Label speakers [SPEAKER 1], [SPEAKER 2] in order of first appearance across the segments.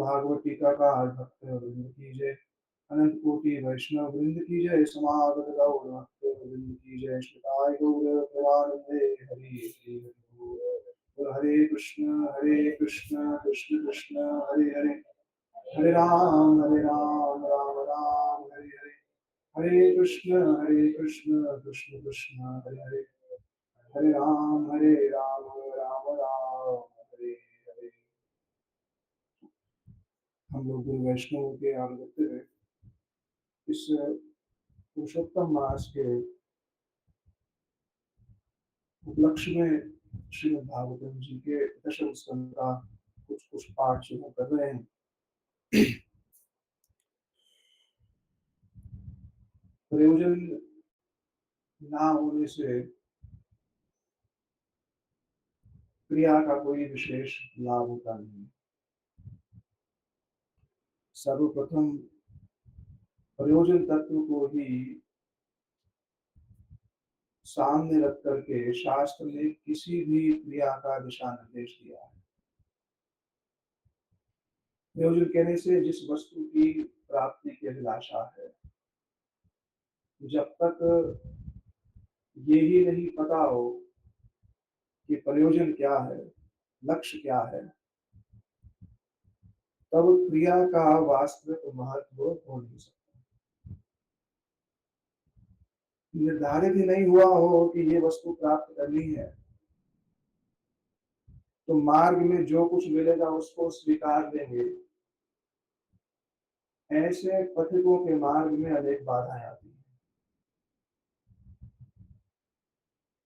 [SPEAKER 1] भागवत टीकाकार भक्त वृंद की जय। अनंत कोटि वैष्णव वृंद की जय। समागत गौर भक्त वृंद की जय। श्रीताय गौर प्रेमानंदे हरि हरि बोल। बोल हरे कृष्ण कृष्ण कृष्ण हरे हरे, हरे राम राम राम हरे हरे, हरे कृष्ण कृष्ण कृष्ण हरे हरे, हरे राम राम राम हरे हरे। हम लोग गुरु वैष्णव के आगते हुए इस पुरुषोत्तम मास के उपलक्ष्य में श्रीमद् भागवतम जी के दशम स्कंद का कुछ पाठ शुरू कर रहे हैं। प्रयोजन ना होने से क्रिया का कोई विशेष लाभ होता नहीं। सर्वप्रथम प्रयोजन तत्व को ही सामने रख करके शास्त्र ने किसी भी क्रिया का दिशा निर्देश दिया है। प्रयोजन कहने से जिस वस्तु की प्राप्ति की अभिलाषा है, जब तक ये ही नहीं पता हो कि प्रयोजन क्या है, लक्ष्य क्या है, तब क्रिया का वास्तविक महत्व हो नहीं सकता। निर्धारित ही नहीं हुआ हो कि ये वस्तु प्राप्त करनी है, तो मार्ग में जो कुछ मिलेगा उसको स्वीकार देंगे। ऐसे पथिकों के मार्ग में अनेक बाधाएं आती हैं।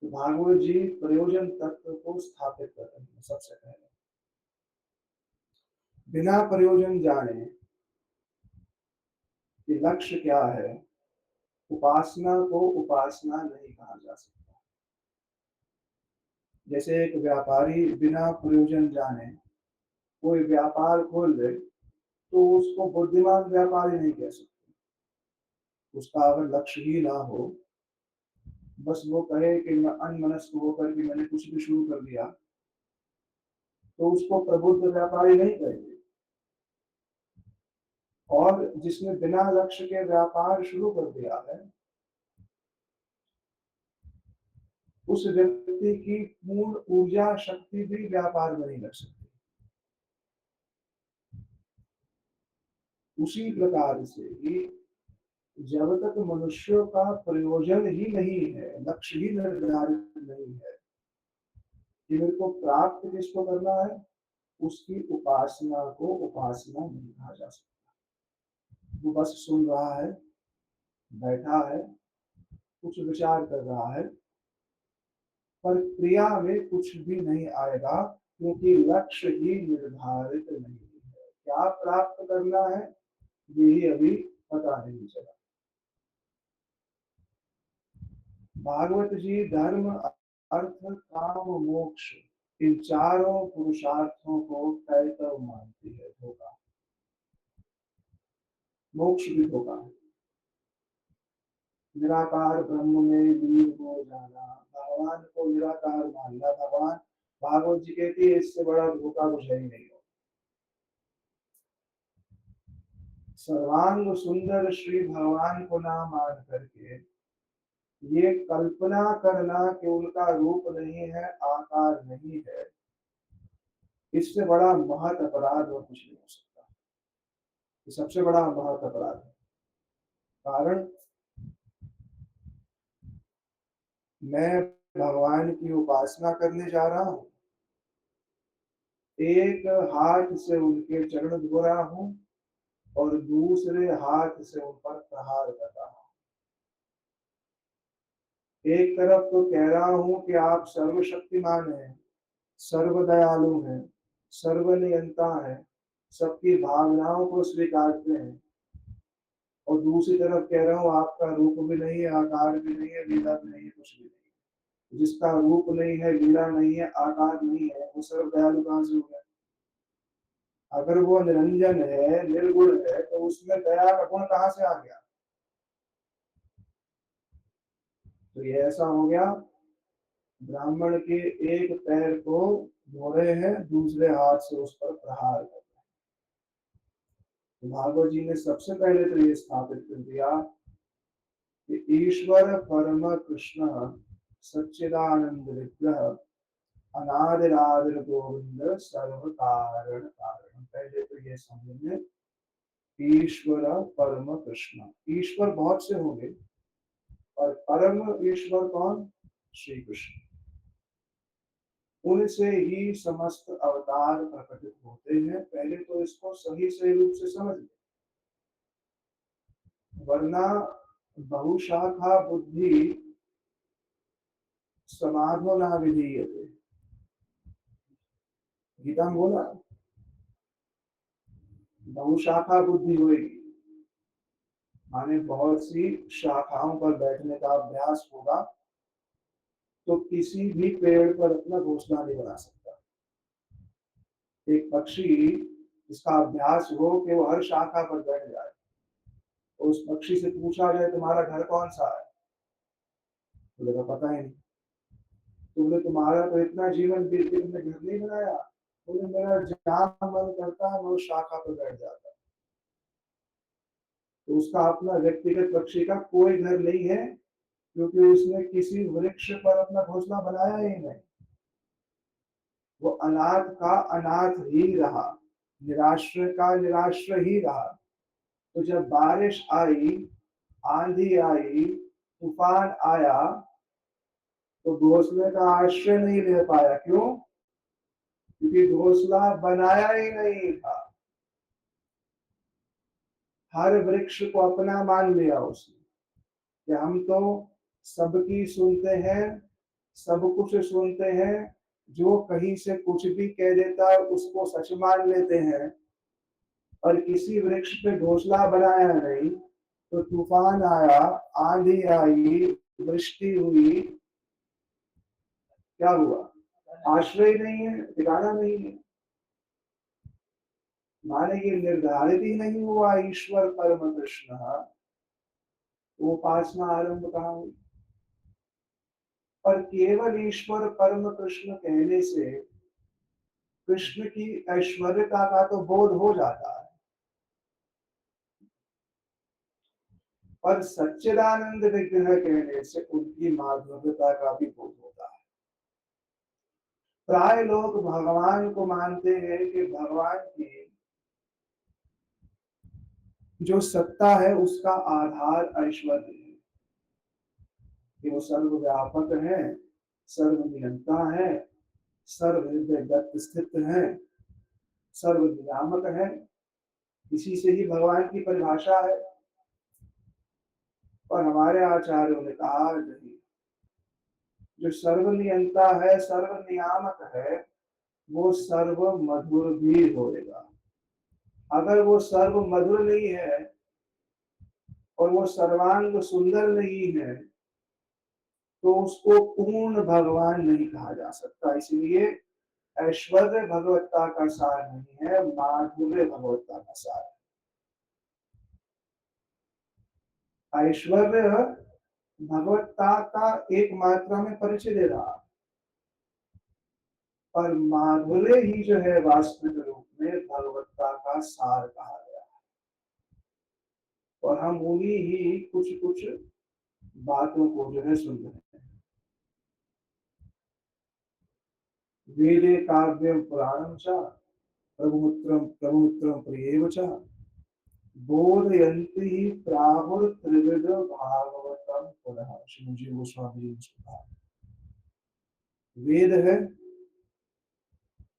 [SPEAKER 1] तो भागवत जी प्रयोजन तत्व को स्थापित कर रहे हैं। सबसे पहले बिना प्रयोजन जाने कि लक्ष्य क्या है, उपासना को उपासना नहीं कहा जा सकता। जैसे एक व्यापारी बिना प्रयोजन जाने कोई व्यापार खोल ले तो उसको बुद्धिमान व्यापारी नहीं कह सकते। उसका अगर लक्ष्य ही ना हो, बस वो कहे कि मैं अनमनस्क होकर के मैंने कुछ भी शुरू कर दिया, तो उसको प्रबुद्ध व्यापारी नहीं कहेंगे। और जिसने बिना लक्ष्य के व्यापार शुरू कर दिया है, उस व्यक्ति की पूर्ण ऊर्जा शक्ति भी व्यापार में नहीं लग सकती। उसी प्रकार से ही जब तक मनुष्यों का प्रयोजन ही नहीं है, लक्ष्य ही निर्धारित नहीं है कि मेरे को प्राप्त किसको करना है, उसकी उपासना को उपासना नहीं कहा जा सकता। वो बस सुन रहा है, बैठा है, कुछ विचार कर रहा है, पर क्रिया में कुछ भी नहीं आएगा, क्योंकि लक्ष्य ही निर्धारित नहीं है। क्या प्राप्त करना है यही अभी पता नहीं चला। भागवत जी धर्म अर्थ काम मोक्ष इन चारों पुरुषार्थों को तय मानती है। धोखा, मोक्ष भी धोखा है। निराकार ब्रह्म में लीन हो जाना, भगवान को निराकार मानना, भगवान भागवत जी कहती है इससे बड़ा धोखा कुछ है ही नहीं हो। सर्वांग सुंदर श्री भगवान को ना मान करके ये कल्पना करना कि उनका रूप नहीं है, आकार नहीं है, इससे बड़ा महत अपराध और कुछ नहीं हो सकता। ये सबसे बड़ा महत अपराध है। कारण मैं भगवान की उपासना करने जा रहा हूं, एक हाथ से उनके चरण धो रहा हूं और दूसरे हाथ से उन पर प्रहार कर रहा हूं। एक तरफ तो कह रहा हूं कि आप सर्वशक्तिमान हैं, सर्वदयालु हैं, सर्वनियंता हैं, सबकी भावनाओं को स्वीकारते हैं, और दूसरी तरफ कह रहा हूं आपका रूप भी नहीं है, आकार भी नहीं है, लीला भी नहीं है, कुछ भी नहीं है। जिसका रूप नहीं है, लीला नहीं है, आकार नहीं है, वो सर्वदयालु कहां से हो गया? अगर वो निरंजन है, निर्गुण है, तो उसमें दया का गुण कहां से आ गया? तो ये ऐसा हो गया, ब्राह्मण के एक पैर को धो रहे हैं, दूसरे हाथ से उस पर प्रहार कर रहे हैं। तो भागवत जी ने सबसे पहले तो ये स्थापित कर दिया कि ईश्वर परम कृष्ण सच्चिदानंद विग्रह अनादिरादिर गोविंद सर्व कारण कारण। पहले तो ये समझ में, ईश्वर परम कृष्ण, ईश्वर बहुत से होंगे और परम ईश्वर कौन? श्री कृष्ण। उनसे ही समस्त अवतार प्रकटित होते हैं। पहले तो इसको सही रूप से समझ लें, वरना बहुशाखा बुद्धि समाधो न विधीयते। गीता में बोला बहुशाखा बुद्धि होगी, माने बहुत सी शाखाओं पर बैठने का अभ्यास होगा तो किसी भी पेड़ पर अपना घोंसला नहीं बना सकता। एक पक्षी जिसका अभ्यास हो कि वो हर शाखा पर बैठ जाए, तो उस पक्षी से पूछा जाए तुम्हारा घर कौन सा है, बोलेगा पता ही नहीं। तुमने तुम्हारा तो इतना जीवन बीत गया, तुमने घर नहीं बनाया। बोले मेरा जहाँ मन करता है मैं उस शाखा पर बैठ जाता है। तो उसका अपना व्यक्तिगत पक्षी का कोई घर नहीं है, क्योंकि उसने किसी वृक्ष पर अपना घोंसला बनाया ही नहीं। वो अनाथ का अनाथ ही रहा, निराश्रय का निराश्रय ही रहा। तो जब बारिश आई, आंधी आई, तूफान आया, तो घोंसले का आश्रय नहीं ले पाया। क्यों? क्योंकि घोंसला बनाया ही नहीं था। हर वृक्ष को अपना मान लिया उसने कि हम तो सबकी सुनते हैं, सब कुछ सुनते हैं, जो कहीं से कुछ भी कह देता है उसको सच मान लेते हैं। और किसी वृक्ष पे घोंसला बनाया नहीं, तो तूफान आया, आंधी आई, वृष्टि हुई, क्या हुआ? आश्रय नहीं है, ठिकाना नहीं है। माने ये निर्धारित ही नहीं हुआ ईश्वर परम कृष्ण, वो उपासना आरंभ कहाँ हुई? पर केवल ईश्वर परम कृष्ण कहने से कृष्ण की ऐश्वर्यता का तो बोध हो जाता है, पर सच्चिदानंद विग्रह कहने से उनकी माधुर्यता का भी बोध होता है। प्राय लोग भगवान को मानते हैं कि भगवान की जो सत्ता है उसका आधार ऐश्वर्य है, कि वो सर्वव्यापक है, सर्वनियंता है, सर्वहृदय स्थित है, सर्व नियामक है। इसी से ही भगवान की परिभाषा है। और हमारे आचार्यों ने कहा नहीं, जो सर्वनियंता है, सर्व नियामक है, वो सर्व मधुर भी होएगा। अगर वो सर्व मधुर नहीं है और वो सर्वांग सुंदर नहीं है, तो उसको पूर्ण भगवान नहीं कहा जा सकता। इसलिए ऐश्वर्य भगवत्ता का सार नहीं है, माधुर्य भगवत्ता का सार है। ऐश्वर्य भगवत्ता का एक मात्रा में परिचय दे रहा, पर माधुर्य ही जो है वास्तविक रूप में भगवत्ता का सार कहा गया है। और हम उन्हीं ही कुछ कुछ बातों को जो है सुन रहे हैं। वेदे काव्यम पुराणम च प्रभुमित्रम प्रियेव च बोधयन्ति प्राहुर त्रिविध भागवतम पुनः। श्री जी गोस्वामी जी ने कहा, वेद है,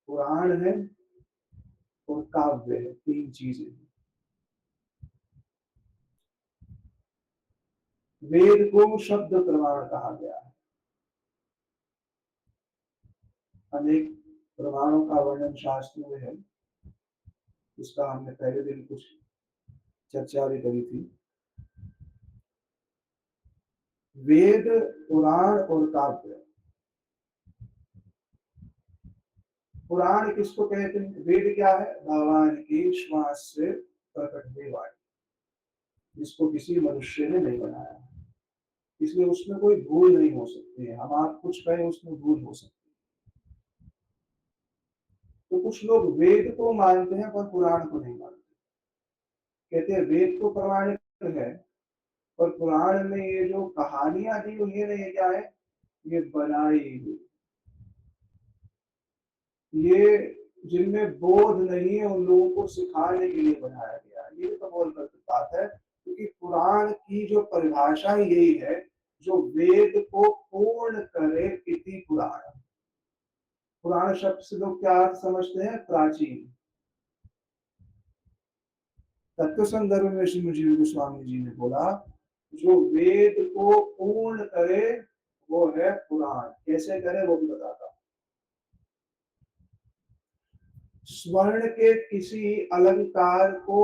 [SPEAKER 1] पुराण है और काव्य है, तीन चीजें हैं। वेद को शब्द प्रमाण कहा गया है। अनेक प्रमाणों का वर्णन शास्त्रों में है, इसका हमने पहले दिन कुछ चर्चा भी करी थी। वेद, पुराण और काव्य। पुराण किसको कहते हैं? वेद क्या है? भगवान की श्वास से प्रकट हुई वाणी, जिसको किसी मनुष्य ने नहीं बनाया, इसलिए उसमें कोई भूल नहीं हो सकती है। हम आप कुछ कहें उसमें भूल हो सकती है। तो कुछ लोग वेद को मानते हैं पर पुराण को नहीं मानते। कहते हैं वेद तो प्रमाणिक है, पर पुराण में ये जो कहानियां दी हुई है ना, ये क्या है? ये बनाई हुई, ये जिनमें बोध नहीं है उन लोगों को सिखाने के लिए बनाया गया। ये तो बहुत गलत बात है, क्योंकि पुराण की जो परिभाषा ही यही है, जो वेद को पूर्ण करे इति पुराण। पुराण शब्द से लोग क्या अर्थ समझते हैं? प्राचीन। तत्व संदर्भ में श्री जीव गोस्वामी जी ने बोला, जो वेद को पूर्ण करे वो है पुराण। कैसे करे वो भी बताता। स्वर्ण के किसी अलंकार को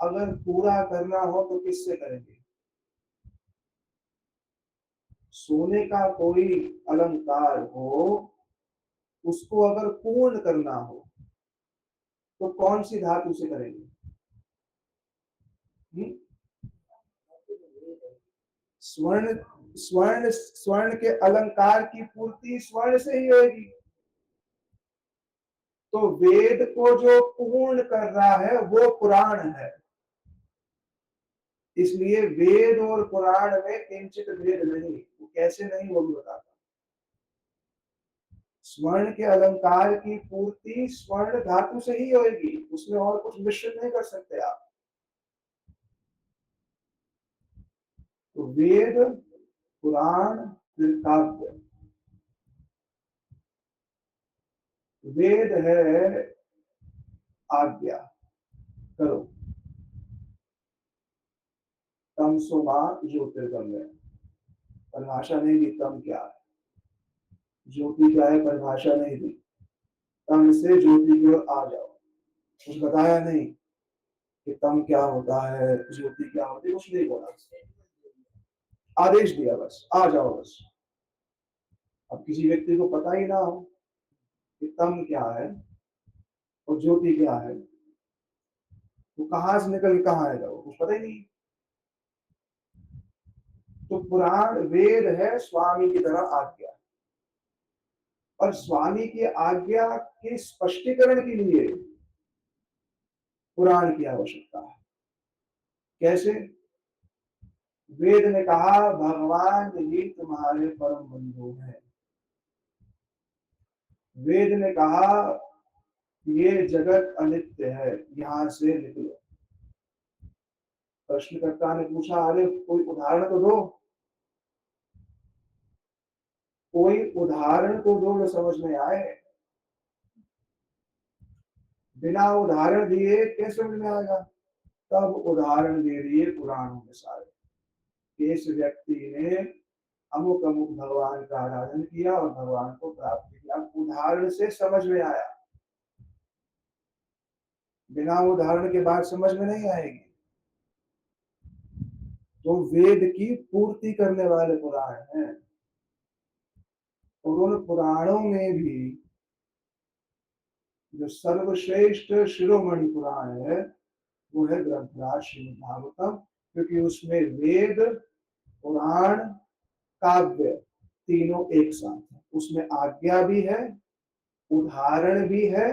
[SPEAKER 1] अगर पूरा करना हो तो किससे करेंगे? सोने का कोई अलंकार हो, उसको अगर पूर्ण करना हो तो कौन सी धातु से करेंगे? हम्म? स्वर्ण स्वर्ण स्वर्ण के अलंकार की पूर्ति स्वर्ण से ही होगी। तो वेद को जो पूर्ण कर रहा है वो पुराण है। इसलिए वेद और पुराण में किंचित भेद नहीं। वो कैसे नहीं वो भी बताता। स्वर्ण के अलंकार की पूर्ति स्वर्ण धातु से ही होगी, उसमें और कुछ मिश्रित नहीं कर सकते आप। तो वेद, पुराण, फिर काव्य। वेद है आज्ञा, करो। तम सो मां ज्योतिर्गम्य। परिभाषा नहीं दी तम क्या है, ज्योति क्या है, परिभाषा नहीं दी। तम से ज्योति की ओर आ जाओ, कुछ बताया नहीं कि तम क्या होता है, ज्योति क्या होती है, कुछ नहीं बोला। आदेश दिया बस, आ जाओ बस। अब किसी व्यक्ति को पता ही ना हो कि तम क्या है और ज्योति क्या है, तो कहां से निकल के कहां आएगा, वो कुछ पता ही नहीं। तो पुराण वेद है स्वामी की तरह आज्ञा, और स्वामी की आज्ञा के स्पष्टीकरण के लिए पुराण की आवश्यकता है। कैसे? वेद ने कहा भगवान ही तुम्हारे परम बंधु हैं। वेद ने कहा ये जगत अनित्य है, यहां से निकलो। प्रश्नकर्ता ने पूछा, अरे कोई उदाहरण तो दो, कोई उदाहरण तो दो जो समझ में आए। बिना उदाहरण दिए कैसे समझ में आएगा? तब उदाहरण दे दिए पुराणों में सारे, कि इस व्यक्ति ने अमुक अमुक भगवान का आराधन किया और भगवान को प्राप्त किया। उदाहरण से समझ में आया, बिना उदाहरण के बात समझ में नहीं आएगी। तो वेद की पूर्ति करने वाले पुराण हैं, और उन पुराणों में भी जो सर्वश्रेष्ठ शिरोमणि पुराण है वो है ग्रंथराज श्रीमद् भागवतम, क्योंकि उसमें वेद, पुराण, काव्य तीनों एक साथ है। उसमें आज्ञा भी है, उदाहरण भी है,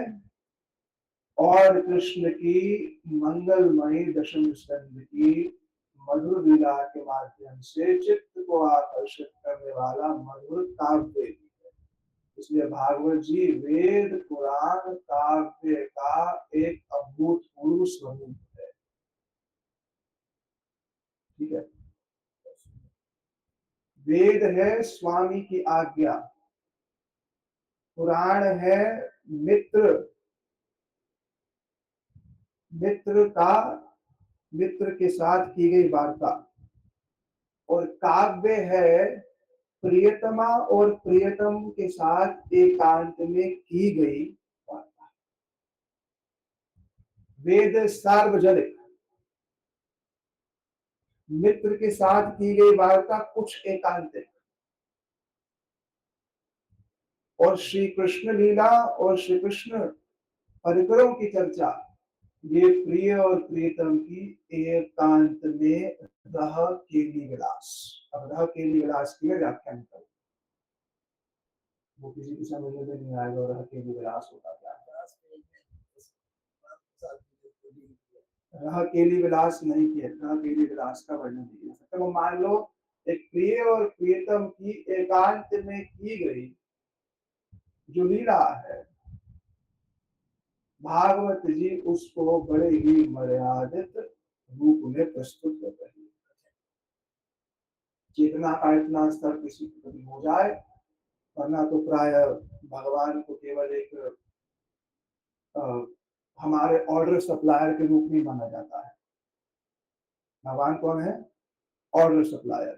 [SPEAKER 1] और कृष्ण की मंगलमयी दशम स्कंद की मधुर लीला के माध्यम से चित्त को आकर्षित करने वाला मधुर काव्य भी है। इसलिए भागवत जी वेद, पुराण, काव्य का एक अभूतपूर्व स्वरूप है। ठीक है। वेद है स्वामी की आज्ञा, पुराण है मित्र, मित्र का, मित्र के साथ की गई वार्ता, और काव्य है प्रियतमा और प्रियतम के साथ एकांत में की गई वार्ता। वेद सार्वजनिक, मित्र के साथ की गई वार्ता कुछ एकांतिक, और श्री कृष्ण लीला और श्री कृष्ण परिकरों की चर्चा ये प्रिय और प्रियतम की एकांत में रह केली विलास। अब रह केली विलास की व्याख्यान करो, वो किसी की समझ में नहीं आएगा। रह केली विलास होता क्या है? रह केली विलास नहीं किया, रह केली विलास का वर्णन नहीं किया सकता। वो मान लो एक प्रिय और प्रियतम की एकांत में की गई जो लीला है, भागवत जी उसको बड़े ही मर्यादित रूप में प्रस्तुत कर रही है। चेतना का इतना स्तर किसी को कभी हो जाए, वरना तो प्राय भगवान को केवल एक अ, हमारे ऑर्डर सप्लायर के रूप में माना जाता है। भगवान कौन है? Order supplier.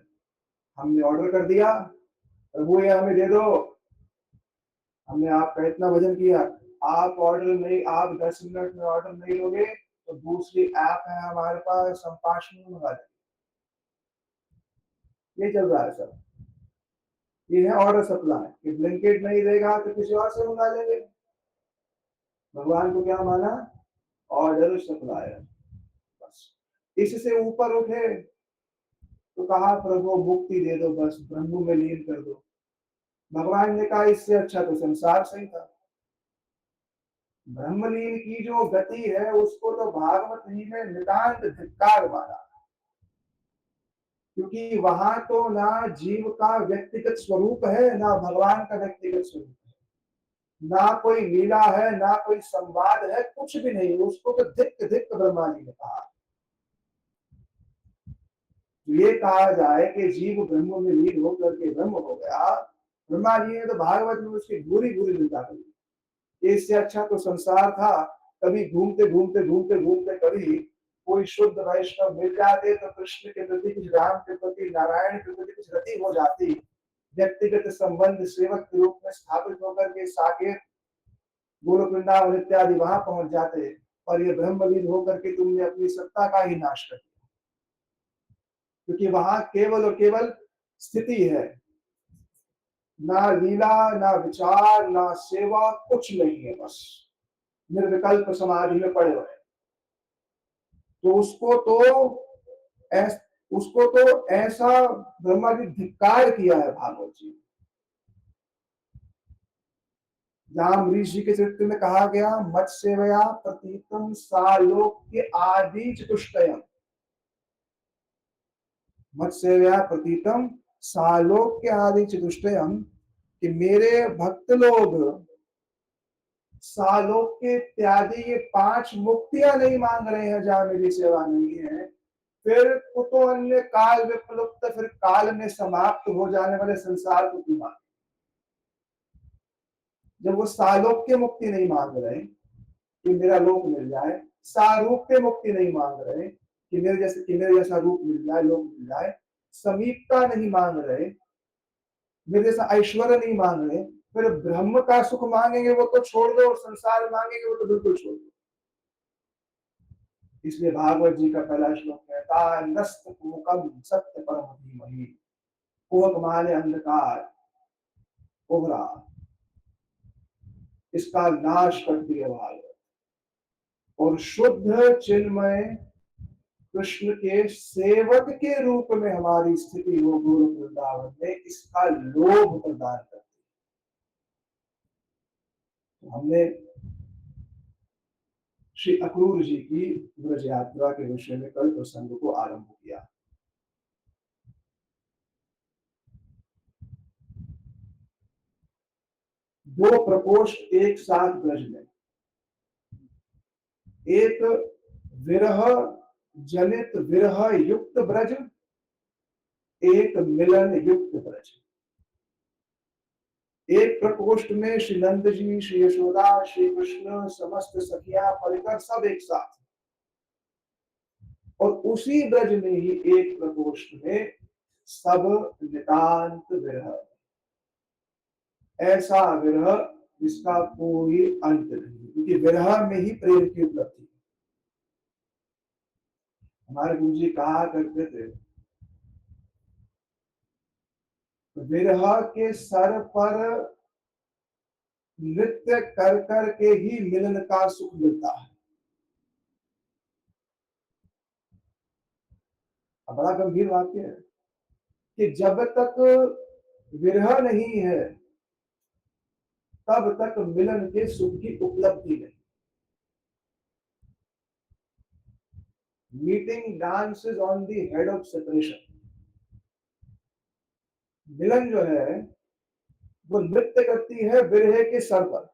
[SPEAKER 1] हमने ऑर्डर कर दिया, प्रभु ये हमें दे दो, हमने आपका इतना वजन किया, आप ऑर्डर नहीं, आप 10 मिनट में ऑर्डर नहीं दोगे तो दूसरी ऐप है हमारे पास, हम 5 मिनट में मंगा देंगे। ये चल रहा है सब। ये है ऑर्डर सप्लाई कि ब्लिंकिट नहीं देगा तो किसी और से मंगा लेंगे। भगवान को क्या माना? Order supplier. बस इससे ऊपर उठे तो कहा प्रभु मुक्ति दे दो, बस ब्रह्म में लीन कर दो। भगवान ने कहा इससे अच्छा तो संसार सही था। ब्रह्मलीन की जो गति है उसको तो भागवत जी ने नितांत धिक्कार मारा, क्योंकि वहां तो ना जीव का व्यक्तिगत स्वरूप है, ना भगवान का व्यक्तिगत स्वरूप है, ना कोई लीला है, ना कोई संवाद है, कुछ भी नहीं। उसको तो धिक धिक ब्रह्मा जी ने कहा। ये कहा जाए कि जीव ब्रह्म में लीन होकर के ब्रह्म हो गया, ब्रह्मा जी ने तो भागवत में उसकी बुरी बुरी निंदा करी। इससे अच्छा तो संसार था। कभी घूमते घूमते घूमते घूमते कभी कोई शुद्ध वैष्णव मिल जाते तो कृष्ण के प्रति कुछ, राम के प्रति, नारायण के प्रति कुछ रति हो जाती, व्यक्तिगत संबंध सेवक के रूप में स्थापित होकर के साकेत गोलोक वृंदावन इत्यादि वहां पहुंच जाते। और ये ब्रह्मलीन होकर के तुमने अपनी सत्ता का ही नाश कर दिया, क्योंकि वहां केवल और केवल स्थिति है, ना लीला, ना विचार, ना सेवा, कुछ नहीं है। बस निर्विकल्प समाधि में पड़े हुए। तो ऐस, उसको तो ऐसा ब्रह्मा जी धिक्कार किया है भागवत जी। जहां अमरीश जी के चरित्र में कहा गया मत्स्यवया प्रतीतम सालोक्य आदि चतुष्टयम, मत्स्यवया प्रतीतम सालोक्य आदि चतुष्टयम, कि मेरे भक्त लोग सालोक्य इत्यादि ये 5 मुक्तियां नहीं मांग रहे हैं जहां मेरी सेवा नहीं है, फिर कुतो अन्य काल विप्लुप्त, फिर काल में समाप्त हो जाने वाले संसार को क्यों मांग? जब वो सालोक्य मुक्ति नहीं मांग रहे कि मेरा लोक मिल जाए, सारूप्य मुक्ति नहीं मांग रहे कि मेरे जैसा रूप मिल जाए, लोक मिल जाए, समीपता नहीं मांग रहे, मेरे जैसा ऐश्वर्य नहीं मांग रहे, फिर ब्रह्म का सुख मांगेंगे वो तो छोड़ दो, और संसार मांगेंगे वो तो बिल्कुल छोड़ दो। इसलिए भागवत जी का पहला श्लोक कहता है नस्त कुकम सत्य परम धीमहि, कुहक माने अंधकार, कोहरा, इसका नाश करती है भागवत। और शुद्ध चिन्मय कृष्ण के सेवक के रूप में हमारी स्थिति हो गोलोक वृंदावन में, इसका लोभ प्रदान करती है। तो हमने श्री अक्रूर जी की ब्रज यात्रा के विषय में कल प्रसंग को आरंभ किया। दो प्रकोष्ठ एक साथ ब्रज में, एक विरह जनित विरह युक्त ब्रज, एक मिलन युक्त ब्रज। एक प्रकोष्ठ में श्री नंद जी, श्री यशोदा, श्री कृष्ण, समस्त सखियां परिकर सब एक साथ, और उसी ब्रज में ही एक प्रकोष्ठ में सब नितांत विरह, ऐसा विरह जिसका कोई अंत नहीं, क्योंकि विरह में ही प्रेम की उपलब्धि। हमारे गुरु जी कहा करते थे विरह के सर पर नृत्य कर कर के ही मिलन का सुख मिलता है। अब बड़ा गंभीर वाक्य है कि जब तक विरह नहीं है तब तक मिलन के सुख की उपलब्धि नहीं। Meeting dances on the head of separation. मिलन जो है वो नृत्य करती है विरह के सर पर।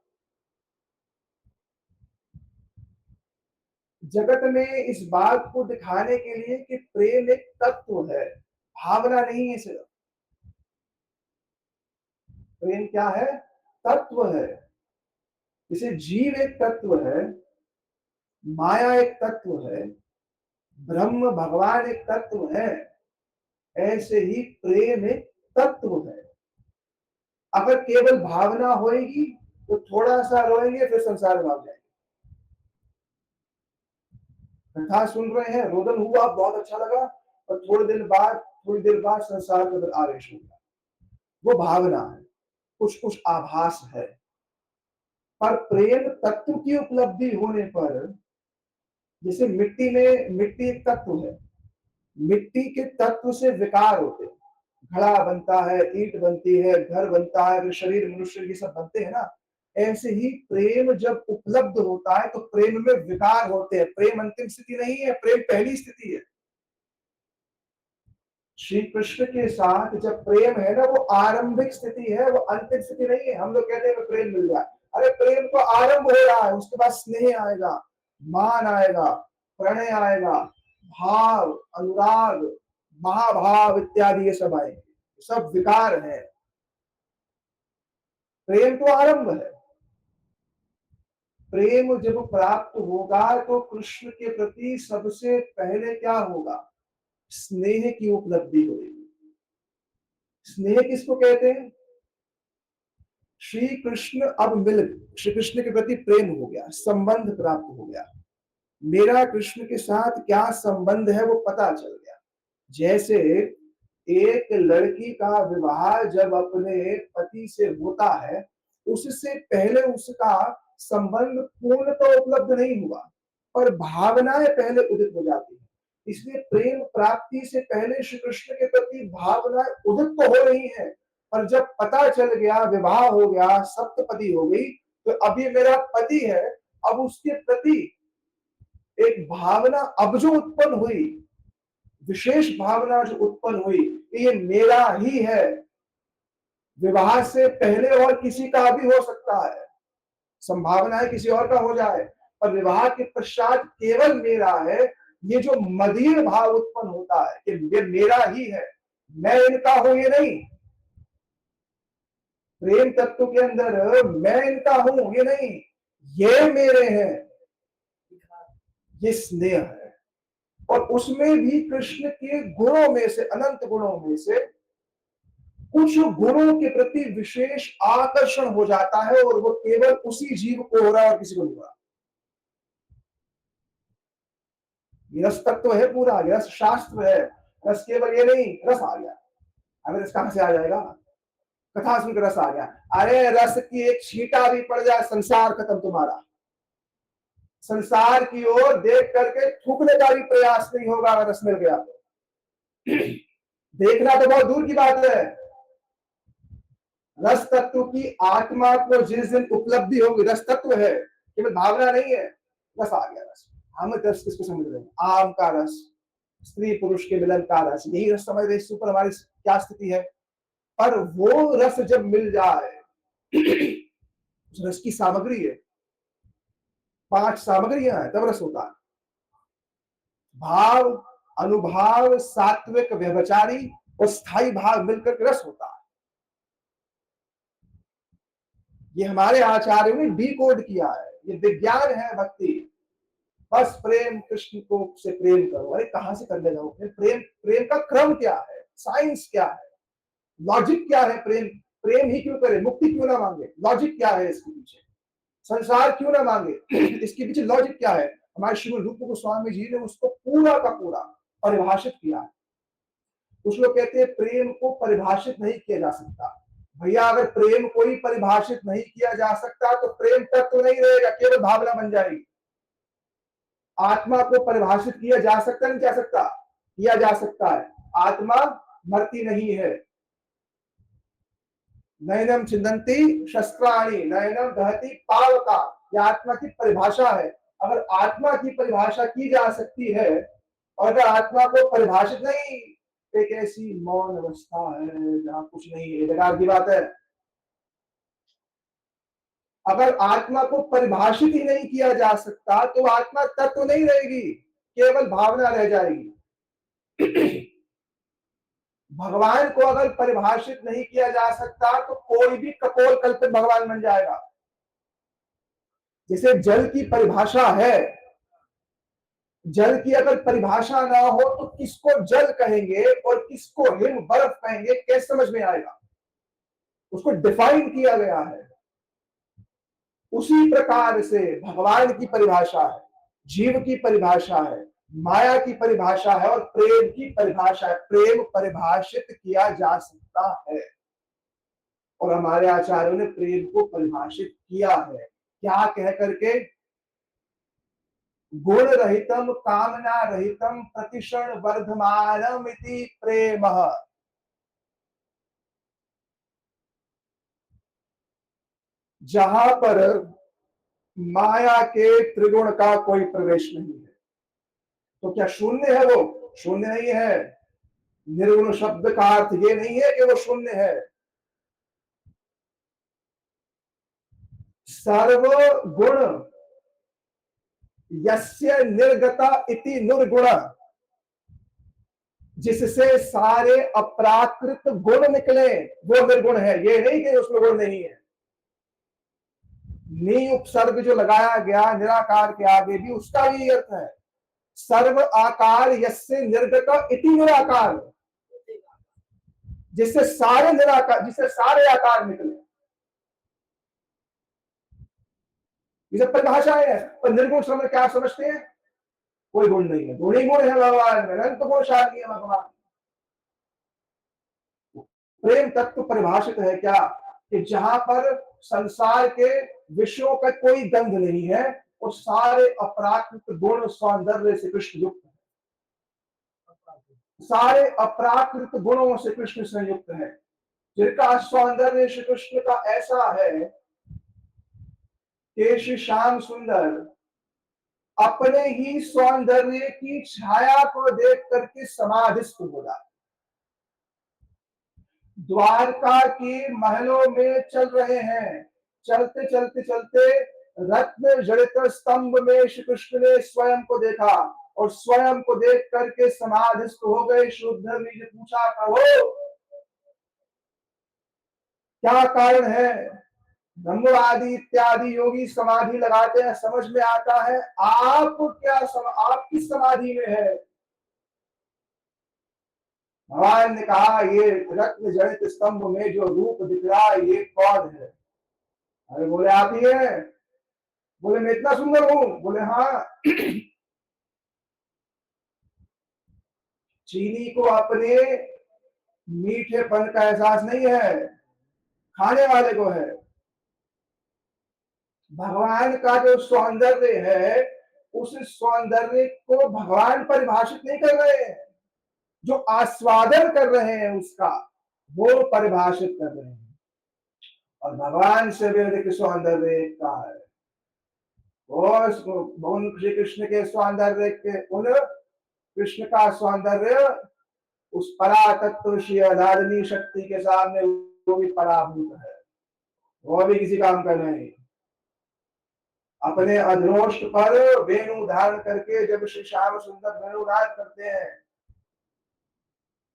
[SPEAKER 1] जगत में इस बात को दिखाने के लिए कि प्रेम एक तत्व है, भावना नहीं है सिर्फ। प्रेम क्या है? तत्व है। जैसे जीव एक तत्व है, माया एक तत्व है, ब्रह्म भगवान एक तत्व है, ऐसे ही प्रेम एक तत्व है। अगर केवल भावना होएगी तो थोड़ा सा रोएंगे फिर संसार में भाग जाएंगे। कथा सुन रहे हैं, रोदन हुआ, बहुत अच्छा लगा, और थोड़ी देर बाद संसार के अंदर आवेश हो गया। वो भावना है, कुछ कुछ आभास है। पर प्रेम तत्व की उपलब्धि होने पर, जैसे मिट्टी एक तत्व है, मिट्टी के तत्व से विकार होते हैं, घड़ा बनता है, ईंट बनती है, घर बनता है, फिर शरीर मनुष्य ये सब बनते हैं ना। ऐसे ही प्रेम जब उपलब्ध होता है तो प्रेम में विकार होते हैं। प्रेम अंतिम स्थिति नहीं है, प्रेम पहली स्थिति है। श्री कृष्ण के साथ जब प्रेम है ना, वो आरंभिक स्थिति है, वो अंतिम स्थिति नहीं है। हम लोग कहते हैं प्रेम मिल जाए, अरे प्रेम तो आरंभ हो रहा है, उसके बाद स्नेह आएगा, मान आएगा, प्रणय आएगा, भाव, अनुराग, महाभाव इत्यादि ये सब आएंगे, सब विकार है। प्रेम तो आरंभ है। प्रेम जब प्राप्त होगा तो कृष्ण के प्रति सबसे पहले क्या होगा? स्नेह की उपलब्धि होगी। स्नेह किसको कहते हैं? श्री कृष्ण अब मिल, श्री कृष्ण के प्रति प्रेम हो गया, संबंध प्राप्त हो गया, मेरा कृष्ण के साथ क्या संबंध है वो पता चल गया। जैसे एक लड़की का विवाह जब अपने पति से होता है, उससे पहले उसका संबंध पूर्णतः उपलब्ध नहीं हुआ, पर भावनाएं पहले उदित हो जाती है। इसलिए प्रेम प्राप्ति से पहले श्री कृष्ण के प्रति भावनाएं उदित तो हो रही है, पर जब पता चल गया, विवाह हो गया, सप्तपदी हो गई, तो अब ये मेरा पति है, अब उसके प्रति एक भावना अब जो उत्पन्न हुई, विशेष भावना जो उत्पन्न हुई, ये मेरा ही है। विवाह से पहले और किसी का भी हो सकता है, संभावना है किसी और का हो जाए, पर विवाह के पश्चात केवल मेरा है। ये जो मदीय भाव उत्पन्न होता है कि ये मेरा ही है, मैं इनका हूं ये नहीं। प्रेम तत्व के अंदर मैं इनका हूं ये नहीं, ये मेरे हैं, ये स्नेह है। और उसमें भी कृष्ण के गुणों में से, अनंत गुणों में से कुछ गुणों के प्रति विशेष आकर्षण हो जाता है, और वो केवल उसी जीव को हो रहा है और किसी को नहीं हो रहा। रस तत्व है पूरा, रस शास्त्र है। रस केवल ये नहीं, रस आ गया, अगर रस कहां से आ जाएगा? कथा सुनकर रस आ गया। अरे रस की एक छींटा भी पड़ जाए, संसार खत्म तुम्हारा। संसार की ओर देख करके थूकने का भी प्रयास नहीं होगा अगर रस मिल गया तो। देखना तो बहुत दूर की बात है। रस तत्व की आत्मा को जिस दिन उपलब्धि होगी, रस तत्व है, केवल भावना नहीं है, रस आ गया। रस, हम रस किसको समझ रहे हैं? आम का रस, स्त्री पुरुष के मिलन का रस, यही रस समझ रहे। इससे ऊपर हमारी क्या स्थिति है? पर वो रस जब मिल जाए, उस रस की सामग्री है, 5 सामग्रियां हैं, तब रस होता है। भाव, अनुभाव, सात्विक, व्यभिचारी और स्थायी भाव मिलकर के रस होता है। ये हमारे आचार्यों ने डिकोड किया है, ये विज्ञान है भक्ति। बस प्रेम, कृष्ण को से प्रेम करो। अरे कहां से करने जाओ? प्रेम, प्रेम का क्रम क्या है, साइंस क्या है, लॉजिक क्या है? प्रेम, प्रेम ही क्यों करे? मुक्ति क्यों ना मांगे? लॉजिक क्या है इसके पीछे? संसार क्यों ना मांगे? इसके पीछे लॉजिक क्या है? हमारे श्रीमद रूप गोस्वामी जी ने उसको पूरा का पूरा परिभाषित किया है। कुछ लोग कहते हैं प्रेम को परिभाषित नहीं किया जा सकता। भैया अगर प्रेम को ही परिभाषित नहीं किया जा सकता तो प्रेम तत्व नहीं रहेगा, केवल भावना बन जाएगी। आत्मा को परिभाषित किया जा सकता नहीं जा सकता? किया जा सकता है। आत्मा मरती नहीं है। नयनम छिन्दन्ति शस्त्राणि नयनम दहति पावका, यह आत्मा की परिभाषा है। अगर आत्मा की परिभाषा की जा सकती है और अगर आत्मा को परिभाषित नहीं, एक ऐसी मौन अवस्था है जहां कुछ नहीं है, बेकार की बात है। अगर आत्मा को परिभाषित ही नहीं किया जा सकता तो आत्मा तत्व नहीं रहेगी, केवल भावना रह जाएगी। भगवान को अगर परिभाषित नहीं किया जा सकता तो कोई भी कपोल कल्पित भगवान बन जाएगा। जैसे जल की परिभाषा है, जल की अगर परिभाषा ना हो तो किसको जल कहेंगे और किसको हिम बर्फ कहेंगे, कैसे समझ में आएगा? उसको डिफाइन किया गया है। उसी प्रकार से भगवान की परिभाषा है, जीव की परिभाषा है, माया की परिभाषा है और प्रेम की परिभाषा है। प्रेम परिभाषित किया जा सकता है और हमारे आचार्यों ने प्रेम को परिभाषित किया है, क्या कह करके? गुण रहितम कामना रहितम प्रतिक्षण वर्धमानम इति प्रेम। जहां पर माया के त्रिगुण का कोई प्रवेश नहीं है तो क्या शून्य है? वो शून्य नहीं है। निर्गुण शब्द का अर्थ ये नहीं है कि वो शून्य है। सर्व गुण यस्य निर्गता इति निर्गुण, जिससे सारे अप्राकृत गुण निकले वो निर्गुण है। ये नहीं कि उसमें गुण नहीं है। नी उपसर्ग जो लगाया गया निराकार के आगे भी उसका भी अर्थ है। सर्व आकार यस्य निर्गत इति निराकार, जिससे सारे निराकार, जिससे सारे आकार निकले। ये सब परिभाषाएं है। पर निर्गुण समझ क्या समझते हैं? कोई गुण नहीं है, गुण ही गुण है भगवान में, अनंत गुणशाली है भगवान। प्रेम तत्व परिभाषित है क्या? कि जहां पर संसार के विषयों का कोई गंध नहीं है और सारे अपराकृत गुण सौंदर्य से कृष्ण युक्त है। सारे अपराकृत गुणों से कृष्ण संयुक्त है, जिनका सौंदर्य श्री कृष्ण का ऐसा है कि श्री श्याम सुंदर अपने ही सौंदर्य की छाया को देख करके समाधिस्थ हो जाए। द्वारका के महलों में चल रहे हैं, चलते चलते चलते रत्न जड़ित स्तंभ में श्री कृष्ण ने स्वयं को देखा और स्वयं को देख करके समाधिस्थ हो गए। शुद्धर ने पूछा, कहो क्या कारण है? ब्रह्म आदि इत्यादि योगी समाधि लगाते हैं, समझ में आता है। आप क्या आप किस समाधि में है? भगवान ने कहा, ये रत्न जड़ित स्तंभ में जो रूप दिख रहा है ये कौन है? अरे बोले आप ही है। बोले मैं इतना सुंदर हूं? बोले हाँ। चीनी को अपने मीठेपन का एहसास नहीं है, खाने वाले को है। भगवान का जो सौंदर्य है उस सौंदर्य को भगवान परिभाषित नहीं कर रहे हैं, जो आस्वादन कर रहे हैं उसका वो परिभाषित कर रहे हैं। और भगवान से भी अधिक सौंदर्य का है। उन श्री कृष्ण के सौंदर्य के, उन कृष्ण का सौंदर्य उस परातत्व श्री अधारणी शक्ति के सामने वो भी पराभूत है, वो भी किसी काम का नहीं। अपने अधरोष्ट पर वेणु धारण करके जब श्री श्याम सुंदर वेणुनाद करते हैं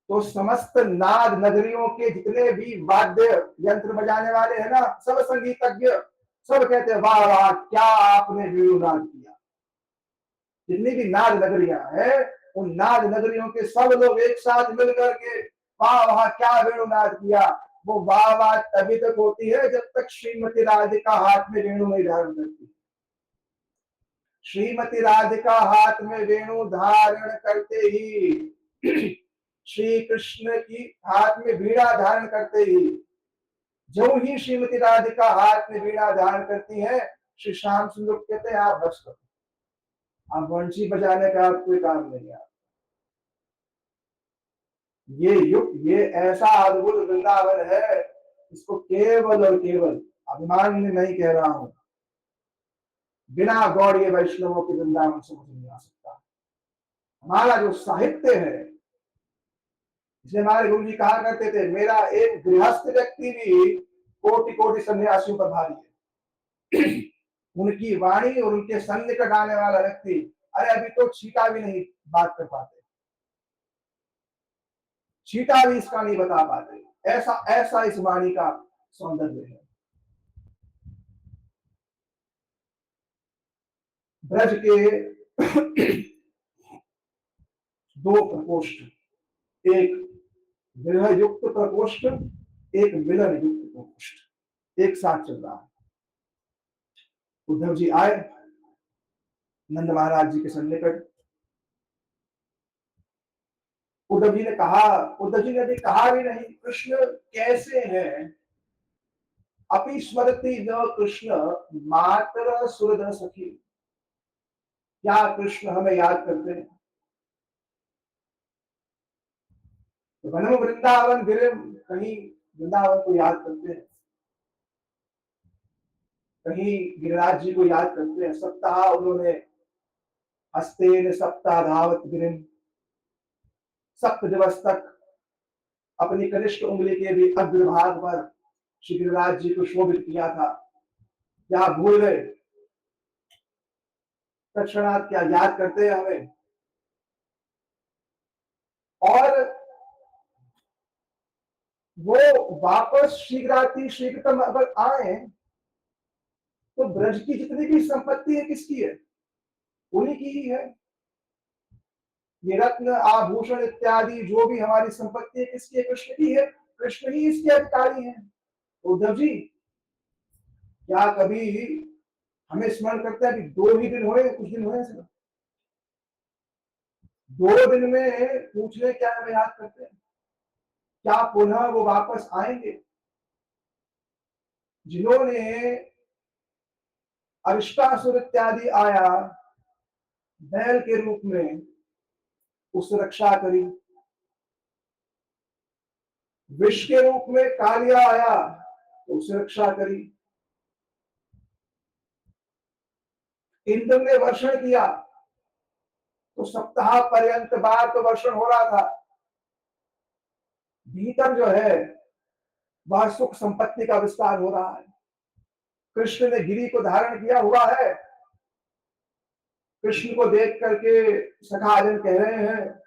[SPEAKER 1] तो समस्त नाद नगरियों के जितने भी वाद्य यंत्र बजाने वाले हैं ना, सब संगीतज्ञ सब कहते हैं वाह वाह क्या आपने वेणुनाद किया। जितनी भी नाद नगरियां हैं उन नाद नगरियों के सब लोग एक साथ मिलकर के वाह वाह क्या वेणुनाद किया। वो वाह वाह तभी तक होती है जब तक श्रीमती राधिका हाथ में वेणु नहीं धारण करती। श्रीमती राधिका हाथ में वेणु धारण करते ही, श्री कृष्ण की हाथ में वीणा धारण करते ही, जो ही श्रीमती राधिका हाथ में वीणा धारण करती है, श्री श्याम सुंदर कहते हैं आप बस करो, आप वंशी बजाने का आप कोई काम नहीं है। ये युग, ये ऐसा अद्भुत वृंदावन है, इसको केवल और केवल अभिमान में नहीं कह रहा हूं, बिना गौड़ीय वैष्णवों के वृंदावन समझ नहीं आ सकता। हमारा जो साहित्य है, इसलिए हमारे गुरु जी कहा करते थे, मेरा एक गृहस्थ व्यक्ति भी कोटि कोटि सन्यासियों पर भारी है। उनकी वाणी और उनके सन्निकट आने वाला व्यक्ति, अरे अभी तो छीटा भी नहीं बात कर पाते, छीटा भी इसका नहीं बता पाते, ऐसा ऐसा इस वाणी का सौंदर्य है। ब्रज के दो प्रकोष्ठ, एक विरह युक्त प्रकोष्ठ, एक मिलन युक्त प्रकोष्ठ, एक साथ चल रहा है। उद्धव जी आए नंद महाराज जी के सन्निकट। उद्धव जी ने कहा, उद्धव जी ने अभी कहा भी नहीं, कृष्ण कैसे हैं? अपि स्मरति न कृष्ण मातर सुहृद सखी। क्या कृष्ण हमें याद करते हैं? वनम वृंदावन गिरिम, कहीं वृंदावन को याद करते हैं, कहीं गिरिराज जी को याद करते हैं। सप्ताह उन्होंने हस्तेन सप्ताह धावत गिरिम, सप्त दिवस तक अपनी कनिष्ठ उंगली के भी अग्रभाग पर श्री गिरिराज जी को शोभित किया था। क्या भूल गए? तत्क्षणात क्या याद करते हैं हमें? और वो वापस शीघ्राति शीघ्रतम अगर आए तो ब्रज की जितनी भी संपत्ति है किसकी है? उन्हीं की ही है। ये रत्न आभूषण इत्यादि जो भी हमारी संपत्ति है किसकी है? कृष्ण की है। कृष्ण ही इसके अधिकारी हैं। उद्धव जी, क्या कभी हमें स्मरण करता है कि 2 ही दिन हुए, कुछ दिन हुए सिर्फ 2 दिन में पूछने क्या हमें याद करते हैं? क्या पुनः वो वापस आएंगे? जिन्होंने अरिष्टासुर इत्यादि आया बैल के रूप में, उस रक्षा करी। विष के रूप में कालिया आया तो उसे रक्षा करी। इंद्र ने वर्षण किया तो सप्ताह पर्यंत बार तो वर्षण हो रहा था। भीतर जो है वह सुख संपत्ति का विस्तार हो रहा है। कृष्ण ने गिरी को धारण किया हुआ है। कृष्ण को देख करके सखाजन कह रहे हैं,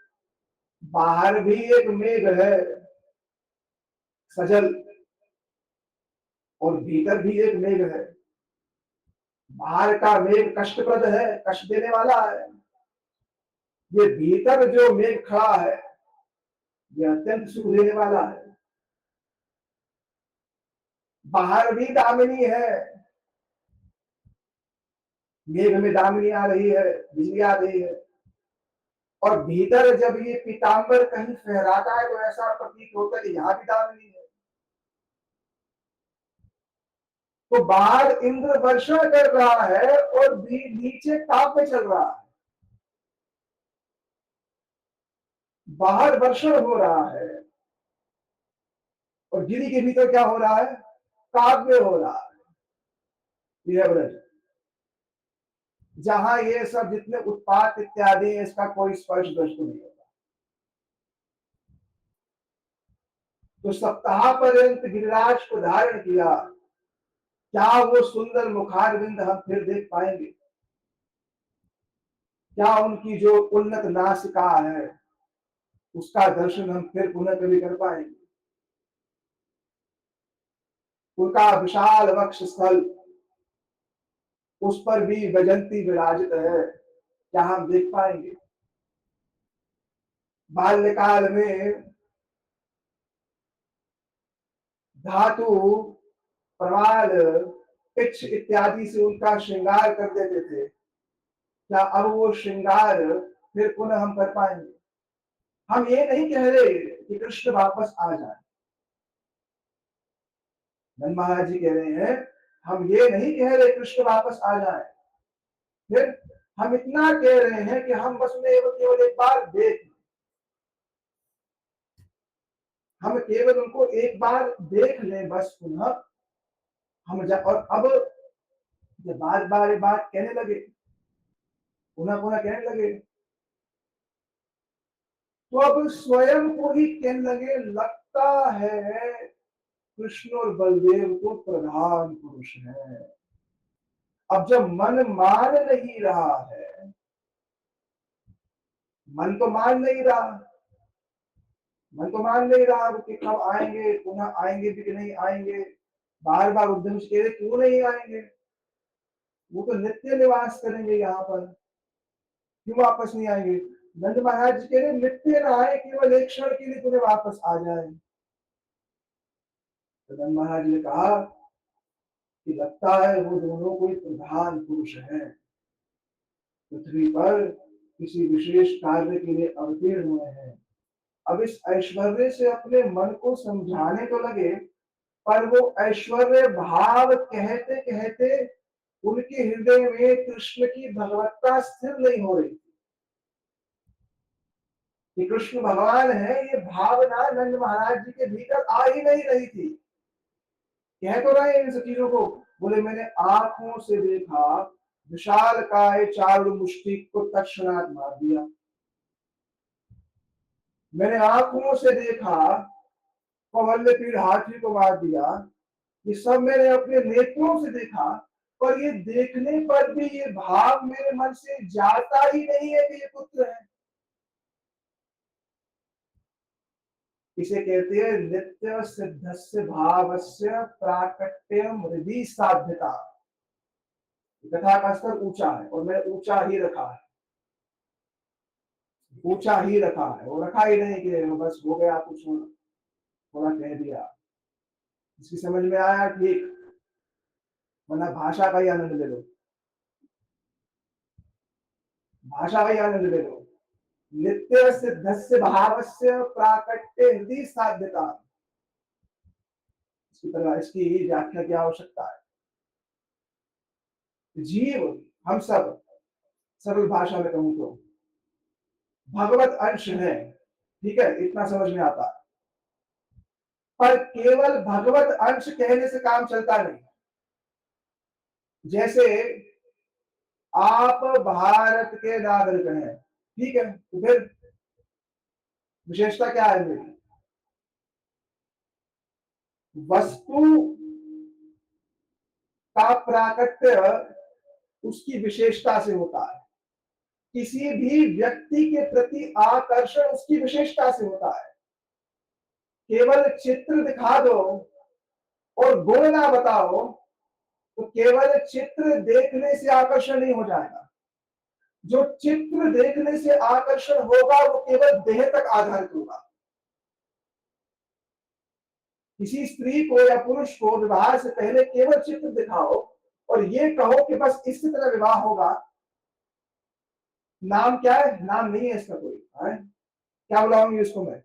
[SPEAKER 1] बाहर भी एक मेघ है सजल, और भीतर भी एक मेघ है। बाहर का मेघ कष्टप्रद है, कष्ट देने वाला है। ये भीतर जो मेघ खड़ा है ये अत्यंत सुख देने वाला है। बाहर भी दामिनी है, मेघ में दामिनी आ रही है, बिजली आ रही है, और भीतर जब ये पीतांबर कहीं फहराता है तो ऐसा प्रतीत होता है कि यहाँ भी दामिनी है। तो बाहर इंद्र वर्षण कर रहा है और भी नीचे काव्य चल रहा है। बाहर वर्षण हो रहा है और गिरी के भीतर क्या हो रहा है? काव्य हो रहा है। यह ब्रज जहां ये सब जितने उत्पात इत्यादि है इसका कोई स्पर्श दृष्टि नहीं होता। तो सप्ताह पर्यंत गिरिराज को धारण किया, क्या वो सुंदर मुखारविंद हम फिर देख पाएंगे? क्या उनकी जो उन्नत नासिका है उसका दर्शन हम फिर पुनः कभी कर पाएंगे? उनका विशाल वक्ष स्थल, उस पर भी वैजंती विराजित है, क्या हम देख पाएंगे? बाल्यकाल में धातु, प्रवाल, पिच्छ इत्यादि से उनका श्रृंगार कर देते थे। क्या अब वो श्रृंगार फिर पुनः हम कर पाएंगे? हम ये नहीं कह रहे कि कृष्ण वापस आ जाए। नंद महाराज जी कह रहे हैं, हम ये नहीं कह रहे कृष्ण वापस आ जाए, फिर हम इतना कह रहे हैं कि हम बस उन्हें केवल एक बार देख, हम केवल उनको एक बार देख लें बस पुनः। और अब जब बार बार बात कहने लगे, पुनः पुनः कहने लगे, तो अब स्वयं को ही कहने लगे लगता है कृष्ण और बलदेव तो प्रधान पुरुष है। अब जब मन मान नहीं रहा है, मन तो मान नहीं रहा, मन तो मान नहीं रहा कि कब आएंगे, पुनः आएंगे भी कि नहीं आएंगे। बार बार उद्धव जी कह रहे क्यों नहीं आएंगे, वो तो नित्य निवास करेंगे यहाँ पर, क्यों वापस नहीं आएंगे। नंद महाराज जी कह रहे नित्य ना आए, केवल एक क्षण के लिए तुम्हें वापस आ जाए। तो नंद महाराज ने कहा कि लगता है वो दोनों कोई प्रधान पुरुष हैं, पृथ्वी पर किसी विशेष कार्य के लिए अवतीर्ण हुए हैं। अब इस ऐश्वर्य से अपने मन को समझाने तो लगे, पर वो ऐश्वर्य भाव कहते कहते उनके हृदय में कृष्ण की भगवत्ता स्थिर नहीं हो रही। कि कृष्ण भगवान है ये भावना नंद महाराज जी के भीतर आ ही नहीं रही थी। कह तो रहे इन सब चीजों को, बोले मैंने आंखों से देखा विशाल काय चारु मुष्टि को तत्क्षणात मार दिया, मैंने आंखों से देखा कौवल्य पीड़ हाथी को मार दिया, ये सब मैंने अपने नेत्रों से देखा, पर ये देखने पर भी ये भाव मेरे मन से जाता ही नहीं है कि ये पुत्र है। इसे कहते हैं नित्य सिद्धस्य भावस्य प्राकट्यम हृदय साध्यता। कथा का स्तर ऊंचा है और मैं ऊंचा ही रखा है, ऊंचा ही रखा है, वो रखा ही नहीं कि बस हो गया कुछ थोड़ा कह दिया। इसकी समझ में आया ठीक, वरना भाषा का ही आनंद ले लो, भाषा का ही आनंद ले लो। नित्य सिद्धस्य भावस्य प्राकट्य हृदय साध्यता, इसकी तरह इसकी व्याख्या की आवश्यकता है। जीव हम सब सरल भाषा में कहूं तो भगवत अंश है, ठीक है, इतना समझ में आता है। पर केवल भगवत अंश कहने से काम चलता नहीं। जैसे आप भारत के नागरिक हैं, ठीक है, तो फिर विशेषता क्या है मेरी, वस्तु का प्राकट्य उसकी विशेषता से होता है, किसी भी व्यक्ति के प्रति आकर्षण उसकी विशेषता से होता है। केवल चित्र दिखा दो और गुण ना बताओ तो केवल चित्र देखने से आकर्षण नहीं हो जाएगा। जो चित्र देखने से आकर्षण होगा वो केवल देह तक आधारित होगा। किसी स्त्री को या पुरुष को विवाह से पहले केवल चित्र दिखाओ और ये कहो कि बस इसी तरह विवाह होगा, नाम क्या है, नाम नहीं है इसका कोई है? क्या बुलाऊंगी इसको मैं,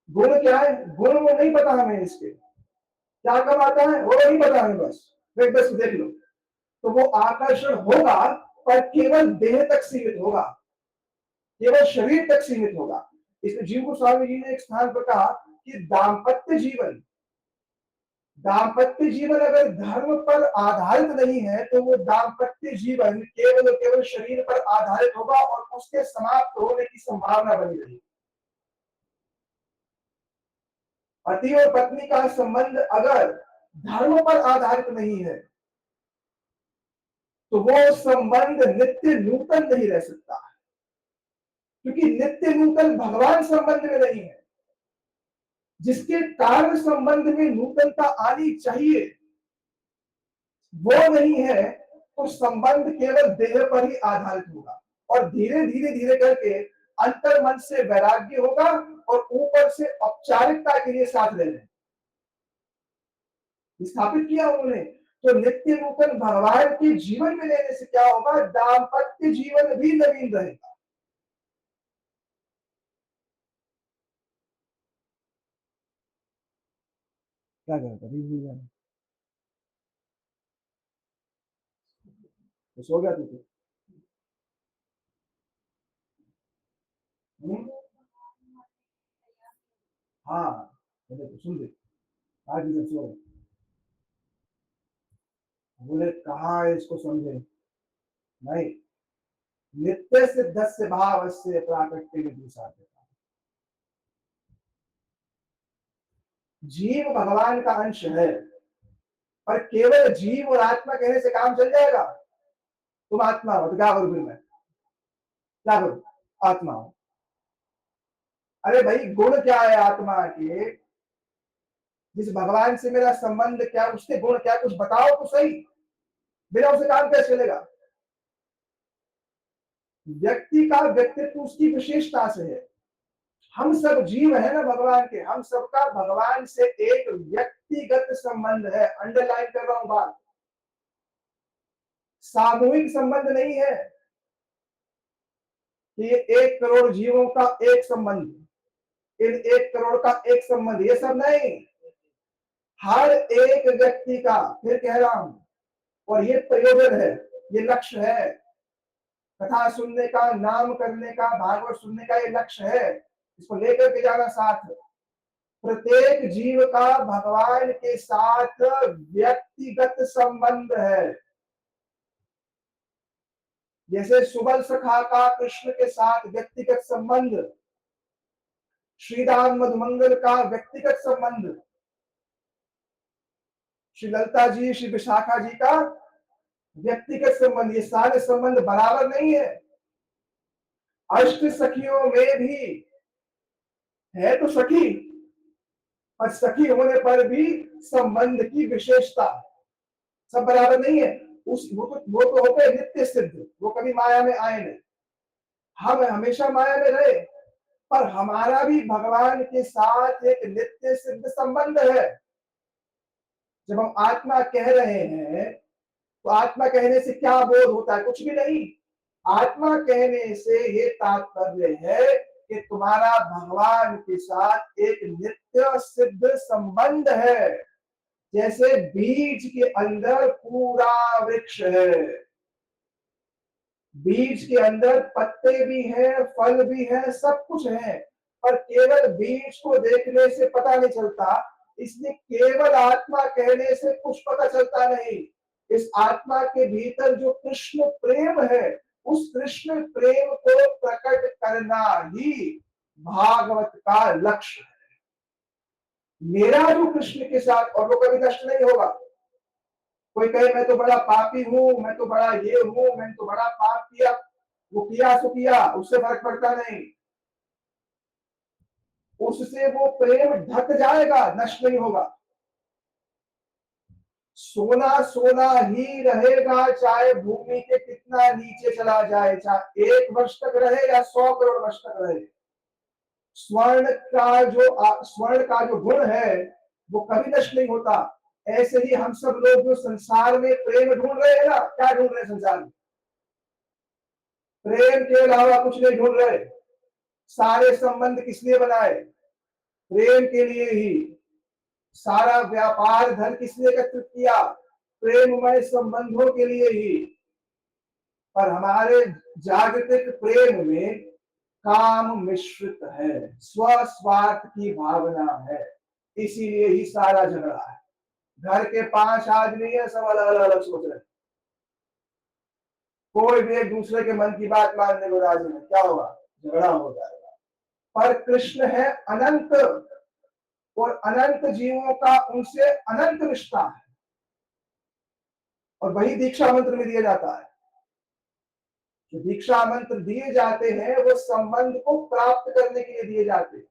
[SPEAKER 1] गुण क्या है, गुण वो नहीं पता हमें, इसके क्या कमाता है वो नहीं पता हमें, बस देख लो तो वो आकर्षण होगा, पर केवल देह तक सीमित होगा, केवल शरीर तक सीमित होगा। इसलिए जीव गोस्वामी जी ने एक स्थान पर कहा कि दाम्पत्य जीवन अगर धर्म पर आधारित नहीं है तो वो दाम्पत्य जीवन केवल और केवल शरीर पर आधारित होगा और उसके समाप्त होने की संभावना बनी रहेगी। पति और पत्नी का संबंध अगर धर्म पर आधारित नहीं है तो वो संबंध नित्य नूतन नहीं रह सकता, क्योंकि नित्य नूतन भगवान संबंध में नहीं है। जिसके कार्य संबंध में नूतनता आनी चाहिए वो नहीं है, तो संबंध केवल देह पर ही आधारित होगा और धीरे धीरे धीरे करके अंतर मन से वैराग्य होगा और ऊपर से औपचारिकता के लिए साथ ले लें स्थापित किया उन्होंने। तो नित्य नूतन भगवान के जीवन में लेने से क्या होगा, दाम्पत्य जीवन भी नवीन रहेगा। क्या कहता तो सो गया तू तो? हाँ तो सुन ले, आज इधर सो बोले कहा इसको समझे नहीं, नित्य सिद्धस्य भावस्य प्राकट्य दूसरा। जीव भगवान का अंश है, पर केवल जीव और आत्मा कहने से काम चल जाएगा? तुम आत्मा हो तो क्या करो? फिर मैं क्या करूं? आत्मा हो। अरे भाई, गुण क्या है आत्मा के? जिस भगवान से मेरा संबंध क्या, उसके गुण क्या, कुछ बताओ तो सही। बिना उसे काम कैसे चलेगा? व्यक्ति का व्यक्तित्व उसकी विशेषता से है। हम सब जीव है ना भगवान के, हम सबका भगवान से एक व्यक्तिगत संबंध है। अंडरलाइन कर रहा हूं बात, सामूहिक संबंध नहीं है कि ये 1 करोड़ जीवों का एक संबंध, इन 1 करोड़ का एक संबंध, ये सब नहीं। हर एक व्यक्ति का, फिर कह रहा हूं, और ये प्रयोजन है, ये लक्ष्य है। कथा सुनने का, नाम करने का, भागवत सुनने का ये लक्ष्य है। इसको लेकर के जाना साथ। प्रत्येक जीव का भगवान के साथ व्यक्तिगत संबंध है। जैसे सुबल सखा का कृष्ण के साथ व्यक्तिगत संबंध, श्रीराम मधुमंगल का व्यक्तिगत संबंध, श्री ललिता जी, श्री विशाखा जी का व्यक्तिगत संबंध, ये सारे संबंध बराबर नहीं है। अष्ट सखियों में भी है तो सखी, और सखी होने पर भी संबंध की विशेषता, सब बराबर नहीं है। वो तो होते नित्य सिद्ध, वो कभी माया में आए नहीं। हम हमेशा माया में रहे, पर हमारा भी भगवान के साथ एक नित्य सिद्ध संबंध है। जब हम आत्मा कह रहे हैं तो आत्मा कहने से क्या बोध होता है? कुछ भी नहीं। आत्मा कहने से ये तात्पर्य है कि तुम्हारा भगवान के साथ एक नित्य सिद्ध संबंध है। जैसे बीज के अंदर पूरा वृक्ष है, बीज के अंदर पत्ते भी हैं, फल भी है, सब कुछ है, पर केवल बीज को देखने से पता नहीं चलता। इसलिए केवल आत्मा कहने से कुछ पता चलता नहीं। इस आत्मा के भीतर जो कृष्ण प्रेम है, उस कृष्ण प्रेम को प्रकट करना ही भागवत का लक्ष्य है। मेरा जो कृष्ण के साथ, और वो कभी नष्ट नहीं होगा। कोई कहे मैं तो बड़ा पापी हूं, मैं तो बड़ा ये हूं, मैंने तो बड़ा पाप किया, वो किया सो किया, उससे फर्क पड़ता नहीं। उससे वो प्रेम ढक जाएगा, नष्ट नहीं होगा। सोना सोना ही रहेगा, चाहे भूमि के कितना नीचे चला जाए, चाहे 1 वर्ष तक रहे या 100 करोड़ वर्ष तक रहे। स्वर्ण का जो गुण है वो कभी नष्ट नहीं होता। ऐसे ही हम सब लोग जो संसार में प्रेम ढूंढ रहे हैं ना, क्या ढूंढ रहे हैं संसार में? प्रेम के अलावा कुछ नहीं ढूंढ रहे। सारे संबंध किस लिए बनाए? प्रेम के लिए ही। सारा व्यापार धन किस लिए एकत्रित किया? प्रेममय संबंधों के लिए ही। पर हमारे जागतिक प्रेम में काम मिश्रित है, स्वस्वार्थ की भावना है, इसीलिए ही सारा झगड़ा है। घर के 5 आदमी है, सब अलग अलग सोच रहे, कोई भी एक दूसरे के मन की बात मानने को राजी नहीं। क्या होगा? झगड़ा हो जाएगा। पर कृष्ण है अनंत, और अनंत जीवों का उनसे अनंत रिश्ता है, और वही दीक्षा मंत्र में दिया जाता है। जो दीक्षा मंत्र दिए जाते हैं वो संबंध को प्राप्त करने के लिए दिए जाते हैं।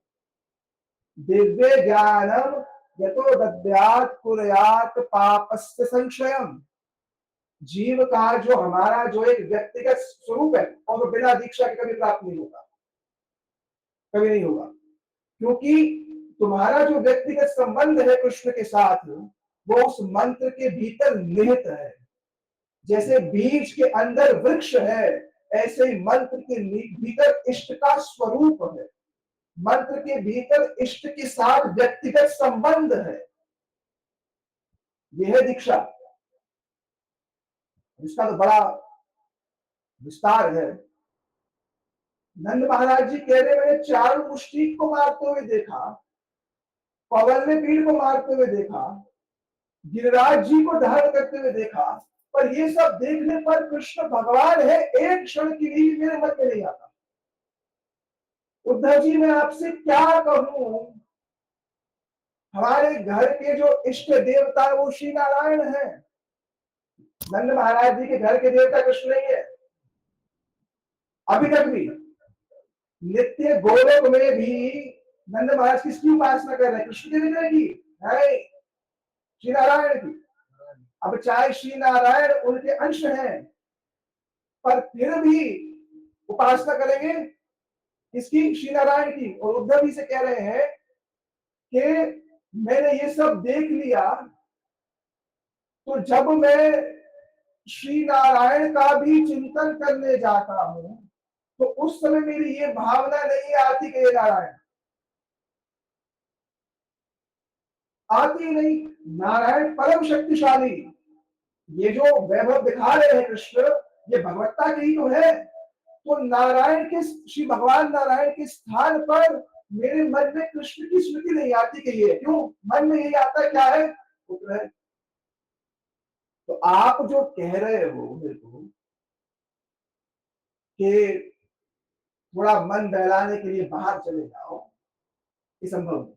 [SPEAKER 1] दिव्य ज्ञानम यतो दद्यात् कुर्यात् पापस्य संशयम। जीव का जो हमारा जो एक व्यक्तिगत स्वरूप है, और वो बिना दीक्षा के कभी प्राप्त नहीं होगा, कभी नहीं होगा। क्योंकि तुम्हारा जो व्यक्तिगत संबंध है कृष्ण के साथ, वो उस मंत्र के भीतर निहित है। जैसे बीज के अंदर वृक्ष है, ऐसे ही मंत्र के भीतर इष्ट का स्वरूप है। मंत्र के भीतर इष्ट के साथ व्यक्तिगत संबंध है। यह है दीक्षा। इसका तो बड़ा विस्तार है। नंद महाराज जी कह रहे, मैंने चारों मुष्टिक को मारते हुए देखा, पवन ने पीड़ को मारते हुए देखा, गिरिराज जी को धारण करते हुए देखा, पर ये सब देखने पर कृष्ण भगवान है एक क्षण के लिए मेरे मन में नहीं आता। उद्धव जी मैं आपसे क्या कहूं, हमारे घर के जो इष्ट देवता वो श्री नारायण है। नंद महाराज जी के घर के देवता कृष्ण नहीं है अभी तक भी। नित्य गोलोक में भी नंद महाराज किसकी उपासना कर रहे हैं? कृष्ण के विग्रह की है, श्री नारायण की। अब चाहे श्री नारायण उनके अंश हैं, पर फिर भी उपासना करेंगे किसकी? श्री नारायण की। और उद्धव जी से कह रहे हैं कि मैंने ये सब देख लिया, तो जब मैं श्री नारायण का भी चिंतन करने जाता हूं तो उस समय मेरी ये भावना नहीं आती कि ये नारायण, आती नहीं। नारायण परम शक्तिशाली, ये जो वैभव दिखा रहे हैं कृष्ण, ये भगवत्ता के ही तो है। तो नारायण के, श्री भगवान नारायण के स्थान पर मेरे मन में कृष्ण की स्मृति नहीं आती कि ये क्यों? मन में यही आता है क्या है? पुत्र है। तो आप जो कह रहे हो मेरे को कि थोड़ा मन बहलाने के लिए बाहर चले जाओ, ये संभव नहीं।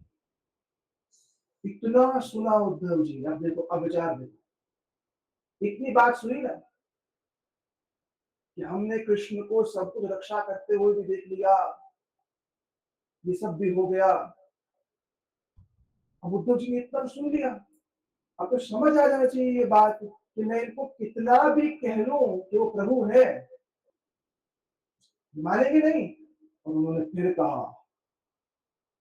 [SPEAKER 1] इतना सुना उद्धव जी, अब देखो, अब विचार देखो, इतनी बात सुनी ना कि हमने कृष्ण को सब कुछ रक्षा करते हुए भी देख लिया, ये सब भी हो गया। अब उद्धव जी ने इतना सुन लिया, अब तो समझ आ जाना चाहिए ये बात कि मैं इनको कितना भी कह लूं कि वो प्रभु है, मानेंगे नहीं। और उन्होंने फिर कहा,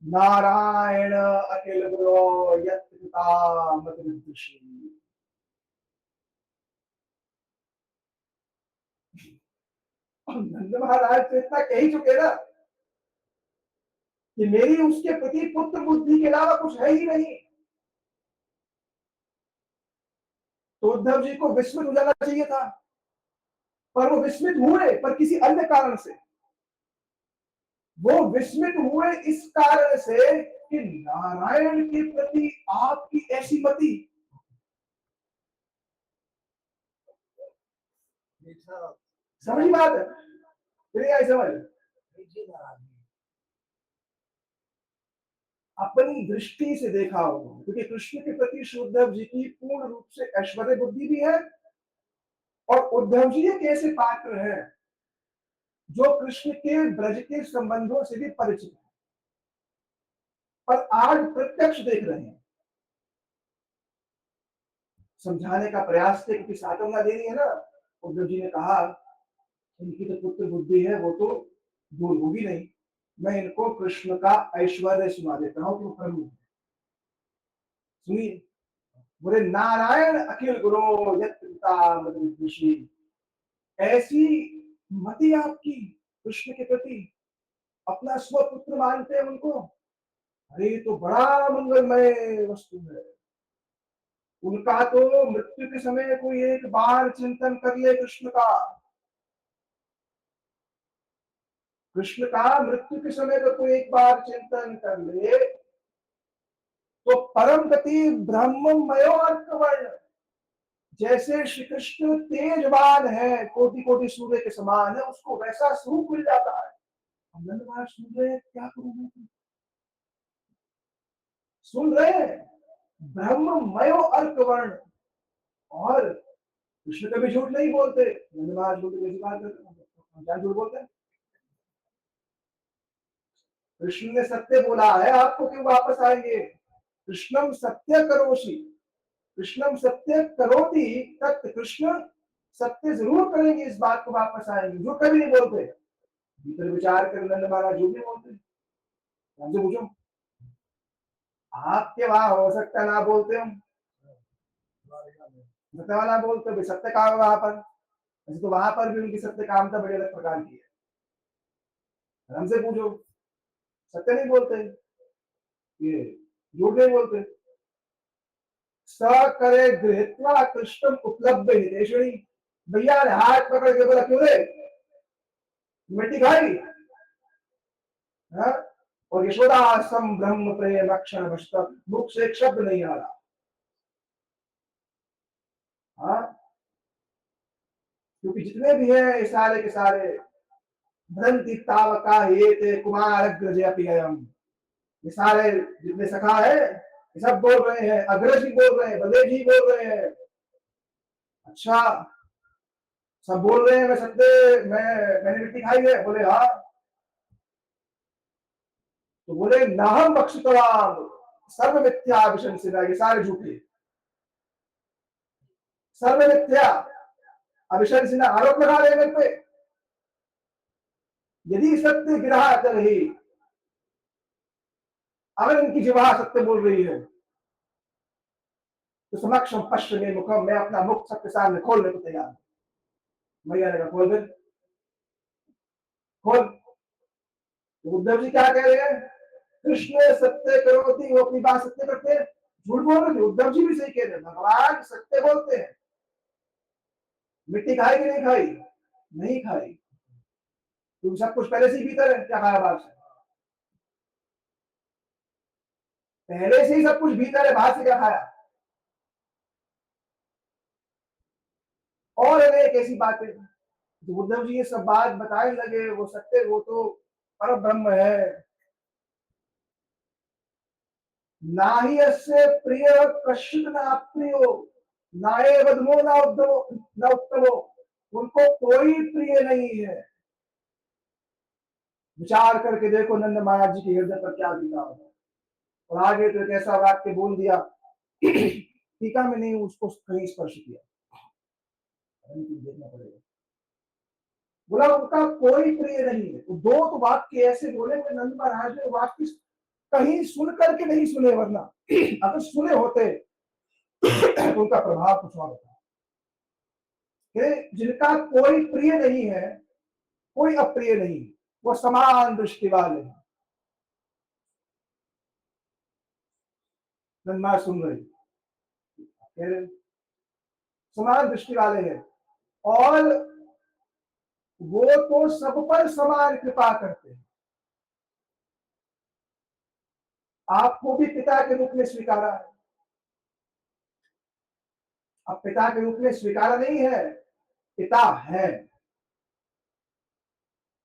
[SPEAKER 1] नारायण अखिल गुरो यत् पिता मत विदुषी। नंद महाराज तो इतना कह ही चुके ना कि मेरी उसके प्रति पुत्र बुद्धि के अलावा कुछ है ही नहीं। तो उद्धव जी को विस्मित हो जाना चाहिए था, पर वो विस्मित हुए, पर किसी अन्य कारण से। वो विस्मित हुए इस कारण से कि नारायण के प्रति आपकी ऐसी मति। समझ बात है? फिर आई समझ, अपनी दृष्टि से देखा हो, क्योंकि कृष्ण के प्रति श्री उद्धव जी की पूर्ण रूप से ऐश्वर्य बुद्धि भी है। और उद्धव जी एक ऐसे पात्र हैं जो कृष्ण के ब्रज के संबंधों से भी परिचित है, पर आज प्रत्यक्ष देख रहे हैं। समझाने का प्रयास थे, क्योंकि सांत्वना देनी है ना। उद्धव जी ने कहा, इनकी तो पुत्र बुद्धि है, वो तो दूर होगी नहीं, मैं इनको कृष्ण का ऐश्वर्य सुना देता हूं कि वो प्रभु है। सुनिए, बोले नारायण अखिल गुरु यत् पिता मत विदुषी। ऐसी मति आपकी कृष्ण के प्रति, अपना स्वपुत्र मानते हैं उनको। अरे ये तो बड़ा मंगलमय वस्तु है। उनका तो मृत्यु के समय कोई एक बार चिंतन कर ले कृष्ण का, कृष्ण का मृत्यु के समय का कोई एक बार चिंतन कर ले तो परम गति ब्रह्ममयो अर्थवर्ण। जैसे श्री कृष्ण तेजवान है, कोटि कोटि सूर्य के समान है, उसको वैसा स्वरूप मिल जाता है। नंद महाराज सुन रहे हैं, क्या करूंगा, सुन रहे हैं, ब्रह्ममयो अर्थवर्ण। और कृष्ण कभी झूठ नहीं बोलते। नंद महाराज बोलते कैसी बात करते हैं, क्या झूठ बोलते हैं? कृष्ण ने सत्य बोला है, आपको क्यों वापस आएंगे? कृष्णम सत्य करोषि, कृष्णम सत्य करोति तत् कृष्ण, सत्य जरूर करेंगे, इस बात को वापस आएंगे, जो कभी नहीं बोलते। भीतर विचार कर नंद महाराज जो भी बोलते, हमसे पूछो, आपके वहां हो सकता ना बोलते हम, सत्य वाला बोलते भाई, सत्य कहा वहां पर। वैसे तो वहां पर भी उनकी सत्य कामता बड़ी अलग प्रकार की है। हमसे पूछो, सत्य नहीं बोलते, ये झूठ नहीं बोलते। स करे गृहीत्वा कृष्णम उपलब्ध हितेश्वरी। भैया ने हाथ पकड़ के बोला, क्यों रे मिट्टी खाई? हाँ? और यशोदा सम ब्रह्म प्रेम अक्षर बचता, मुख से एक शब्द नहीं आ रहा। हाँ? क्योंकि जितने भी हैं ये सारे के सारे भ्रंति तावका ये ते कुमार अग्रज अपियम, ये सारे जितने सखा है ये सब बोल रहे हैं, अग्रज भी बोल रहे हैं, बलदेव जी बोल रहे हैं। अच्छा, सब बोल रहे हैं मैं सत्य मैंने मिट्टी खाई है? बोले हाँ। तो बोले नाहम बक्षितवाम सर्व मिथ्या विशंसिना, ये सारे झूठे, सर्व मिथ्या अभिशंसिना, आरोप लगा रहे मेरे पे। यदि सत्य गिरा रही, अगर इनकी जिह्वा सत्य बोल रही है तो समक्षम पश्चिम में मुखम, मैं अपना मुख सबके सामने खोलने को तैयार हूं। मैया ने कहा खोल फिर, खोल। तो उद्धव जी क्या कह रहे हैं? कृष्ण सत्य करोति, वो अपनी बात सत्य करते हैं, झूठ बोल रहे थे। उद्धव जी भी सही कह रहे हैं, भगवान सत्य बोलते हैं। मिट्टी खाई कि नहीं खाई? नहीं खाई। तुम सब कुछ पहले से ही भीतर है, क्या खाया बाहर से? पहले से ही सब कुछ भीतर है, बाहर से क्या खाया? और एक ऐसी बातें जो उद्धव जी ये सब बात बताने लगे, वो सत्य, वो तो पर ब्रह्म है। ना ही अस्य प्रिय कश्चित न अप्रियो, नाये वधमो न उत्तमो, उनको कोई प्रिय नहीं है। विचार करके देखो नंद महाराज जी के हृदय पर क्या बीता होगा। और आगे तो एक ऐसा वाक्य बोल दिया, टीका में नहीं उसको कहीं स्पर्श किया, देखना पड़ेगा। बोला उनका कोई प्रिय नहीं है। तो दो तो वाक्य ऐसे बोले कि नंद महाराज ने वाक्य कहीं सुन करके नहीं सुने, वरना अगर सुने होते तो उनका प्रभाव कुछ और होता। जिनका कोई प्रिय नहीं है, कोई अप्रिय नहीं, वो समान दृष्टि वाले हैं। नन्मा सुन रही, समान दृष्टि वाले हैं, और वो तो सब पर समान कृपा करते हैं। आपको भी पिता के रूप में स्वीकारा है, अब पिता के रूप में स्वीकारा नहीं है, पिता है।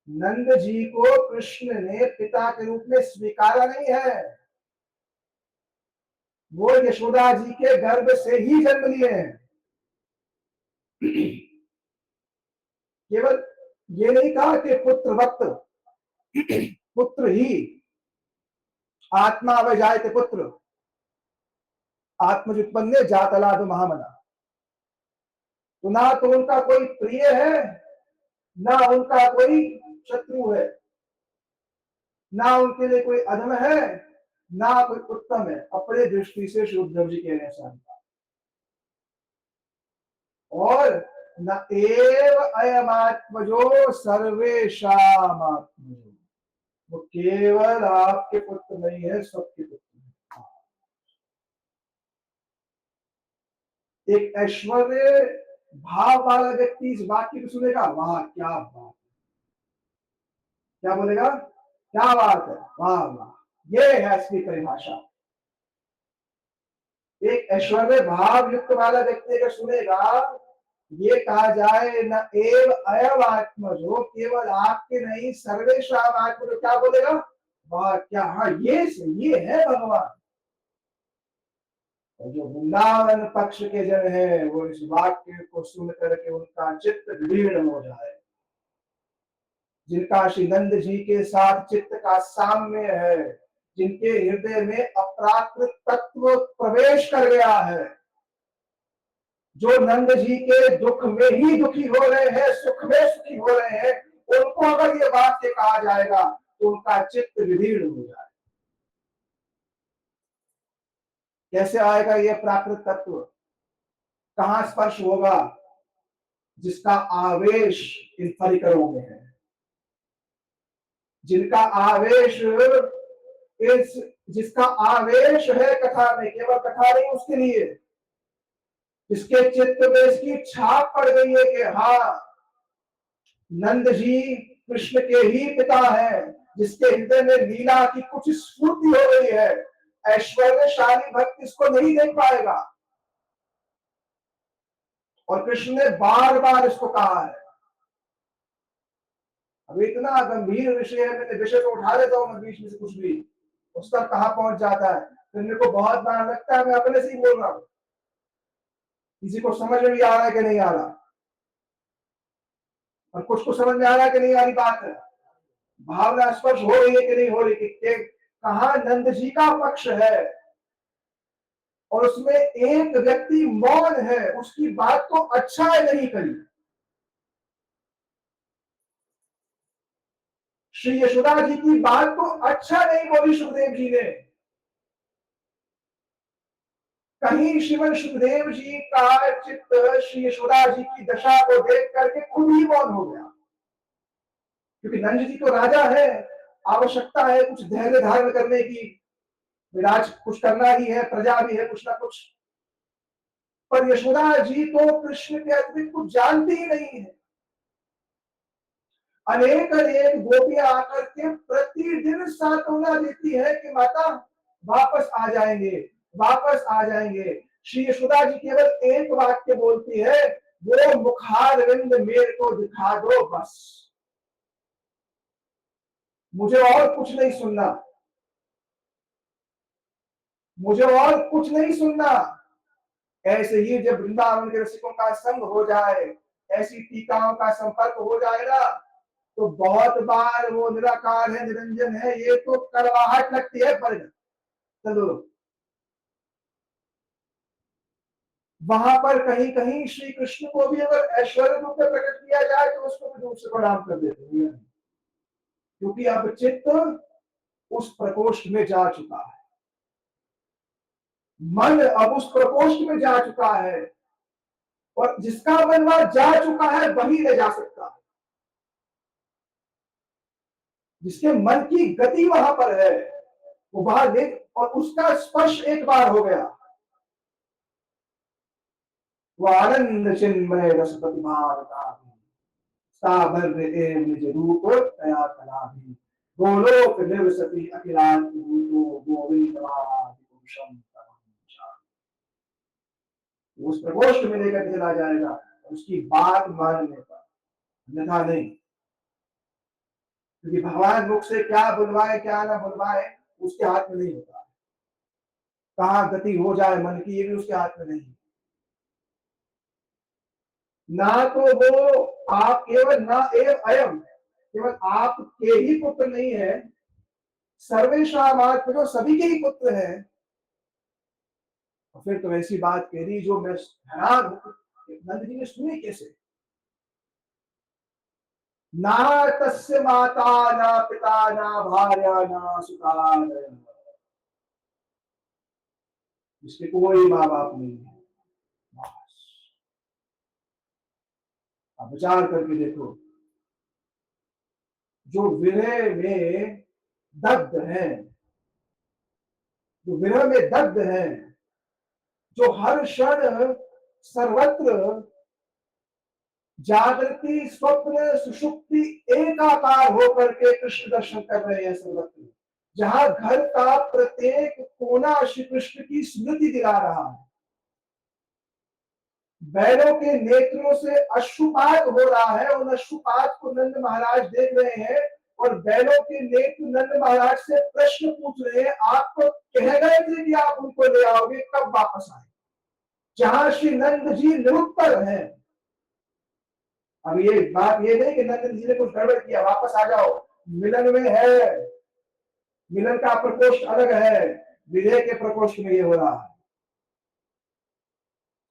[SPEAKER 1] नंद जी को कृष्ण ने पिता के रूप में स्वीकारा नहीं है, वो यशोदा जी के गर्भ से ही जन्म लिए हैं। केवल ये नहीं कहा कि पुत्रवत, पुत्र ही, आत्मा अवजायते पुत्र, आत्मजुत्पन्ने जातलाद महामना। तो ना तो उनका कोई प्रिय है, ना उनका कोई शत्रु है, ना उनके लिए कोई अधम है, ना कोई उत्तम है। अपने दृष्टि से श्री उद्धव जी कह रहे हैं। और न एव अयमात्मजो सर्वेशाम आत्मजो, वो केवल आपके पुत्र नहीं है, सबके पुत्र है। एक ऐश्वर्य भाव वाला व्यक्ति इस वाक्य को सुनेगा, वाह क्या बात, क्या बोलेगा, क्या बात है, वाह वाह, ये है असली परिभाषा। एक ऐश्वर्य भाव युक्त वाला व्यक्ति अगर सुनेगा, ये कहा जाए न एव अयम आत्मजो, केवल आपके नहीं सर्वेशाम आत्मजो, क्या बोलेगा, वाह क्या, हाँ ये है भगवान। और जो वृंदावन पक्ष के जन है, वो इस वाक्य को सुन करके उनका चित्त विलीन हो जाए। जिनका श्री नंद जी के साथ चित्त का साम्य है, जिनके हृदय में अप्राकृत तत्व प्रवेश कर गया है, जो नंद जी के दुख में ही दुखी हो रहे हैं, सुख में सुखी हो रहे हैं, उनको अगर ये वाक्य कहा जाएगा तो उनका चित्त विदीर्ण हो जाए। कैसे आएगा ये प्राकृत तत्व? कहां स्पर्श होगा? जिसका आवेश इन परिकरों में है, जिनका आवेश इस जिसका आवेश है कथा में, केवल कथा नहीं उसके लिए, इसके चित्त में इसकी छाप पड़ गई है कि हाँ नंद जी कृष्ण के ही पिता है, जिसके हृदय में लीला की कुछ स्फूर्ति हो गई है। ऐश्वर्यशाली भक्त इसको नहीं देख पाएगा, और कृष्ण ने बार बार इसको कहा है। अब इतना गंभीर विषय है, मैंने विषय को उठा लेता हूं बीच में से कुछ भी, उस तक कहां पहुंच जाता है। तो मेरे को बहुत बार लगता है मैं अपने से ही बोल रहा हूं, किसी को समझ में भी आ रहा है कि नहीं आ रहा, और कुछ को समझ में आ रहा है कि नहीं आ रही बात है, भावना स्पर्श हो रही है कि नहीं हो रही, कि कहा नंद जी का पक्ष है और उसमें एक व्यक्ति मौन है, उसकी बात को अच्छा नहीं करी। श्री यशोदा जी की बात को अच्छा नहीं बोली सुखदेव जी ने। कहीं श्रीमद सुखदेव जी का चित्त श्री यशोदा जी की दशा को देख करके खुद ही मौन हो गया, क्योंकि नंद जी तो राजा है, आवश्यकता है कुछ धैर्य धारण करने की, विराज कुछ करना ही है, प्रजा भी है कुछ ना कुछ। पर यशोदा जी तो कृष्ण के अतिरिक्त कुछ जानती ही नहीं है। अनेक अनेक गोपियां आकर के प्रतिदिन सांत्वना देती है कि माता वापस आ जाएंगे, वापस आ जाएंगे। श्री यशोदा जी केवल एक वाक्य बोलती है, वो मुखारविंद मेरे को दिखा दो बस, मुझे और कुछ नहीं सुनना, मुझे और कुछ नहीं सुनना। ऐसे ही जब वृंदावन के रसिकों का संग हो जाए, ऐसी टीकाओं का संपर्क हो जाएगा, तो बहुत बार वो निराकार है, निरंजन है, ये तो कड़वाहट लगती है। पर चलो वहां पर कहीं कहीं श्री कृष्ण को भी अगर ऐश्वर्य रूप में प्रकट किया जाए तो उसको भी दूर से प्रणाम कर देते हैं, क्योंकि अब चित्त उस प्रकोष्ठ में जा चुका है, मन अब उस प्रकोष्ठ में जा चुका है, और जिसका मन वहां जा चुका है वही ले जा सकता है, जिसके मन की गति वहां पर है वो बाहर ले, और उसका स्पर्श एक बार हो गया, वो आनंद चिन्मय रस प्रतिभावता साभर एव निज रूप तया कलाभि गोलोक निवसति अखिलांत भूतो गोविंदवादि पुरुषम तमहंसा। उस प्रकोष्ठ में लेकर चला जाएगा उसकी बात मानने पर, अन्यथा नहीं। क्योंकि भगवान मुख से क्या बुलवाए क्या ना बुलवाए उसके हाथ में नहीं होता, कहाँ गति हो जाए मन की ये भी उसके हाथ में नहीं। ना तो वो आप केवल ना एव अयम, केवल आपके ही पुत्र नहीं है, सर्वेशाम आत्मनो सभी के ही पुत्र है। और फिर तो ऐसी बात कह दी जो मैं हैरान हूं, नंद जी ने सुनी कैसे। ना तस्य माता ना पिता ना भार्या ना सुता, जिसके कोई माँ बाप नहीं है। आप विचार करके देखो, जो विरह में दग्ध है, जो विरह में दग्ध है, जो हर क्षण सर्वत्र जागृति स्वप्न सुषुप्ति एकाकार होकर के कृष्ण दर्शन कर रहे हैं सर्वत्र, जहां घर का प्रत्येक कोना श्री कृष्ण की स्मृति दिला रहा है। बैलों के नेत्रों से अश्रुपात हो रहा है, उन अश्रुपात को नंद महाराज देख रहे हैं, और बैलों के नेत्र नंद महाराज से प्रश्न पूछ रहे हैं, आप तो कह गए थे कि आप उनको ले आओगे, कब वापस आए। जहां श्री नंद जी निरुत्तर हैं। अब ये बात ये नहीं कि नंद जी ने कुछ गड़बड़ किया, वापस आ जाओ, मिलन में है, मिलन का प्रकोष्ठ अलग है, विजय के प्रकोष्ठ में ये हो रहा है।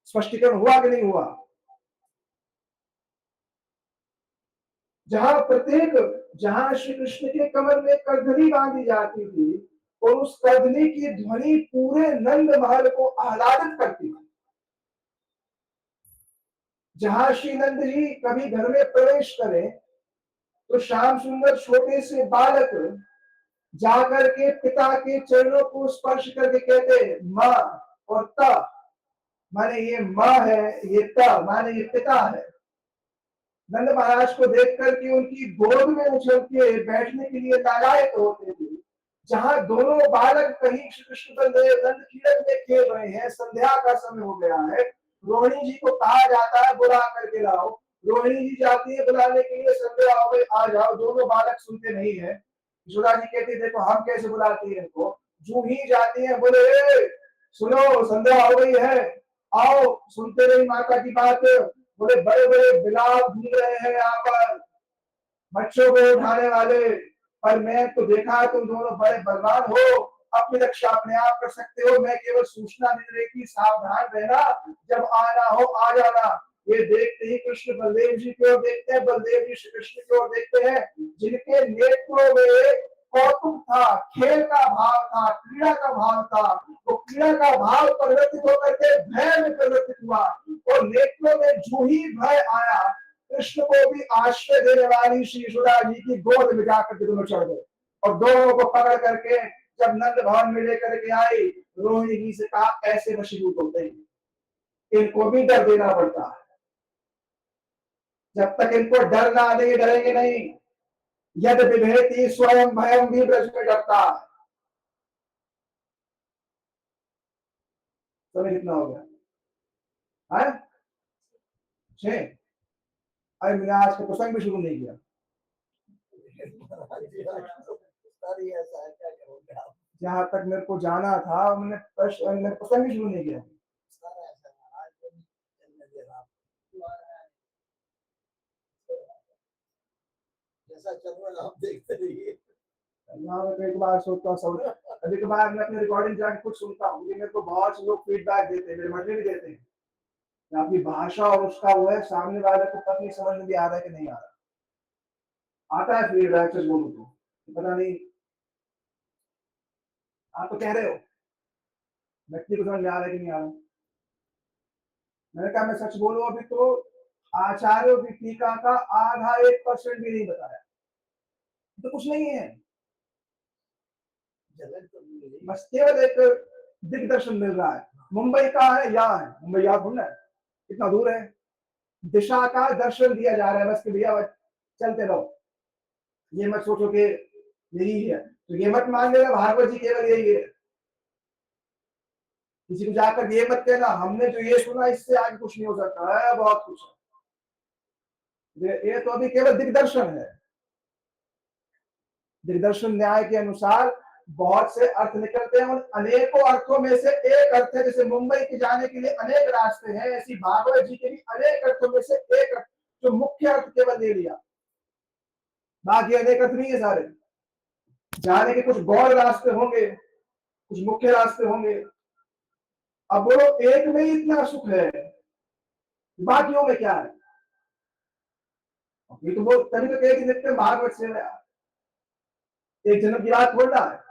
[SPEAKER 1] स्पष्टीकरण हुआ कि नहीं हुआ। जहां श्री कृष्ण के कमर में करधनी बांधी जाती थी और उस करधनी की ध्वनि पूरे नंद महल को आह्लादित करती थी, जहां श्री नंद जी कभी घर में प्रवेश करें तो श्याम सुंदर छोटे से बालक जाकर के पिता के चरणों को स्पर्श करके कहते माँ, और ता माने ये माँ है, ये ता माने ये पिता है। नंद महाराज को देख करके उनकी गोद में उछल के बैठने के लिए लालायित होते थे। जहां दोनों बालक कहीं श्री कृष्ण बलदेव नंद कीर्तन में खेल रहे हैं, संध्या का समय हो गया है, रोहिणी जी को कहा जाता है बुला करके लाओ। रोहिणी जी जाती है बुलाने के लिए, संध्या हो गई आ जाओ, दोनों बालक सुनते नहीं है। यशोदा जी कहती है देखो हम कैसे बुलाती है इनको। जू ही जाती है, बोले सुनो संध्या हो गई है, आओ। सुनते नहीं माता की बात। बोले बड़े बड़े बिलाव घूम रहे हैं यहाँ पर, बच्चों को उठाने वाले, पर मैं तो देखा तुम दोनों बड़े बलवान हो, अपनी रक्षा अपने आप कर सकते हो, मैं केवल सूचना दे रही थी, सावधान रहना, जब आना हो आ जाना। ये देखते ही कृष्ण बलदेव जी की ओर देखते हैं, बलदेव जी श्री कृष्ण की ओर देखते हैं, जिनके नेत्रों में कौतुक था, खेल का भाव था, क्रीड़ा का भाव था। वो क्रीड़ा का भाव परिवर्तित होकर के भय में परिवर्तित हुआ, और नेत्रों में जो ही भय आया, कृष्ण को भी आश्रय देने वाली श्री यशोदा जी की गोद में जाकर के दोनों चढ़ गए, और दोनों को पकड़ करके जब नंद भवन में लेकर के आई, रोहिणी जी से कहा ऐसे वशीभूत होते हैं, इनको भी डर देना पड़ता है। जब तक इनको डर ना आने, डरेंगे नहीं। यद विभेति स्वयं भयम भी ब्रज में डरता है। समय कितना हो गया है? 6। अरे मैंने आज का प्रसंग भी शुरू नहीं किया। जहां तक मेरे को जाना था मैंने प्रसंग भी शुरू नहीं किया। जैसा चल रहा आप देखते रहिए। एक बार सोचता सब, कभी कभार मैं अपनी रिकॉर्डिंग जाके कुछ सुनता हूँ, मेरे को बहुत से लोग फीडबैक देते हैं, मेरे मंडली भी देते हैं, आपकी भाषा और उसका वो है, सामने वाले को पता नहीं समझ में भी आ रहा है कि नहीं आ रहा। आता है फीडबैक, सच बोलूं तो पता नहीं, आप तो कह रहे हो व्यक्ति को समझ में आ रहा है कि नहीं आ रहा। मैंने कहा मैं सच बोलूं, अभी तो आचार्यों की टीका का आधा 1% भी नहीं बताया, तो कुछ नहीं है, बस केवल एक दिग्दर्शन मिल रहा है। मुंबई का है, यहाँ है, मुंबई याद भूलना है, कितना दूर है, दिशा का दर्शन दिया जा रहा है, बस कि भैया चलते रहो, ये मत सोचो कि यही है, तो ये मत मान लेना भागवत जी केवल यही है। किसी को जाकर ये मत कहना हमने जो ये सुना इससे आगे कुछ नहीं हो सकता है, बहुत कुछ है। ये तो अभी केवल दिग्दर्शन है। दिग्दर्शन न्याय के अनुसार बहुत से अर्थ निकलते हैं, उन अनेकों अर्थों में से एक अर्थ है, जैसे मुंबई के जाने के लिए अनेक रास्ते हैं, ऐसी भागवत जी के भी अनेक अर्थों में से एक अर्थ, जो मुख्य अर्थ केवल ले लिया, बाकी अनेक अर्थ नहीं है सारे। जाने के कुछ गौर रास्ते होंगे, कुछ मुख्य रास्ते होंगे। अब बोलो एक में ही इतना सुख है, बाकियों में क्या है? ये तो वो तभी तो कहे कि नित्य भागवत से एक जन्म की बात बोल रहा है।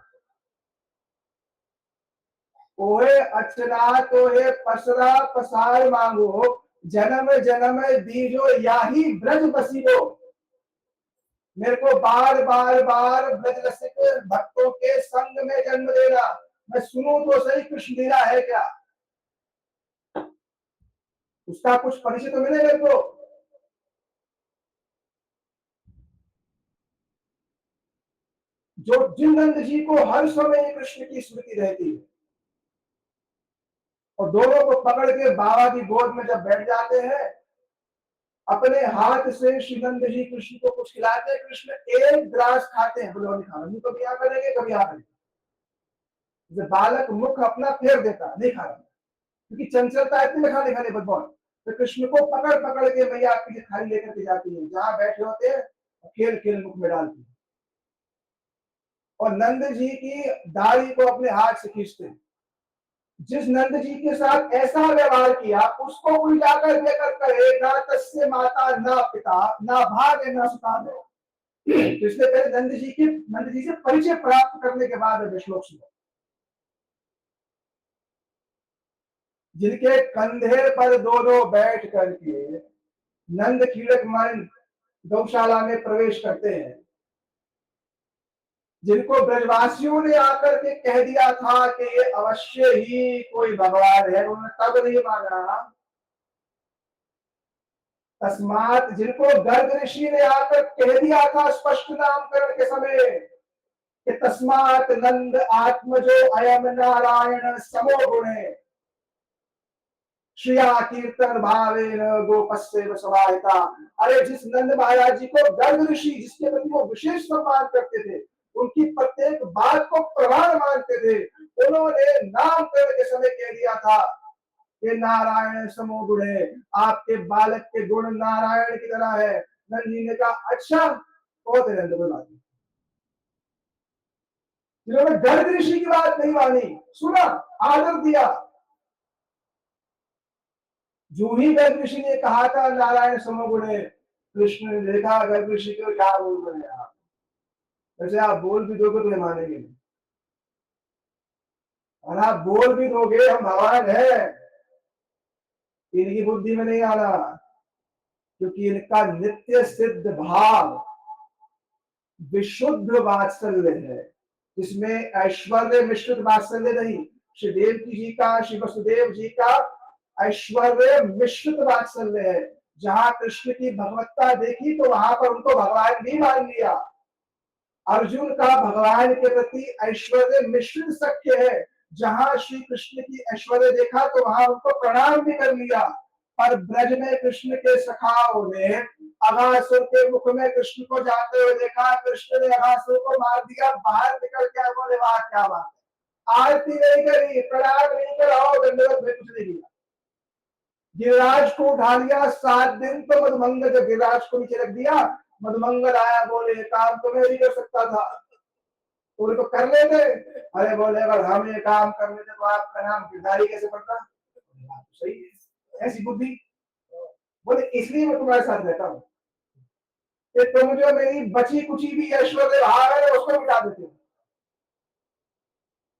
[SPEAKER 1] ओहे अक्षरा तोहे पसरा पसार मांगो, जन्म जन्म दीजो याही ब्रज बसीरो। मेरे को बार बार बार ब्रज रसिक भक्तों के संग में जन्म देना, मैं सुनूं तो सही कृष्ण लीला है क्या, उसका कुछ परिचय तो मिले मेरे को। जो जिन नंद जी को हर समय कृष्ण की स्मृति रहती है, और दोनों को पकड़ के बाबा की गोद में जब बैठ जाते हैं, अपने हाथ से श्री नंद जी कृष्ण को कुछ खिलाते हैं, कृष्ण एक ग्रास खाते हैं, बोले नहीं खाना, नहीं कभी यहाँ करेंगे कभी यहाँ करेंगे। बालक मुख अपना फेर देता, नहीं खा रहा, क्योंकि चंचलता इतनी में खाने खाने बहुत। तो कृष्ण को पकड़ पकड़ के मैया आपकी थाली लेकर के जाती है, जहां बैठे होते हैं खेल खेल मुख में डालती है, और नंद जी की दाढ़ी को अपने हाथ से खींचते हैं। जिस नंद जी के साथ ऐसा व्यवहार किया, उसको कोई जाकर लेकर कहे ना तस्य माता ना पिता ना भाग्य ना सुता दो, इसलिए पहले नंद जी से परिचय प्राप्त करने के बाद श्लोक सुनो। जिनके कंधे पर दोनों बैठ करके नंद कीड़क मन गौशाला में प्रवेश करते हैं, जिनको ब्रजवासियों ने आकर के कह दिया था कि ये अवश्य ही कोई भगवान है, उन्होंने तब नहीं माना। तस्मात जिनको गर्ग ऋषि ने आकर कह दिया था स्पष्ट नामकरण के समय कि तस्मात नंद आत्मजो अयम नारायण समो गुणे, श्रिया कीर्तन भावेन गोपस्यैव समाहिता। अरे जिस नंद महाराज जी को गर्ग ऋषि जिसके प्रति वो विशेष सम्मान करते थे, उनकी प्रत्येक बात को प्रमाण मानते थे, उन्होंने नामकरण के समय कह दिया था कि नारायण समो गुणे, आपके बालक के गुण नारायण की तरह है। नंद जी ने कहा अच्छा, बहुत है कोई बात नहीं। जिन्होंने गर्ग ऋषि की बात नहीं मानी, सुना, आदर दिया। जो ही गर्ग ऋषि ने कहा था नारायण समो गुणे, कृष्ण ने देखा गर्ग ऋषि को क्या बोल रहे हैं आप, वैसे आप बोल भी दोगे तो मानेंगे नहीं, और आप बोल भी दोगे हम भगवान है, इनकी बुद्धि में नहीं आना, क्योंकि इनका नित्य सिद्ध भाव विशुद्ध वात्सल्य है, इसमें ऐश्वर्य मिश्रित वात्सल्य नहीं। श्री देवकी जी का, श्री वसुदेव जी का ऐश्वर्य मिश्रित वात्सल्य है। जहां कृष्ण की भगवत्ता देखी तो वहां पर उनको भगवान भी मान लिया। अर्जुन का भगवान के प्रति ऐश्वर्य मिश्रित सख्य है, जहां श्री कृष्ण की ऐश्वर्य देखा तो वहां उनको प्रणाम भी कर लिया। पर ब्रज में कृष्ण के सखाओं ने अघासुर के मुख में कृष्ण को जाते हुए देखा, कृष्ण ने अघासुर को मार दिया, बाहर निकल के बोले वाह क्या बात, आरती नहीं करी, प्रणाम नहीं करा, दंडवत में कुछ नहीं किया, गिरिराज को उठा लिया। 7 दिन तो मधुमंगल, जब गिरिराज को नीचे रख दिया, मधुमंगल आया, बोले काम तो मैं नहीं कर सकता था, पूरे तो कर लेते। अरे बोले अगर हम ये काम कर लेते तो आपका नाम गिरधारी कैसे पड़ता, सही है ऐसी बुद्धि। बोले इसलिए मैं तुम्हारे साथ रहता हूँ कि तुम जो मेरी बची कुची भी ऐश्वर्य भाव है उसको मिटा देते हो।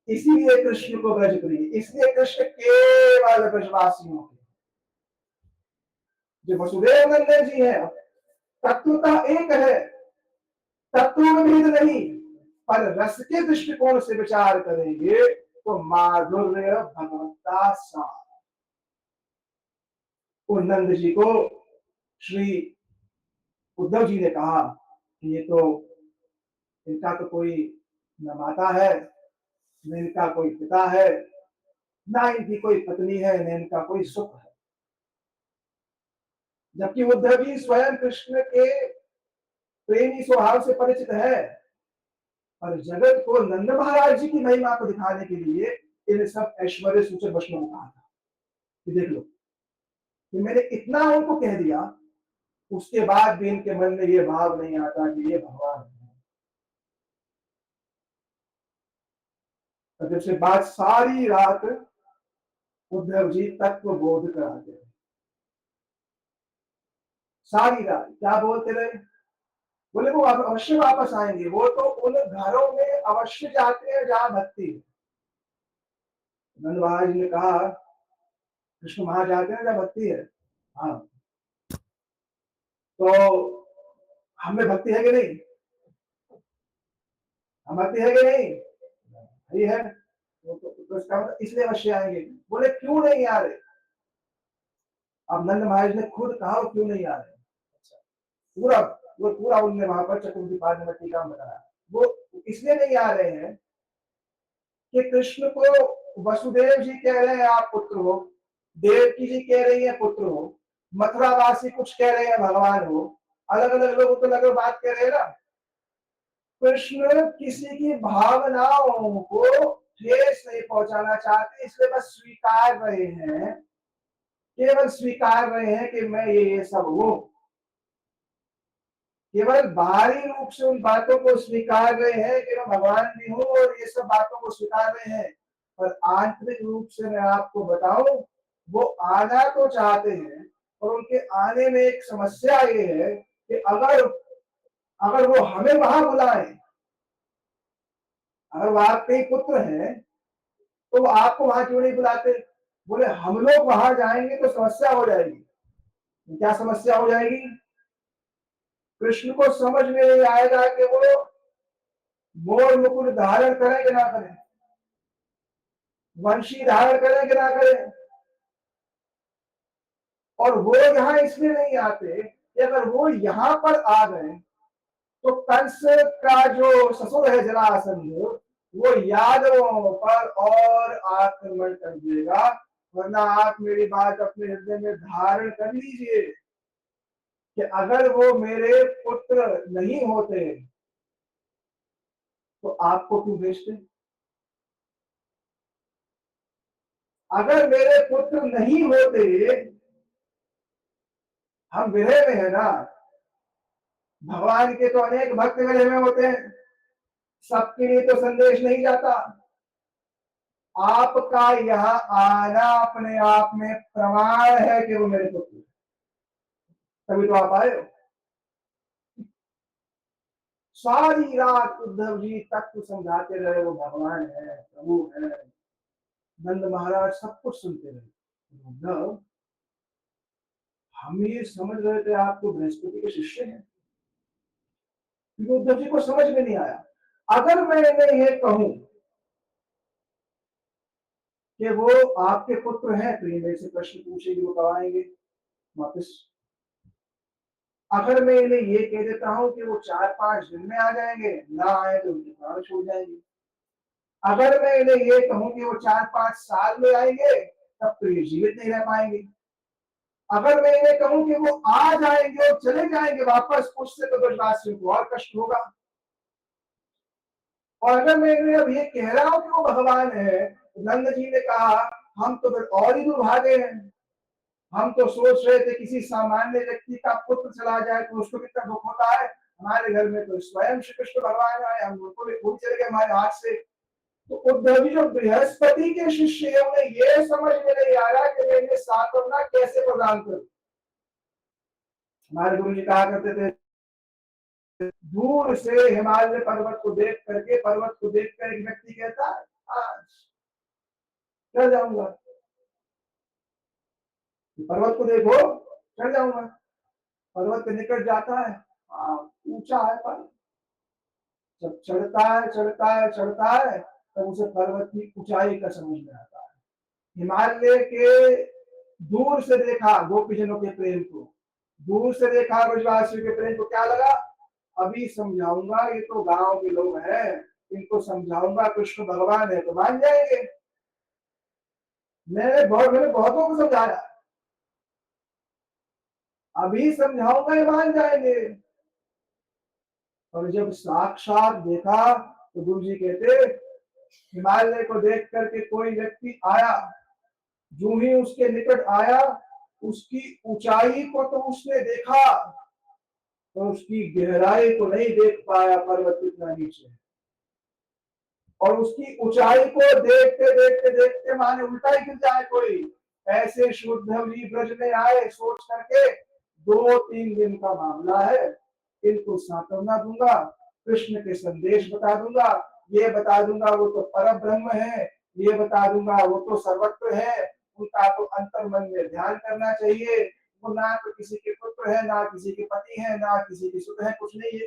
[SPEAKER 1] इसीलिए कृष्ण को ब्रज प्रिय, इसलिए कृष्ण केवल ब्रजवासियों के, जो वसुदेव नंदन जी है तत्वता एक है, तत्व में भेद नहीं, पर रस के दृष्टिकोण से विचार करेंगे तो माधुर्य भगवत्ता सा। नंद जी को श्री उद्धव जी ने कहा कि ये तो इनका तो कोई न माता है, न इनका कोई पिता है, ना इनकी कोई पत्नी है, न इनका कोई सुख है। जबकि उद्धव जी स्वयं कृष्ण के प्रेमी स्वभाव से परिचित है, और जगत को नंद महाराज जी की महिमा को दिखाने के लिए इन सब ऐश्वर्य सूचक वचनों को कहा था कि देख लो कि मैंने इतना उनको कह दिया, उसके बाद भी इनके मन में ये भाव नहीं आता कि ये भगवान है। तो जब से बात सारी रात उद्धव जी तत्व बोध कराते रहे, सारी रात क्या बोलते रहे, बोले वो अवश्य वापस आएंगे, वो तो उन घरों में अवश्य जाते हैं जहां भक्ति है। नंद महाराज ने कहा कृष्ण वहां जाते हैं जहां भक्ति है, हाँ तो हमें भक्ति है कि नहीं, हम भक्ति है कि नहीं, नहीं है, तो इसका मतलब इसलिए अवश्य आएंगे। बोले क्यों नहीं आ रहे, अब नंद महाराज ने खुद कहा क्यों नहीं आ रहे, पूरा वो पूरा उनने वहां पर चतुर्थी पाद में टीका बताया। वो इसलिए नहीं आ रहे हैं कि कृष्ण को वसुदेव जी कह रहे हैं आप पुत्र हो, देवकी जी कह रही है पुत्र हो, मथुरावासी कुछ कह रहे हैं भगवान हो, अलग अलग लोग तो अलग बात कह रहे हैं ना। कृष्ण किसी की भावनाओं को ठेस नहीं पहुंचाना चाहते, इसलिए बस स्वीकार रहे हैं, केवल स्वीकार रहे हैं कि मैं ये सब हूं, केवल बाहरी रूप से उन बातों को स्वीकार रहे हैं कि मैं भगवान भी हूं और ये सब बातों को स्वीकार रहे हैं, पर आंतरिक रूप से मैं आपको बताऊं वो आना तो चाहते हैं, और उनके आने में एक समस्या ये है कि अगर अगर वो हमें वहां बुलाएं, अगर वो आपके पुत्र हैं तो वो आपको वहां क्यों नहीं बुलाते। बोले हम लोग वहां जाएंगे तो समस्या हो जाएगी। क्या समस्या हो जाएगी, कृष्ण को समझ में नहीं आएगा कि वो मोर मुकुट धारण करें कि ना करें, वंशी धारण करें कि ना करें। और वो यहाँ इसलिए नहीं आते कि अगर वो यहाँ पर आ गए तो कंस का जो ससुर है जरासंध, वो यादवों पर और आक्रमण कर देगा, वरना आप मेरी बात अपने हृदय में धारण कर लीजिए कि अगर वो मेरे पुत्र नहीं होते तो आपको क्यों भेजते? अगर मेरे पुत्र नहीं होते, हम विरह में है ना, भगवान के तो अनेक भक्त विरह में होते हैं, सबके लिए तो संदेश नहीं जाता। आपका यहाँ आना अपने आप में प्रमाण है कि वो मेरे पुत्र, तभी तो आप आए हो। सारी रात उद्धव जी तत्व समझाते रहे, वो भगवान है, प्रभु है। नंद महाराज सब कुछ सुनते रहे। उद्धव, हम ये समझ रहे थे आप तो बृहस्पति के शिष्य हैं, क्योंकि उद्धव जी को समझ में नहीं आया। अगर मैं इन्हें ये कहूं कि वो आपके पुत्र हैं, तो ये मेरे से प्रश्न पूछेंगे, वो कब आएंगे वापिस? अगर मैं इन्हें ये कह देता हूं कि वो 4-5 दिन में आ जाएंगे, ना आए तो उनके प्राण छूट जाएंगे। अगर मैं इन्हें ये कहूं कि वो 4-5 साल में आएंगे, तब तो ये जीवित नहीं रह पाएंगे। अगर मैं इन्हें कहूं कि वो आ जाएंगे और चले जाएंगे वापस, उससे तो ब्रजवासियों को और कष्ट होगा। और अगर मैं इन्हें अब ये कह रहा हूं कि वो भगवान है, नंद जी ने कहा हम तो फिर और ही दुर्भागे हैं। हम तो सोच रहे थे किसी सामान्य व्यक्ति का पुत्र चला जाए तो उसको कितना दुख होता है, हमारे घर में तो स्वयं श्री कृष्ण भगवान आए, हम उनको भी भूल चले गए हमारे हाथ से। तो उद्धव जी जो बृहस्पति के शिष्य है, उन्हें ये समझ में नहीं आ रहा कि मैं इन्हें सांत्वना कैसे प्रदान करूं। हमारे गुरु जी कहा करते थे, दूर से हिमालय पर्वत को देख करके, पर्वत को देखकर एक व्यक्ति कहता है आज चल जाऊंगा, पर्वत को देखो चढ़ जाऊंगा। पर्वत के निकट जाता है, ऊंचा है पर्वत, जब चढ़ता है चढ़ता है चढ़ता है, तब उसे पर्वत की ऊंचाई का समझ में आता है। हिमालय के दूर से देखा गोपीजनों के प्रेम को, दूर से देखा ब्रजवासियों के प्रेम को, क्या लगा अभी समझाऊंगा, ये तो गांव के लोग हैं, इनको समझाऊंगा कृष्ण भगवान है तो मान जाएंगे। मैंने बहुतों को समझाया, अभी समझाऊंगा ये मान जाएंगे। और जब साक्षात देखा तो गुरु जी कहते, हिमालय को देख करके कोई व्यक्ति आया, जो ही उसके निकट आया, उसकी ऊंचाई को तो उसने देखा, तो उसकी गहराई को नहीं देख पाया, पर्वत इतना नीचे। और उसकी ऊंचाई को देखते देखते देखते माने उल्टा ही गिर जाए कोई, ऐसे शुद्धव जी ब्रज में आए सोच करके 2-3 दिन का मामला है, इनको सांत्वना दूंगा, कृष्ण के संदेश बता दूंगा, ये बता दूंगा वो तो परम ब्रह्म है, ये बता दूंगा वो तो सर्वत्र है, उनका तो अंतर मन में ध्यान करना चाहिए। वो ना तो किसी के पुत्र है, ना किसी के पति है, ना किसी की सुत है, कुछ नहीं है,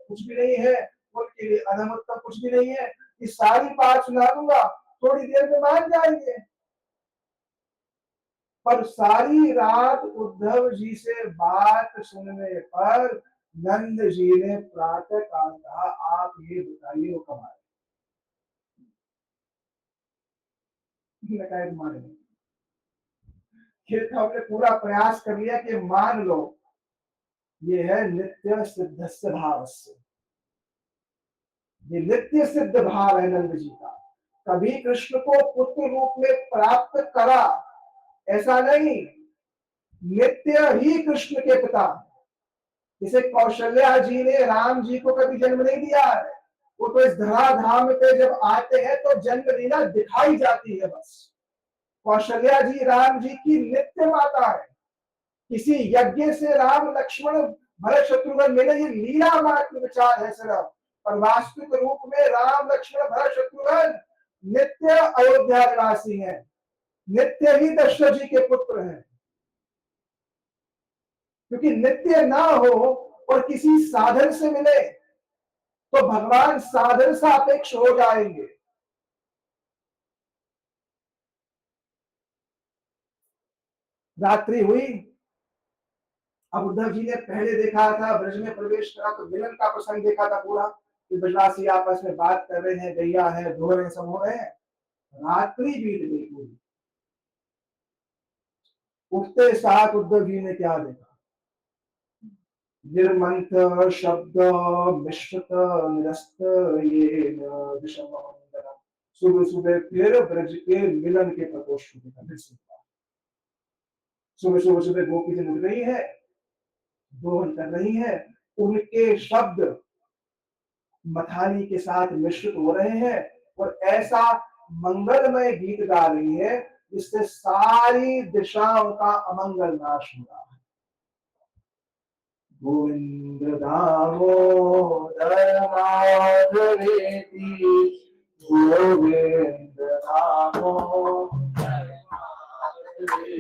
[SPEAKER 1] कुछ भी नहीं है, उनके लिए अधमोत्तम कुछ भी नहीं है। ये सारी बात सुना दूंगा, थोड़ी देर में मान जाएंगे। पर सारी रात उद्धव जी से बात सुनने पर नंद जी ने प्रातः काल कहा, आप ये बताइए वो कब आए? माने फिर हमने पूरा प्रयास कर लिया कि मान लो ये है नित्य सिद्ध भाव से, ये नित्य सिद्ध भाव है नंद जी का। कभी कृष्ण को पुत्र रूप में प्राप्त करा ऐसा नहीं, नित्य ही कृष्ण के पिता। जैसे कौशल्या जी ने राम जी को कभी जन्म नहीं दिया है, वो तो इस धराधाम पे जब आते हैं तो जन्म लीला दिखाई जाती है बस। कौशल्या जी राम जी की नित्य माता है। किसी यज्ञ से राम लक्ष्मण भरत शत्रुघ्न मिले, ये लीला मात्र विचार है सिर्फ, पर वास्तविक रूप में राम लक्ष्मण भरत शत्रुघ्न नित्य अयोध्या निवासी हैं, नित्य ही दशरथ जी के पुत्र हैं। क्योंकि नित्य ना हो और किसी साधन से मिले तो भगवान साधन सापेक्ष हो जाएंगे। रात्रि हुई, अब उद्धव जी ने पहले देखा था, ब्रज में प्रवेश करा तो मिलन का प्रसंग देखा था पूरा, कि ब्रजवासी आपस में बात कर रहे हैं, गैया है, धो रहे, सब हो रहे हैं। रात्रि बीत गई पूरी, उठते साथ उद्धव जी ने क्या देखा? निर्मंथ शब्द मिश्रित निरस्त ये विषमंगलम। सुबह सुबह फिर ब्रज के मिलन के प्रकोष्ठ को देखा। सुबह सुबह सुबह गोपी जी उठ रही है, दोहन कर रही है, उनके शब्द मथाली के साथ मिश्रित हो रहे हैं और ऐसा मंगलमय गीत गा रही है जिससे सारी दिशाओं का अमंगल नाश हो रहा है। गोविंद दामोदर माधवेति, गोविंद दामोदर माधवेति,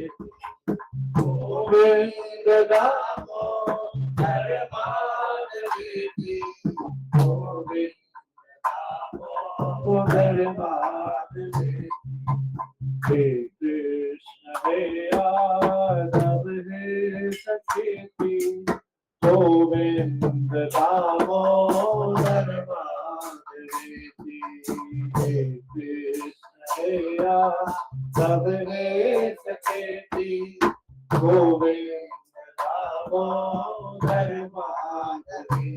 [SPEAKER 1] गोविंद दामोदर माधवेति, गोविंद दामोदर माधवेति। हे कृष्ण हे यादव हे सखेति, गोविंद दामोदर माधवेति। हे कृष्ण हे यादव हे सखेति, गोविंद दामोदर माधवेति।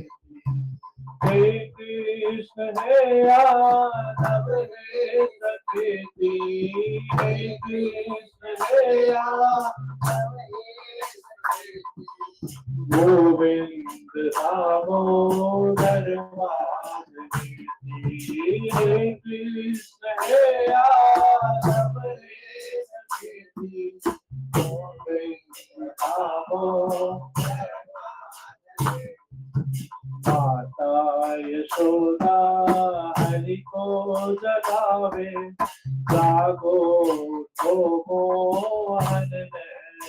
[SPEAKER 1] हे कृष्ण हे यादव हे सखेति, हे कृष्ण हे यादव हे सखेति, गोविंद दामोदर माधवेति। हे कृष्ण हे यादव हे सखेति, गोविंद दामोदर माधवेति। माता यशोदा हरि को जगावे, जागो तो मोहन नैन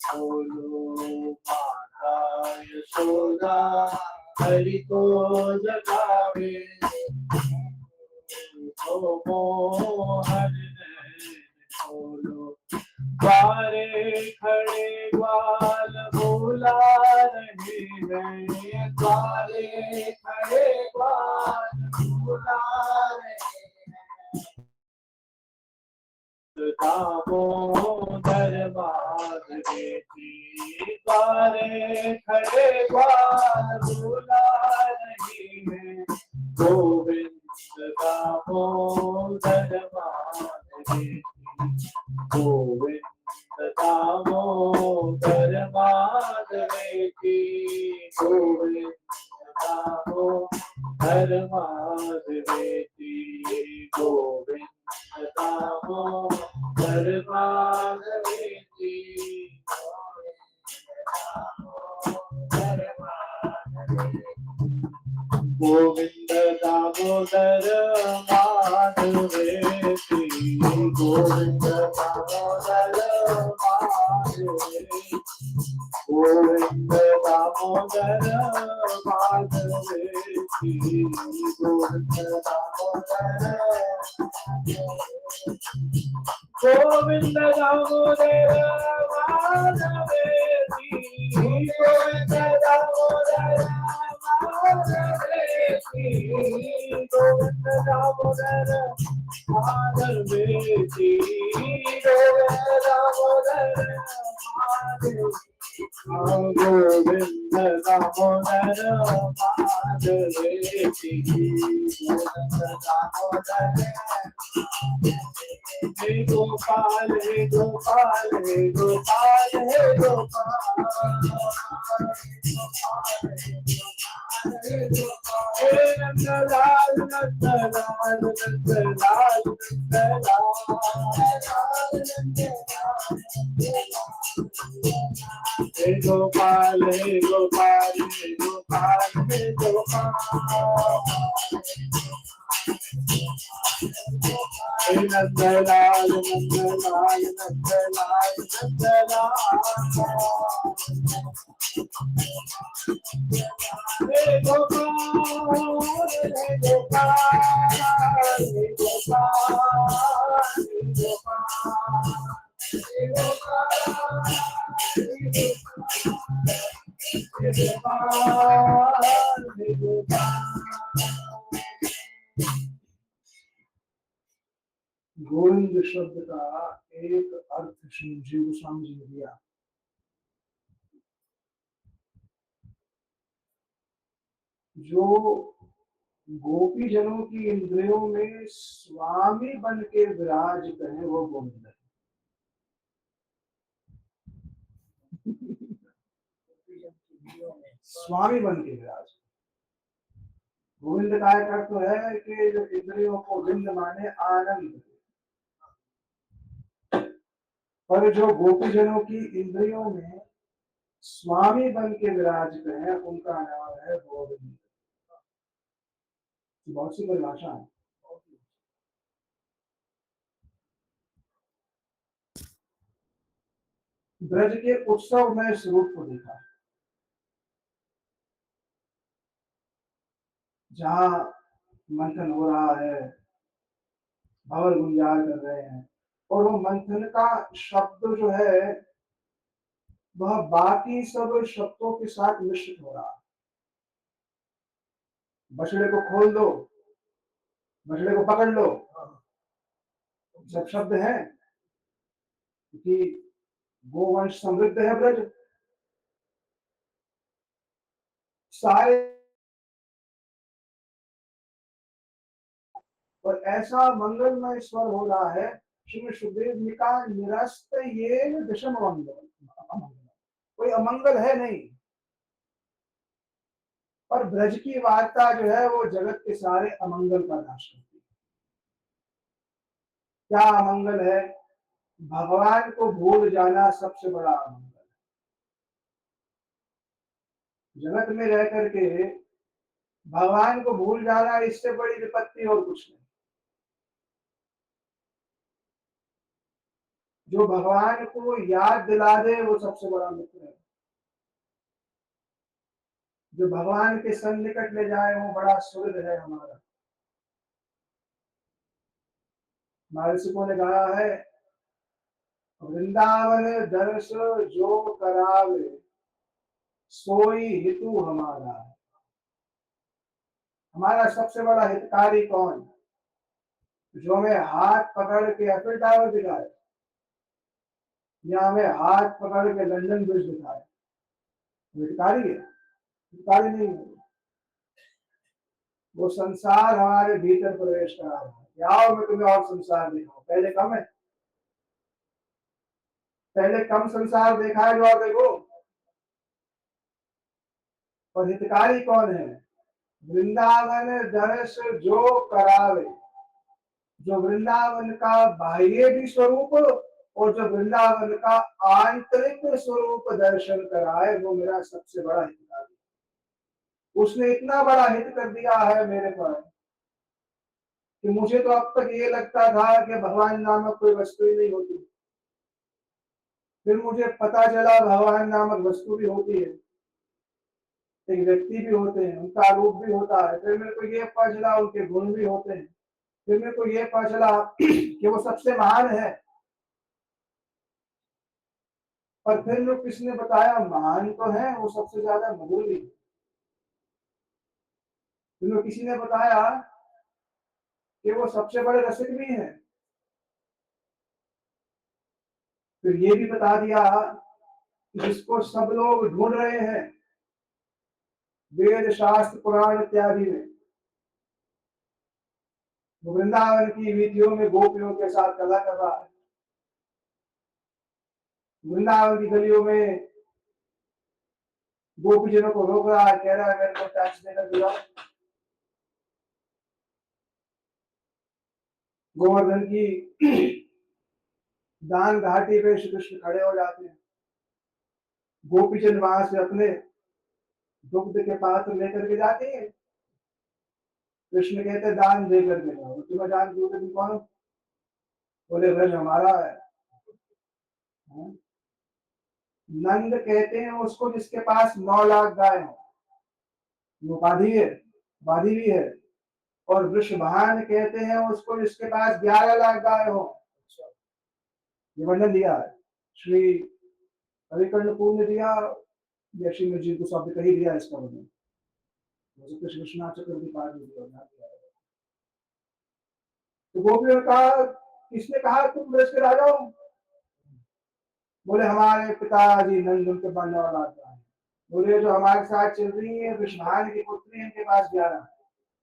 [SPEAKER 1] खोलो। माता यशोदा हरि को जगावे, तो मोहन नैन खोलो। द्वारे खड़े ग्वाल बुला रहे हैं, द्वारे खड़े ग्वाल बुला रहे हैं। दामोदर माधवेति, द्वारे खड़े ग्वाल बुला रहे हैं, गोविंद दामोदर माधवेति, गोविंद दामोदर माधवेति, गोविंद दामोदर माधवेति, गोविंद दामोदर माधवेति, गोविंद दामोदर माधवेति, गोविंद दामोदर माधवेति, गोविंद दामोदर माधवेति, गोविंद दामोदर गोविंद दामोदर माधवेति, गोविंद दामोदर माधवेति, गोविंद दामोदर माधवेति, गोविंद दामोदर माधवेति, गोविंद दामोदर माधवेति, गोविंद दामोदर। हे गोपाल हे गोपाल हे गोपाल हे गोपाल, हे नंदलाल नंदलाल नंदलाल नंदलाल, हे गोपाल हे गोपाल हे गोपाल हे गोपाल, हे नंदलाल नंदलाल नंदलाल नंदलाल, हे गोपाल हे गोपाल हे गोपाल हे गोपाल, हे गोपाल हे गोपाल। गोविंद शब्द का एक अर्थ श्री जीव गोस्वामी जी ने दिया। जो गोपी जनों की इंद्रियों में स्वामी बन के विराजित है वो गोविंद है। स्वामी बन के विराज। गोविंद का एक अर्थ है कि जो इंद्रियों को विंद माने आनंद, पर जो गोपी जनों की इंद्रियों में स्वामी बन के विराजित है उनका नाम है गोविंद। बहुत सी परिभाषा है। ब्रज के उत्सव में स्वरूप को देखा, जहां मंथन हो रहा है, भंवर गुंजार कर रहे हैं, और वो मंथन का शब्द जो है वह बाकी सब शब्दों के साथ मिश्रित हो रहा है। बछड़े को खोल दो, बछड़े को पकड़ लो, सब शब्द हैं कि गोवंश समृद्ध है ब्रज, सारे। और ऐसा मंगलमय स्वर हो रहा है, श्री सुखदेव जी का निरस्त ये विषम अमंगल, कोई अमंगल है नहीं। पर ब्रज की वार्ता जो है वो जगत के सारे अमंगल का नाश करती है। क्या अमंगल है? भगवान को भूल जाना सबसे बड़ा अमंगल है। जगत में रह करके भगवान को भूल जाना, इससे बड़ी विपत्ति और कुछ नहीं। जो भगवान को याद दिला दे वो सबसे बड़ा मित्र है। जो भगवान के सन्निकट ले जाए वो बड़ा सुहृद है हमारा। महर्षियों ने कहा है, वृंदावन दर्श जो करावे सोई हितु हमारा है। हमारा सबसे बड़ा हितकारी कौन? जो हमें हाथ पकड़ के एफिल टावर दिखाए या हमें हाथ पकड़ के लंदन ब्रिज दिखाए, हितकारी है? हितकारी नहीं है। वो संसार हमारे भीतर प्रवेश करा रहा है। आओ मैं तुम्हें और संसार दिखाऊं। पहले कम है, पहले कम संसार देखा है जो और देखो। और हितकारी कौन है? वृंदावन दर्श जो करावे, जो वृंदावन का बाह्य भी स्वरूप और जो वृंदावन का आंतरिक स्वरूप दर्शन कराए, वो मेरा सबसे बड़ा हितकारी। उसने इतना बड़ा हित कर दिया है मेरे पर कि मुझे तो अब तक ये लगता था कि भगवान नामक कोई वस्तु ही नहीं होती। फिर मुझे पता चला भगवान नामक वस्तु भी होती है, एक व्यक्ति भी होते हैं, उनका रूप भी होता है। फिर मेरे को ये पता चला उनके गुण भी होते हैं। फिर मेरे को ये पता चला कि वो सबसे महान है। पर फिर लोग किसने बताया महान तो है, वो सबसे ज्यादा मधुर भी। फिर लोग किसी ने बताया कि वो सबसे बड़े रसिक भी हैं। फिर ये भी बता दिया कि जिसको सब लोग ढूंढ रहे हैं वेद शास्त्र पुराण इत्यादि में, वो वृंदावन की वीथियों में गोपियों के साथ कला कर रहा है। वृंदावन की गलियों में गोपीजनों को रोक रहा है, कह रहा है मेरे को टैक्स देकर दिया। गोवर्धन की दान घाटी पे श्री कृष्ण खड़े हो जाते हैं। गोपीजन वहां से अपने दुग्ध के पात्र लेकर के जाते हैं। कृष्ण कहते दान दे करके जाओ। तुम्हें दान क्यों? तुम कौन? बोले ब्रज हमारा है। नंद कहते हैं उसको जिसके पास 9 लाख गाय हो, वो उपाधि है, उपाधि भी है। और वृषभान कहते हैं उसको जिसके पास 11 लाख गाय हो। ये वर्णन दिया है श्री हरिकर्णपुर ने दिया, या श्रीमद जी को शब्द कही दिया इसका वर्णन। कृष्णा चक्रवर्ती पाठ में दिया। तो गोपियों का किसने कहा तुम ब्रज के राजा हो? बोले हमारे पिताजी नंद उनके बनने वाला आता है। बोले जो हमारे साथ चल रही है विष्णु की पुत्री इनके पास 11।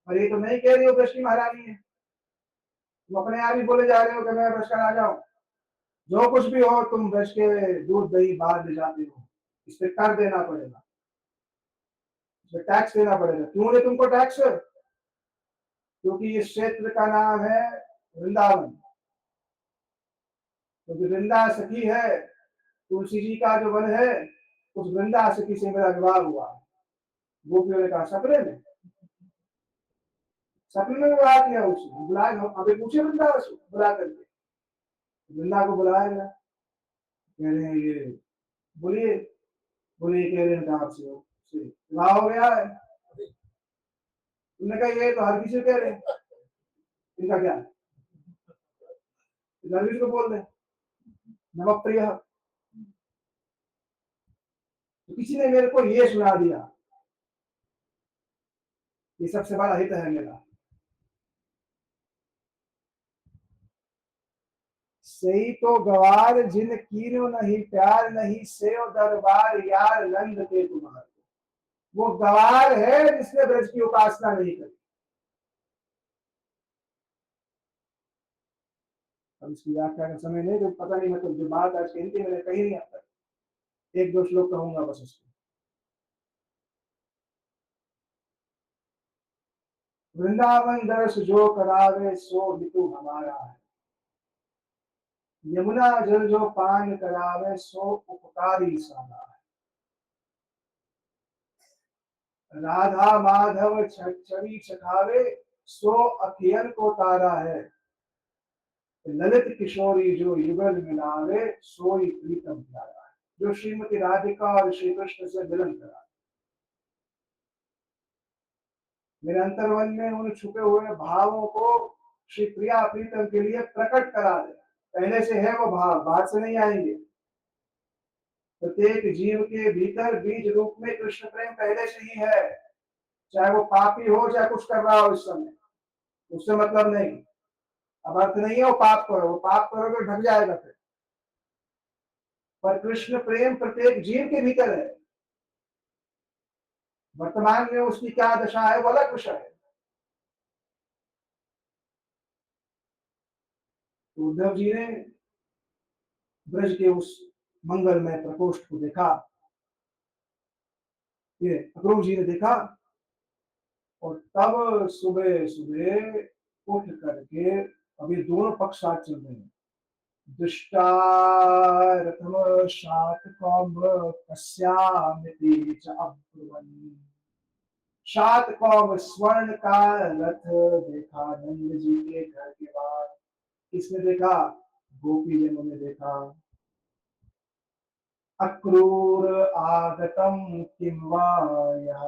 [SPEAKER 1] और ये तो नहीं कह रही हो ब्रज की महारानी है, तुम अपने आप ही बोले जा रहे हो कि मैं ब्रज का राजा हूँ। जो कुछ भी हो तुम ब्रज के दूध दही बाहर ले जाते हो, इस पे कर देना पड़ेगा, इस पे टैक्स देना पड़ेगा। क्यों दे तुमको टैक्स? क्योंकि इस क्षेत्र का नाम है वृंदावन। तो जो वृंदा सखी है, तुलसी जी का जो वन है, उस वृंदा सखी से मेरा विवाह हुआ। गोपियों ने कहा सपने में? सपने में बुला दिया उसने, बुलाए अभी पूछे वृंदा बुला करके, वृंदा को बुलाया गया। कह रहे हैं ये बोलिए, बोले कह रहे हैं आपसे विवाह हो गया है। तुमने कहा ये तो हर किसी कह रहे हैं, इनका क्या है, हर किसी को बोल रहे नमक प्रिय। तो किसी ने मेरे को ये सुना दिया, ये सबसे बड़ा हित है मेरा। सही तो गवार जिन कीनो नहीं प्यार नहीं से दरबार यार नंद के तुम्हारे। वो गवार है जिसने ब्रज की उपासना नहीं करी। अब इसकी व्याख्या का समय नहीं, तो पता नहीं, मतलब जो बात आज कहती मैंने कही नहीं अब तक, एक दो श्लोक कहूंगा बस उसको। वृंदावन दर्श जो करावे सो हितु हमारा है, यमुना जल जो पान करावे सो उपकारी सारा है। राधा माधव छवि चखावे सो अखियन को तारा है। ललित किशोरी जो युगल मिलावे सोई प्रीतम प्यारा है। जो श्रीमती राधिका और श्री कृष्ण से मिलन करा, मेरे अंतर्मन में उन छुपे हुए भावों को श्री प्रिया प्रीतम के लिए प्रकट करा दे। पहले से है वो भाव, बाहर से नहीं आएंगे। प्रत्येक जीव के भीतर बीज रूप में कृष्ण प्रेम पहले से ही है, चाहे वो पापी हो चाहे कुछ कर रहा हो इस समय, उससे मतलब नहीं। अब अर्थ नहीं है वो पाप करो, वो पाप करोगे ढक जाएगा फिर। पर कृष्ण प्रेम प्रत्येक जीव के भीतर है। वर्तमान में उसकी क्या दशा है वो अलग विषय है। तो उद्धव जी ने ब्रज के उस मंगलमय प्रकोष्ठ को देखा, ये अक्रूर जी ने देखा, और तब सुबह सुबह उठ करके, अभी दोनों पक्ष साथ चल रहे हैं। दुष्टारथम शातकौम कस्यामिति च अब्रुवन्। शातकौम स्वर्ण का रथ देखा नंद जी के घर के बाहर। किसने देखा? गोपी जनों ने देखा। अक्रूर आगतम किम वा यह,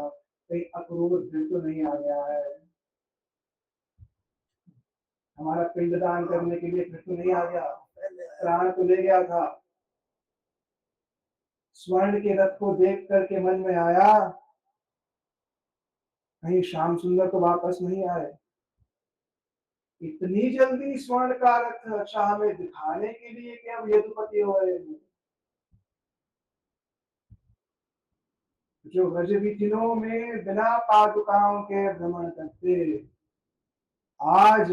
[SPEAKER 1] कहीं अक्रूर फिर तो नहीं आ गया है, हमारा पिंडदान करने के लिए फिर तो नहीं आ गया, प्राण तो ले गया था। स्वर्ण के रथ को देख करके मन में आया, कहीं श्याम सुंदर तो वापस नहीं आए। इतनी जल्दी स्वर्ण का रथ, अच्छा हमें दिखाने के लिए कि हम यदुपति हो रहे हैं। जो व्रज विधिनों में बिना पादुकाओं के भ्रमण करते, आज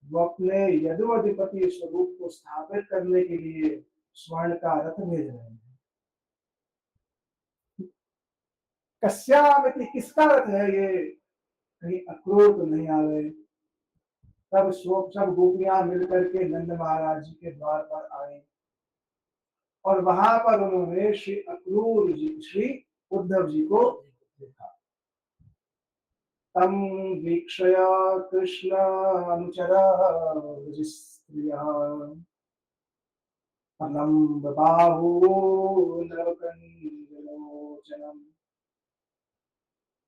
[SPEAKER 1] वो अपने यदुवधिपति स्वरूप को स्थापित करने के लिए स्वर्ण का रथ भेज रहे हैं। कस्यामिति किसका रथ है ये, कहीं अक्रूर तो नहीं आ गए। तब सब गोपियां मिलकर के नंद महाराज जी के द्वार पर आए, और वहां पर उन्होंने श्री अक्रूर जी, श्री उद्धव जी को देखा। तम वीक्षय कृष्ण अनुचर स्त्रियः अनम्ब बाहु नवकंजलोचनम्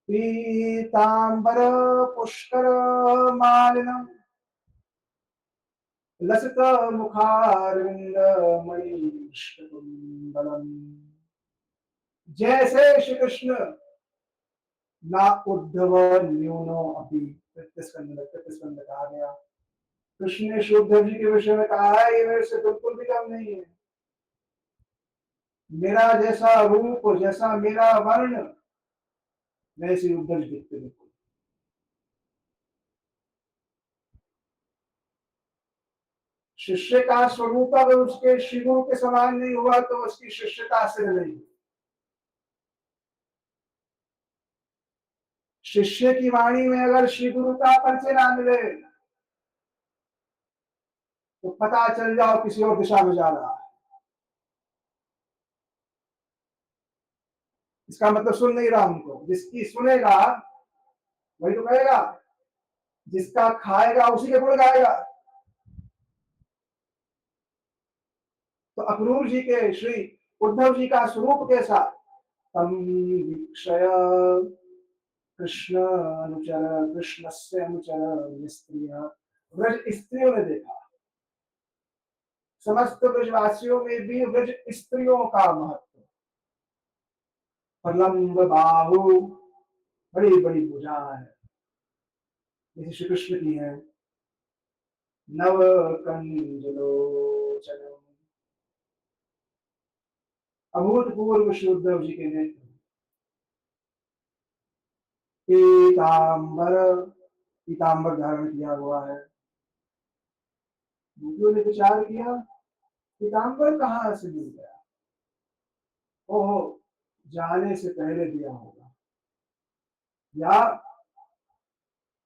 [SPEAKER 1] पीतांबर पुष्कर मालिनम् लसित मुखारविंद मणिष्कुंडलम्। जैसे श्री कृष्ण ना उद्धव न्यूनो अभी, तृतीय स्कंद कहा गया, कृष्ण ने श्री उद्धव जी के विषय में कहा है, ये मेरे से बिल्कुल भी कम नहीं है। मेरा जैसा रूप, जैसा मेरा वर्ण, वैसे उद्धव जी दिखते बिल्कुल। शिष्य का स्वरूप अगर उसके शिवों के समान नहीं हुआ तो उसकी शिष्यता सिद्ध नहीं। शिष्य की वाणी में अगर श्री गुरु का परिचय ना मिले तो पता चल जाओ किसी और दिशा में जा रहा है। इसका मतलब सुन नहीं रहा उनको। जिसकी सुनेगा वही तो कहेगा, जिसका खाएगा उसी के गुण गाएगा। तो अक्रूर जी के श्री उद्धव जी का स्वरूप कैसा? तम वीक्षय कृष्ण अनुचर, कृष्ण से अनुचर स्त्रियां, व्रज स्त्रियों ने देखा। समस्त ब्रजवासियों में भी ब्रज स्त्रियों का महत्व। प्रलंब बाहु, बड़ी बड़ी भुजा है जैसे श्री कृष्ण की है। नव कंजलोचन, अभूतपूर्व श्री उद्धव जी के नेत्र। पीतांबर, पीतांबर धारण किया हुआ है। दूसरों ने विचार किया पीतांबर कहाँ से मिल गया? ओहो, जाने से पहले दिया होगा, या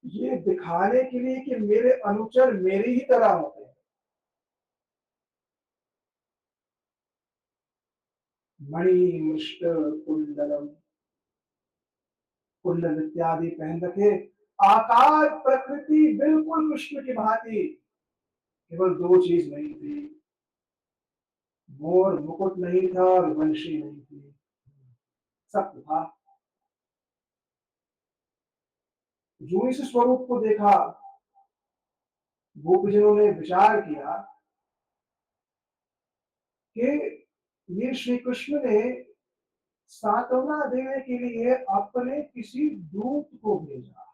[SPEAKER 1] ये दिखाने के लिए कि मेरे अनुचर मेरी ही तरह होते हैं। मणि मुष्ट कुंडलम, कुंडल इत्यादि पहन रखे, आकार प्रकृति बिल्कुल कृष्ण की भांति। केवल दो चीज नहीं थी, मोर मुकुट नहीं था और वंशी नहीं थी, सब था। जो इस स्वरूप को देखा, गोपजनों ने विचार किया कि ये श्री कृष्ण ने सांत्वना देने के लिए अपने किसी दूत को भेजा,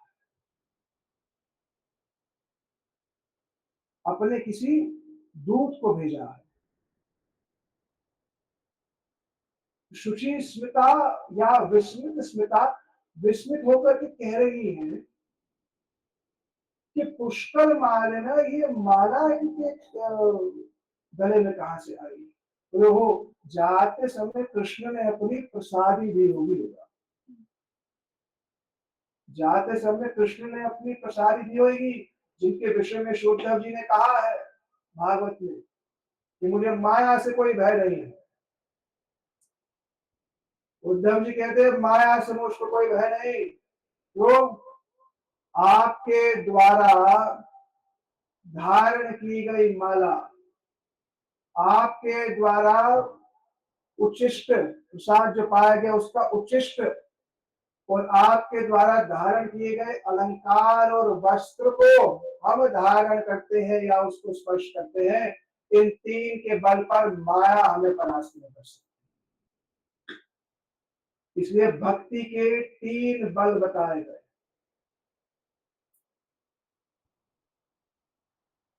[SPEAKER 1] अपने किसी दूत को भेजा है। शुचि स्मिता या विस्मित स्मिता विस्मित होकर के कह रही है कि पुष्कर मालेना, ये माला इनके गले में कहां से आई? तो वो जाते समय कृष्ण ने अपनी प्रसादी दी होगी, जाते समय कृष्ण ने अपनी प्रसादी दी होगी, जिनके विषय में श्रोतदेव जी ने कहा है भागवत में कि मुझे माया से कोई भय नहीं है। उद्धव जी कहते हैं माया से मुझको कोई भय नहीं। तो आपके द्वारा धारण की गई माला, आपके द्वारा उच्छिष्ट प्रसाद जो पाया गया उसका उच्छिष्ट, और आपके द्वारा धारण किए गए अलंकार और वस्त्र को हम धारण करते हैं या उसको स्पर्श करते हैं, इन तीन के बल पर माया हमें परास्त नहीं कर सकती। इसलिए भक्ति के तीन बल बताए गए।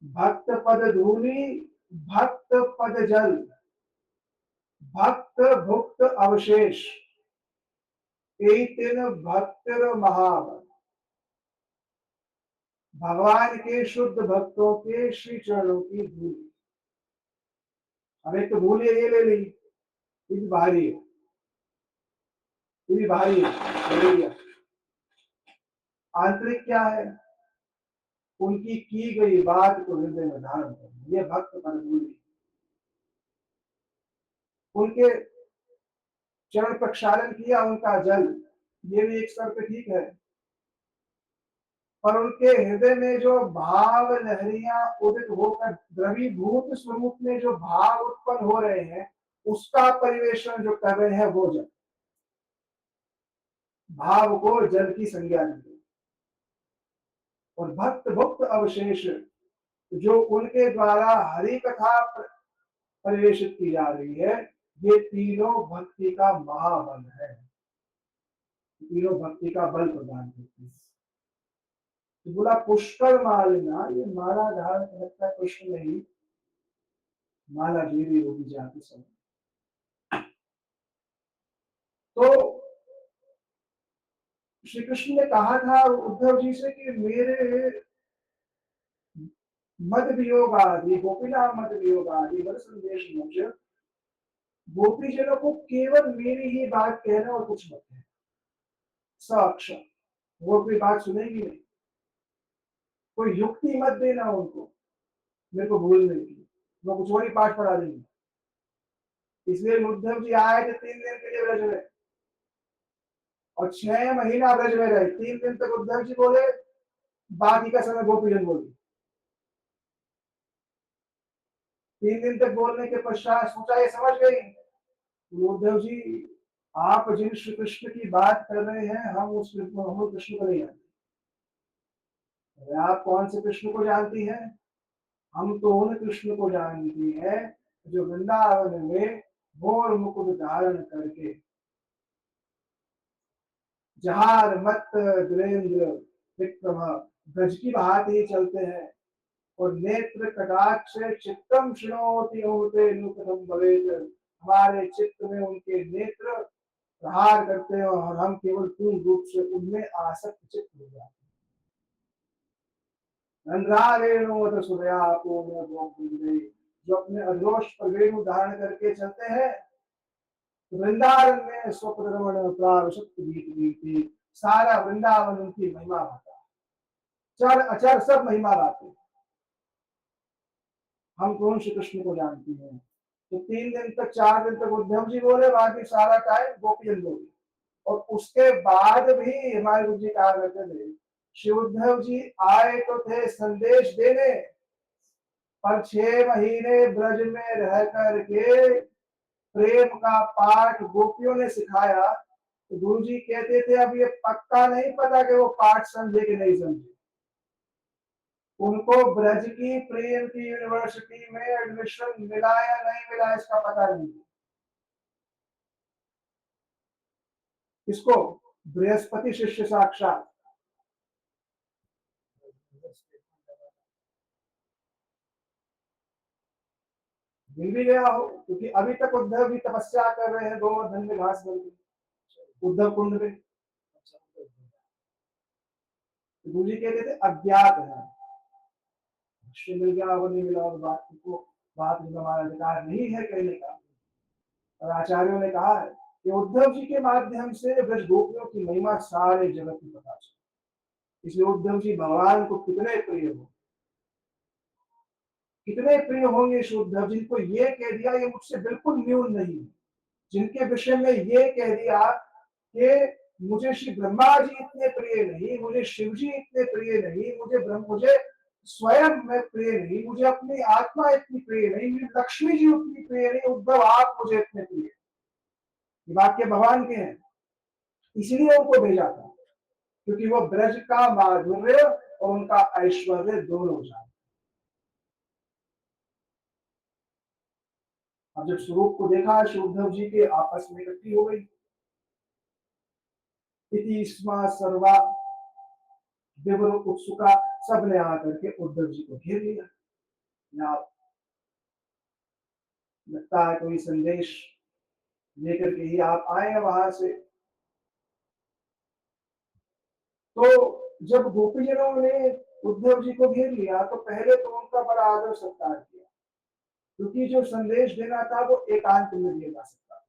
[SPEAKER 1] भक्त पद धूलि, भक्त पद जल, भक्त भुक्त अवशेष, तीन भक्तिर महाबल। भगवान के शुद्ध भक्तों के श्री चरणों की धूल। अब एक तो धूल ये ले ली, ये भी भारी है, ये भी भारी है। आंतरिक क्या है? उनकी की गई बात को हृदय में धारण करना, ये भक्त पर धूल। उनके चरण प्रक्षालन किया, उनका जल, ये भी एक स्तर पे ठीक है, पर उनके हृदय में जो भाव लहरियां उदित होकर द्रवीभूत स्वरूप में जो भाव उत्पन्न हो रहे हैं, उसका परिवेशन जो कर रहे हैं वो जल, भाव को जल की संज्ञा दी। और भक्त भुक्त अवशेष, जो उनके द्वारा हरि कथा परिवेशित की जा रही है, ये तीनों भक्ति का महाबल है, तीनों भक्ति का बल प्रदान करते हैं। तो बोला पुष्कर मालिना, ये माला धारण करता कृष्ण नहीं, माला गिरी होगी जाते समय। तो श्री कृष्ण ने कहा था उद्धव जी से कि मेरे मद वियोग आदि, गोपीनाथ मद वियोग आदि वर संदेश मुझे, गोपीजनों को केवल मेरी ही बात कहना और कुछ मत कहना, साक्षात वो कोई बात सुनेगी नहीं, कोई युक्ति मत देना उनको मेरे को भूलने की, वो कुछ वही पाठ पढ़ा देंगे। इसलिए उद्धव जी आए थे 3 दिन के लिए ब्रज में और 6 महीना ब्रज में रहे। 3 दिन तक उद्धव जी बोले, बाकी का समय गोपीजन बोले। 3 दिन तक बोलने के पश्चात सोचा ये समझ गई उद्धव जी, आप जिन श्री कृष्ण की बात कर रहे हैं हम उस कृष्ण को नहीं जानते। आप कौन से कृष्ण को जानती हैं? हम तो उन कृष्ण को जानती हैं जो वृंदावन में मोर मुकुट धारण करके जहार मत दुरेंद्र विक्रम गज की भांति चलते हैं और नेत्र कटाक्ष चित्तम शृणोति होते नूतनम भवेत, हमारे चित्त में उनके नेत्र प्रहार करते हैं और हम केवल पूर्ण रूप से उनमें आसक्त चित्त हो जाते हैं। नंद्रारेणोत सूर्या पूर्ण गोपी, जो अपने अधोष पर वेणु धारण करके चलते हैं, वृंदावन में स्वप्रगमन प्रावशक्त गीत सारा वृंदावन उनकी महिमा गाता है, चर अचर सब महिमा गाते हैं। हम कौन श्री कृष्ण को जानती हैं। तो 3 दिन तक 4 दिन तक उद्धव जी बोले, बाकी सारा टाइम गोपीजन बोले। और उसके बाद भी हमारे गुरु जी कहा करते थे, श्री उद्धव जी आए तो थे संदेश देने, पर 6 महीने ब्रज में रह करके प्रेम का पाठ गोपियों ने सिखाया। तो गुरु जी कहते थे अब ये पक्का नहीं पता कि वो पाठ समझे कि नहीं समझे, उनको ब्रज की प्रेम की यूनिवर्सिटी में एडमिशन मिला या नहीं मिला इसका पता नहीं। इसको बृहस्पति शिष्य साक्षात मिल भी गया हो, क्योंकि अभी तक उद्धव भी तपस्या कर रहे हैं गोवर्धन में घास बन के, उद्धव कुंड में। गुरु जी कहते थे अज्ञात है, मिल गया वो नहीं मिला और बात को बात हमारा अधिकार नहीं है कहने का। और आचार्यों ने कहा है कि उद्धव जी के माध्यम से ब्रज गोपियों की महिमा सारे जगत में पता चले। इसलिए उद्धव जी भगवान को कितने प्रिय हो, कितने प्रिय होंगे श्री उद्धव जी को ये कह दिया ये मुझसे बिल्कुल न्यून नहीं, जिनके विषय में ये कह दिया कि मुझे श्री ब्रह्मा जी इतने प्रिय नहीं, मुझे शिव जी इतने प्रिय नहीं, मुझे स्वयं में प्रिय नहीं, मुझे अपनी आत्मा इतनी प्रिय नहीं, मुझे लक्ष्मी जी उतनी प्रिय नहीं, उद्धव आप मुझे इतने प्रिय। ये वाक्य भगवान के हैं, इसलिए उनको भेजा था, क्योंकि वो ब्रज का माधुर्य और उनका ऐश्वर्य दोनों जाए। अब जब स्वरूप को देखा श्री उद्धव जी के आपस में इकट्ठी हो गई, इति स्मा सर्वा विवर उत्सुका, सबने आकर के उद्धव जी को घेर लिया। लगता है कोई संदेश लेकर के ही आप आए हैं वहां से। तो जब गोपीजनों ने उद्धव जी को घेर लिया तो पहले तो उनका बड़ा आदर सत्कार किया, क्योंकि जो संदेश देना था वो एकांत में दिया जा सकता था।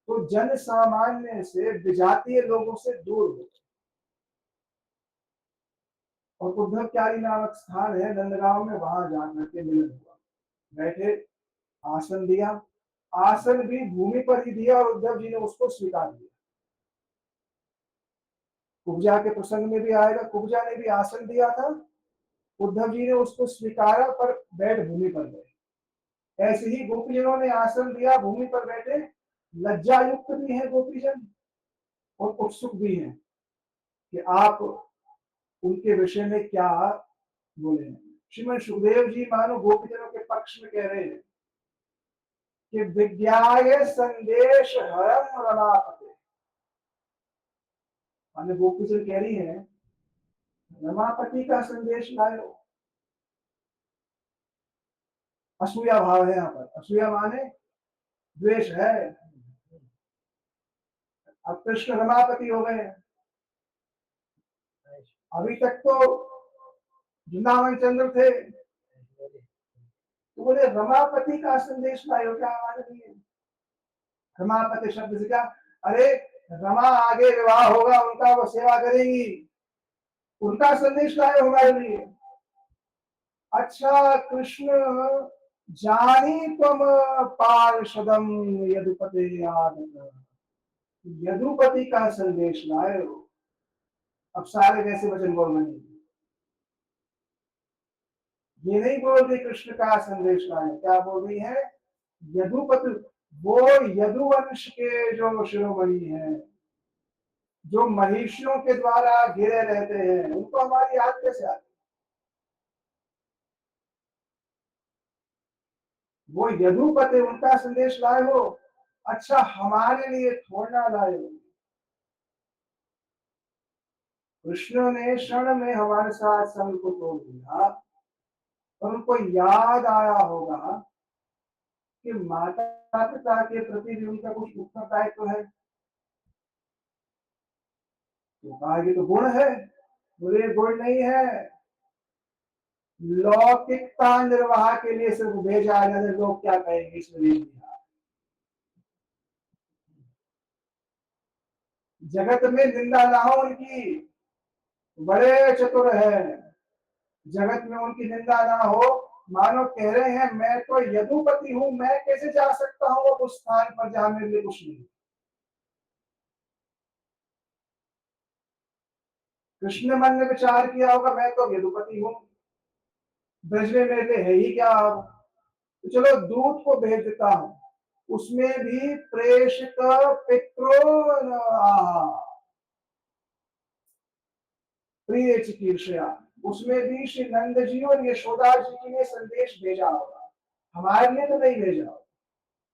[SPEAKER 1] तो जन सामान्य से विजातीय लोगों से दूर हो, और उद्धव क्यारी नामक स्थान है नंदगांव में, वहां जाकर के मिलन हुआ। बैठे, आसन दिया, आसन भी भूमि पर ही दिया और उद्धव जी ने उसको स्वीकार किया। कुब्जा के प्रसंग में भी आएगा, कुब्जा ने भी आसन दिया था, उद्धव जी ने उसको स्वीकारा पर बैठ भूमि पर गए। ऐसे ही गोपीजनों ने आसन दिया, भूमि पर बैठे, लज्जा युक्त भी है गोपीजन और उत्सुक भी हैं कि आप उनके विषय में क्या बोले। श्रीमद सुखदेव जी मानो गोपीजनों के पक्ष में कह रहे हैं कि विद्याय संदेश हरम रमापते, माने गोपीजन कह रही है रमापति का संदेश लायो। असूया भाव है यहाँ पर, असूया माने द्वेष है। अब कृष्ण रमापति हो गए। अभी तक तो वृंदावन चंद्र थे, तो बोले रमापति का संदेश लायो, क्या हमारे लिए? रमापति शब्द से क्या? अरे रमा आगे विवाह होगा उनका, वो सेवा करेगी, उनका संदेश लाए हमारे लिए। अच्छा कृष्ण जानी तुम पार्षदम यदुपते आगत, यदुपति का संदेश लाए हो। अब सारे कैसे वचन बोल रहे हैं, ये नहीं बोल रही कृष्ण का संदेश लाए, क्या बोल रही है? यदुपति, वो यदुवंश के जो शिरोमणि हैं, जो महिषियों के द्वारा घिरे रहते हैं, उनको हमारी याद कैसे आती? वो यदुपति, उनका संदेश लाए हो। अच्छा हमारे लिए थोड़ा लाए हो। कृष्ण ने क्षण में हमारे साथ संग को तोड़ दिया, और उनको याद आया होगा कि माता पिता के प्रति भी उनका कुछ उत्तरदायित्व है। तो कहा ये तो गुण है, बुरे गुण नहीं है, लौकिकता निर्वाह के लिए सिर्फ भेजा है, लोग क्या कहेंगे इसमें भेज दिया। जगत में निंदा ना हो उनकी, बड़े चतुर है, जगत में उनकी निंदा ना हो। मानो कह रहे हैं मैं तो यदुपति हूं, मैं कैसे जा सकता हूं उस स्थान पर जहां मेरे लिए कुछ नहीं। कृष्ण मन ने विचार किया होगा मैं तो यदुपति हूं, ब्रज में मेरे लिए है ही क्या, तो चलो दूत को भेज देता हूं। उसमें भी प्रेषित पित्रो प्रिय चिकीर्षया, उसमें भी श्री नंद जी और यशोदा जी ने संदेश भेजा होगा, हमारे लिए तो नहीं भेजा होगा।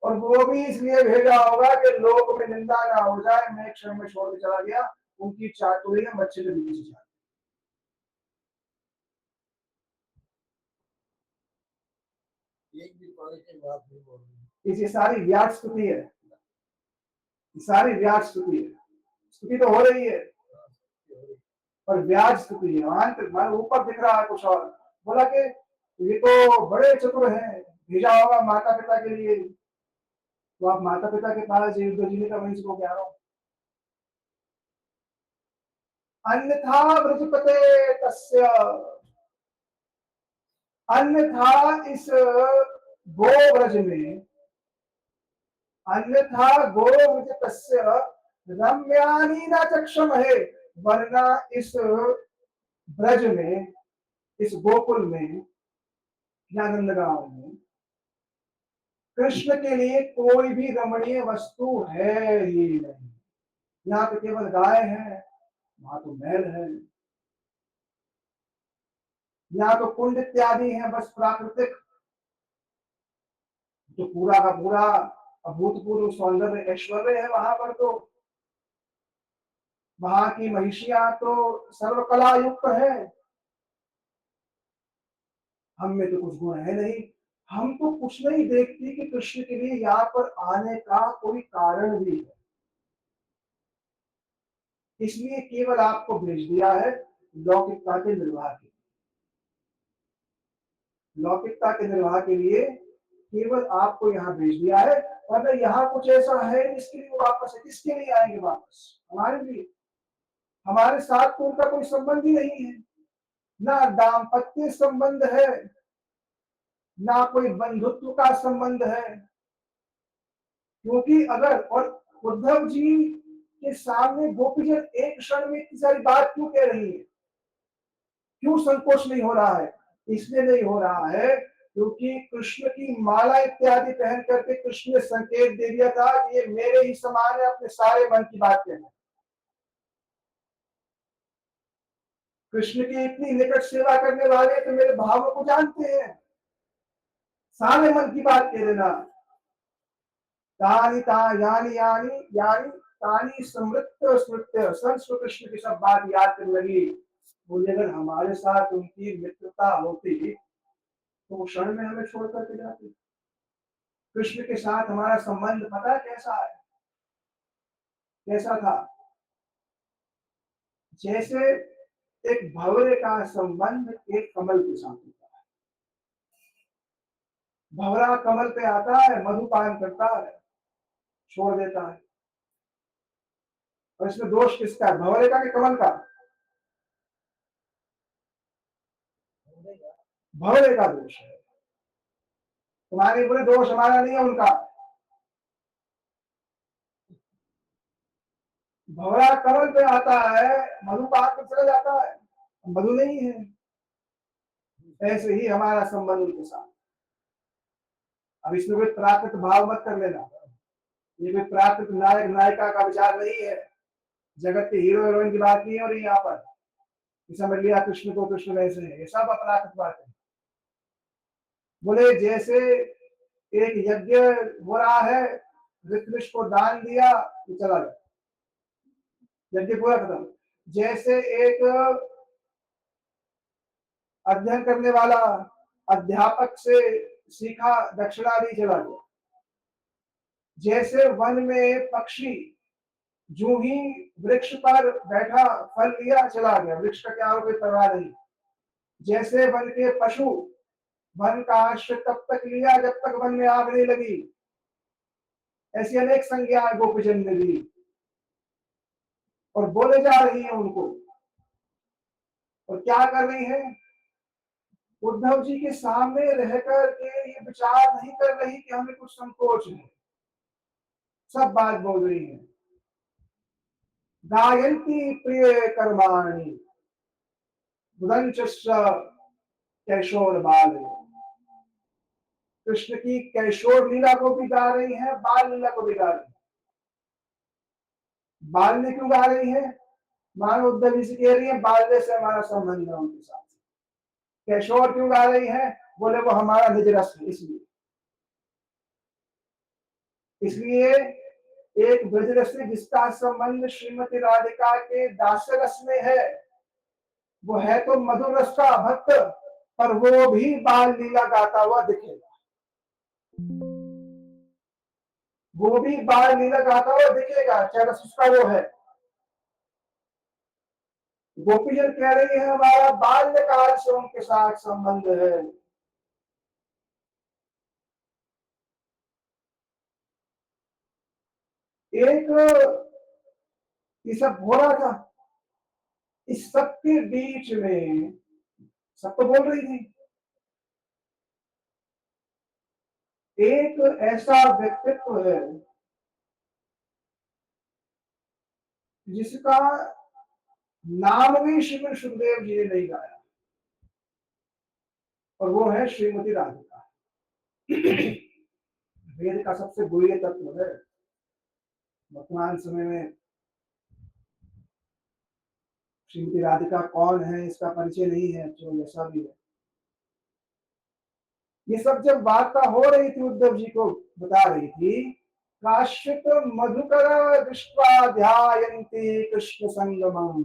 [SPEAKER 1] और वो भी इसलिए भेजा होगा कि लोक में निंदा ना हो जाए, मैं क्षण में छोड़ के चला गया, उनकी चातुरी है बच्चे के बीच से। एक भी की बात नहीं बोल रही, ये सारी व्याज स्तुति है, सारी व्याज स्तुति है। स्तुति तो हो रही है पर ब्याज स्तुति है, मान ऊपर दिख रहा है कुछ और। बोला कि ये तो बड़े चतुर हैं, भेजा होगा माता पिता के लिए, तो आप माता पिता के पास युद्ध जीने का वंश को कह रहा हूं। अन्यथा ब्रजपते तस्य, अन्यथा इस गोव्रज में, अन्यथा गोव्रज तस्य रम्यानी न चक्षम है, वरना इस ब्रज में, इस गोकुल में, ज्ञानंद गांव में कृष्ण के लिए कोई भी रमणीय वस्तु है ही नहीं। यहाँ पे केवल गाय है, वहां तो महल है, यहाँ तो कुंड इत्यादि है, बस प्राकृतिक, जो पूरा का पूरा अभूतपूर्व सौंदर्य ऐश्वर्य है वहां पर। तो वहां की महिषियां तो सर्वकला युक्त है, हम में तो कुछ गुण है नहीं। हम तो कुछ नहीं देखती कि कृष्ण के लिए यहाँ पर आने का कोई कारण भी है, इसलिए केवल आपको भेज दिया है लौकिकता के निर्वाह के, लौकिकता के निर्वाह के लिए केवल आपको यहाँ भेज दिया है। वरना यहाँ कुछ ऐसा है जिसके लिए वो वापस है, किसके लिए आएंगे वापस? हमारे लिए। हमारे साथ तो उनका कोई संबंध ही नहीं है, ना दाम्पत्य संबंध है, ना कोई बंधुत्व का संबंध है। क्योंकि अगर, और उद्धव जी के सामने गोपीजन एक क्षण में इतनी सारी बात क्यों कह रही है, क्यों संकोच नहीं हो रहा है? इसलिए नहीं हो रहा है क्योंकि कृष्ण की माला इत्यादि पहन करके कृष्ण ने संकेत दे दिया था कि ये मेरे ही समान है, अपने सारे मन की बात कहना। कृष्ण की इतनी निकट सेवा करने वाले तो मेरे भावों को जानते हैं, सारे मन की बात कह देना। तानी ता यानी यानी यानी तानी समृत स्मृत्य, संस्कृत कृष्ण की सब बात याद करने लगी। बोले अगर हमारे साथ उनकी मित्रता होती तो वो क्षण में हमें छोड़ करके जाती। कृष्ण के साथ हमारा संबंध पता है कैसा है, कैसा था? जैसे एक भंवरे का संबंध एक कमल के साथ होता है। भंवरा कमल पे आता है, मधुपान करता है, छोड़ देता है। और इसमें दोष किसका है, भंवरे का कि कमल का? भंवरे का दोष है। तुम्हारे बोले दोष हमारा नहीं है, उनका। भंवरा कमल पे आता है, मधुपान पे चला जाता है, मधु नहीं है। ऐसे ही हमारा संबंध उनके साथ। अब इसमें कोई प्राकृत भाव मत कर लेना, ये कोई प्राकृत नायक नायिका का विचार नहीं है, जगत के हीरो हीरोइन की बात नहीं हो रही यहाँ पर। समझ लिया कृष्ण को कृष्ण वैसे है, ये सब अपराकृत बात है। बोले जैसे एक यज्ञ हो रहा है, ऋतविष को दान दिया, ये चला गया, यज्ञ पूरा खत्म। जैसे एक अध्ययन करने वाला अध्यापक से सीखा, दक्षिणा दी, चला गया। जैसे वन में पक्षी जो ही वृक्ष पर बैठा, फल लिया, चला गया, वृक्ष का क्या कोई परवाह नहीं। जैसे वन के पशु वन का आश्रय तब तक लिया जब तक वन में आग नहीं लगी। ऐसी अनेक संज्ञाएं गोपीजन ने दी और बोले जा रही है उनको। और क्या कर रही है? उद्धव जी के सामने रहकर के ये विचार नहीं कर रही कि हमें कुछ संकोच है, सब बात बोल रही है। गायंती प्रिय कर्माणि बुधंचश्च कैशोर बाल। कृष्ण की कैशोर लीला को भी गा रही है, बाल लीला को भी गा रही है। बाल्य क्यों गा रही है? मानो उद्धव जी से कह रही है बाल्य से हमारा संबंध है उनके साथ। कैशोर क्यों गा रही है? बोले वो हमारा निज रस है, इसलिए एक ब्रज रस से जिसका संबंध श्रीमती राधिका के दास रस में है, वो है तो मधुर रस का भक्त, पर वो भी बाल लीला गाता हुआ दिखेगा, वो भी बाल लीला गाता हुआ दिखेगा, चाहे रस उसका वो है। गोपीजन कह रही है हमारा बाल्यकाल से उनके साथ संबंध है। एक ये सब हो रहा था, इस सब के बीच में सब तो बोल रही थी, एक ऐसा व्यक्तित्व है जिसका नाम भी श्रीमद सुखदेव जी ने नहीं गाया, और वो है श्रीमती राधिका। वेद का सबसे गुह्य तत्व है। वर्तमान समय में श्रीमती राधिका कौन है इसका परिचय नहीं है, जो ऐसा भी है। ये सब जब वार्ता हो रही थी, उद्धव जी को बता रही थी, काश्चित मधुकर दृष्ट्वा ध्यायन्ति कृष्ण संगमम्।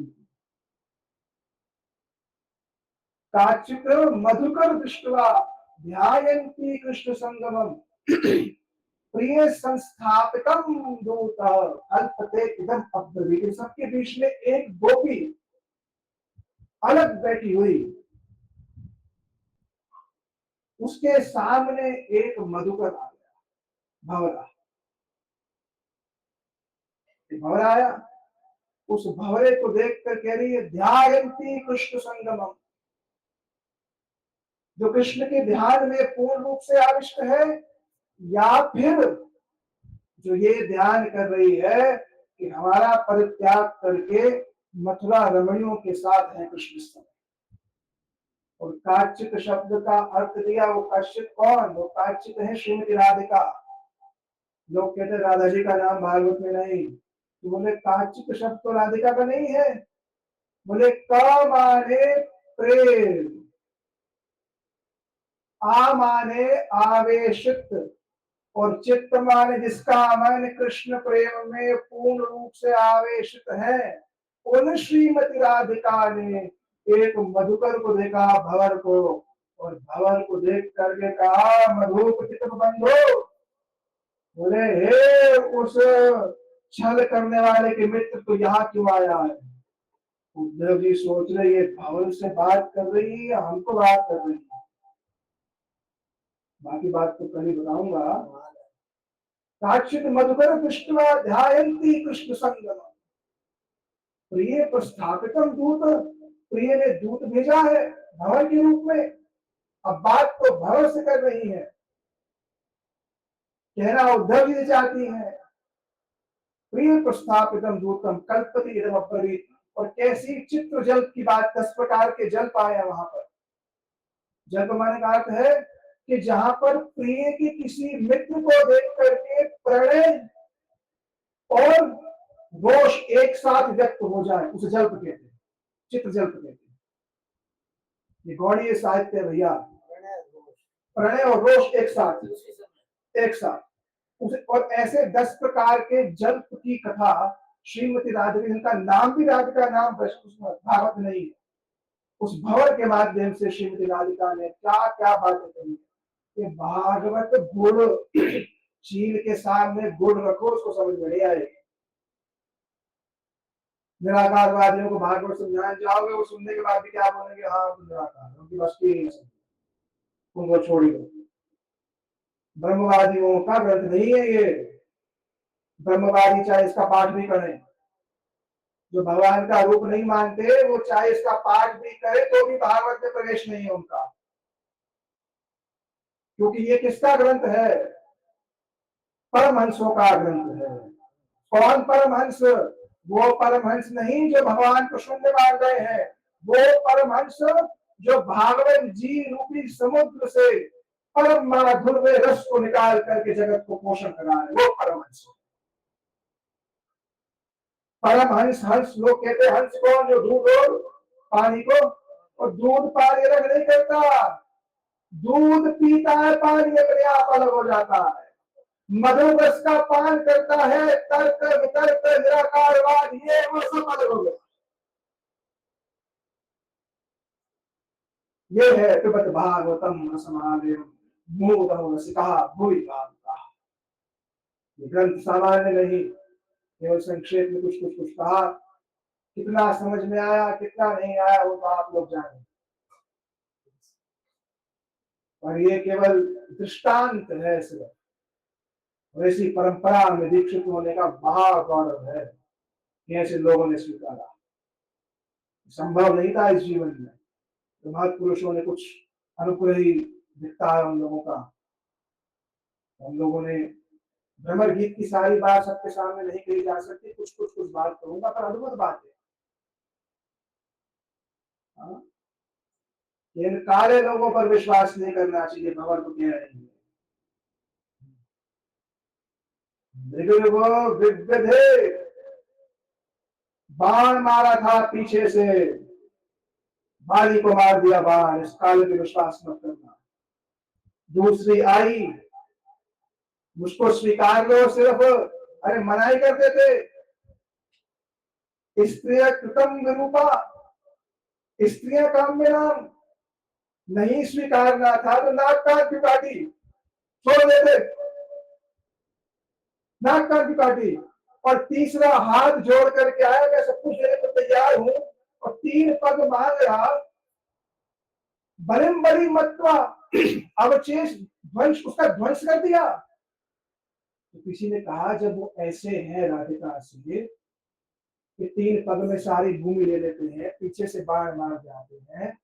[SPEAKER 1] काचित मधुकर दृष्ट्वा ध्यायन्ति कृष्ण संगमम् प्रिय संस्थापितम दूत अल्पते इदम अब्रवीत। सबके बीच में एक गोपी अलग बैठी हुई, उसके सामने एक मधुकर आ गया, भंवरा। भंवरा आया, उस भंवरे को देखकर कह रही है ध्यायन्ति कृष्ण संगमम्। जो कृष्ण के ध्यान में पूर्ण रूप से आविष्ट है, या फिर जो ये ध्यान कर रही है कि हमारा परित्याग करके मथुरा रमणियों के साथ है कृष्ण समय। और काचित शब्द का अर्थ दिया, वो काचित कौन? वो काचित है श्रीमती राधिका। लोग कहते हैं राधा जी का नाम भागवत में नहीं, तो बोले काचित शब्द तो राधिका का नहीं है। बोले क माने प्रेम, आ माने आवेशित, और चित्त माने जिसका मन कृष्ण प्रेम में पूर्ण रूप से आवेशित है। उन श्रीमती राधिका ने एक मधुकर को देखा भंवर को, और भंवर को देख करके कहा मधुप चित बंधो, बोले हे उस छल करने वाले के मित्र तो यहाँ क्यों आया है। उद्धव जी सोच रहे ये भंवर से बात कर रही है, हमको बात कर रही है। बाकी बात तो कल ही बताऊंगा। काक्षित मधुकर दृष्ट्वा ध्यायन्ती कृष्ण संगम, प्रिय प्रस्थापितम दूत, प्रिय ने दूत भेजा है भंवर के रूप में। अब बात तो भंवर से कर रही है, कहना उद्धव जी चाहती है। प्रिय प्रस्थापितम दूतम कल्पति इदम अब्रवीत, और कैसी चित्र जल की बात, 10 प्रकार के जल पाए वहां पर। जल माने का अर्थ है कि जहां पर प्रिय की किसी मित्र को देख करके प्रणय और रोष एक साथ व्यक्त हो जाए, उसे जल्प कहते हैं, चित्र जल्प कहते हैं। ये गौड़ीय साहित्य है भैया, प्रणय और रोष एक साथ उसे। और ऐसे 10 प्रकार के जल्प की कथा श्रीमती राधिका, जिनका नाम भी राधिका नाम भागवत नहीं है, उस भंवर के माध्यम से श्रीमती राधिका ने क्या क्या बातें कही कि भागवत गुड़, चील के सामने गुड़ रखो उसको समझ में नहीं आएगी। निराकारवादियों को भागवत समझाने जाओगे, वो सुनने के बाद भी क्या बोलेंगे, हाँ निराकार, उनकी बस की नहीं समझ, उनको छोड़ दो। ब्रह्मवादियों का ग्रंथ नहीं है ये। ब्रह्मवादी चाहे इसका पाठ भी करें, जो भगवान का रूप नहीं मानते, वो चाहे इसका पाठ भी करे तो भी भागवत में प्रवेश नहीं है उनका। क्योंकि ये किसका ग्रंथ है? परमहंसों का ग्रंथ है। कौन परमहंस? वो परमहंस नहीं जो भगवान को शून्य मान रहे हैं, वो परमहंस जो भागवत जी रूपी समुद्र से परम माधुर्य रस को निकाल करके जगत को पोषण करा रहे, वो परमहंस। परमहंस, हंस लोग कहते हैं, हंस कौन? जो दूध और पानी को, और दूध पानी अलग नहीं करता, दूध पीता है, पानी अपने आप अलग हो जाता है। मधुर रस का पान करता है, तर्क वितर्क निराकारवाद ये वो सब अलग हो गया। ये है पिबत भागवतम रसमालयम मूढ़ रसिका भुवि भावुकाः। ये ग्रंथ सामान्य नहीं, केवल संक्षेप में कुछ कहा। कितना समझ में आया कितना नहीं आया वो तो आप लोग जाने, और ये केवल दृष्टांत है सिर्फ। और ऐसी परंपरा में दीक्षित होने का महागौरव है कि ऐसे लोगों ने स्वीकारा। संभव नहीं था इस जीवन में, तो महापुरुषों ने कुछ अनुग्रही दिखता है उन लोगों का। हम लोगों ने भ्रमर गीत की सारी बात सबके सामने नहीं कही जा सकती, कुछ बात करूंगा, पर अद्भुत बात है। हाँ? इन काले लोगों पर विश्वास नहीं करना चाहिए, भंवर को कह रहे हैं। विविधे बाण मारा था पीछे से, बाली को मार दिया बाण, इस काले पे विश्वास मत करना। दूसरी आई, मुझको स्वीकार लो सिर्फ, अरे मनाही करते थे। स्त्रिय कृतम निरूपा, स्त्रियां काम में नाम, नहीं स्वीकारना था तो नाक कान की काटी छोड़ देते, नाक कान की काटी। और तीसरा हाथ जोड़ करके आया, मैं सब कुछ देने को तैयार हूं, और 3 पग मांग रहा, बलिम बली मत्वा अवचेष ध्वंस, उसका ध्वंस कर दिया। तो किसी ने कहा जब वो ऐसे हैं राधिका से कि 3 पग में सारी भूमि ले लेते हैं, पीछे से बाण मार जाते हैं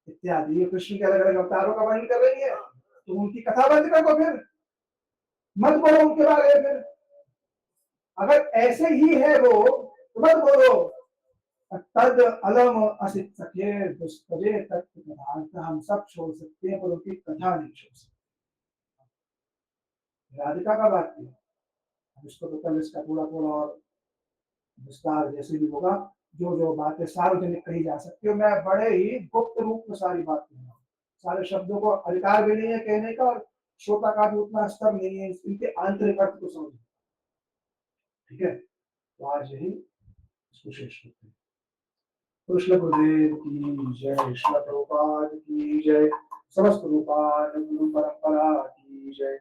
[SPEAKER 1] इत्यादि, ये कृष्ण के अलग अलग अवतारों का वर्णन कर रही है, तो उनकी कथा बंद कर दो, फिर मत बोलो उनके बारे में। फिर अगर ऐसे ही है वो तो मत बोलो। तद अलम असित सखे दुष्करे तत्व कथा, हम सब छोड़ सकते हैं पर उनकी कथा नहीं छोड़ सकते। राधिका का बात की, इसको तो कल इसका थोड़ा और विस्तार जैसे भी होगा, जो बातें सार्वजनिक कही जा सकती है, मैं बड़े ही गुप्त रूप में सारी बात कर रहा हूँ। सारे शब्दों को अधिकार भी नहीं है कहने का, और श्रोता का भी उतना स्तर नहीं है इनके आंतरिक अर्थ को समझने। ठीक है, तो आज यही इसको शेष करते हैं। कृष्ण गुरुदेव की जय, श्रील प्रभुपाद की जय, समस्त रूपान गुरु परंपरा की जय।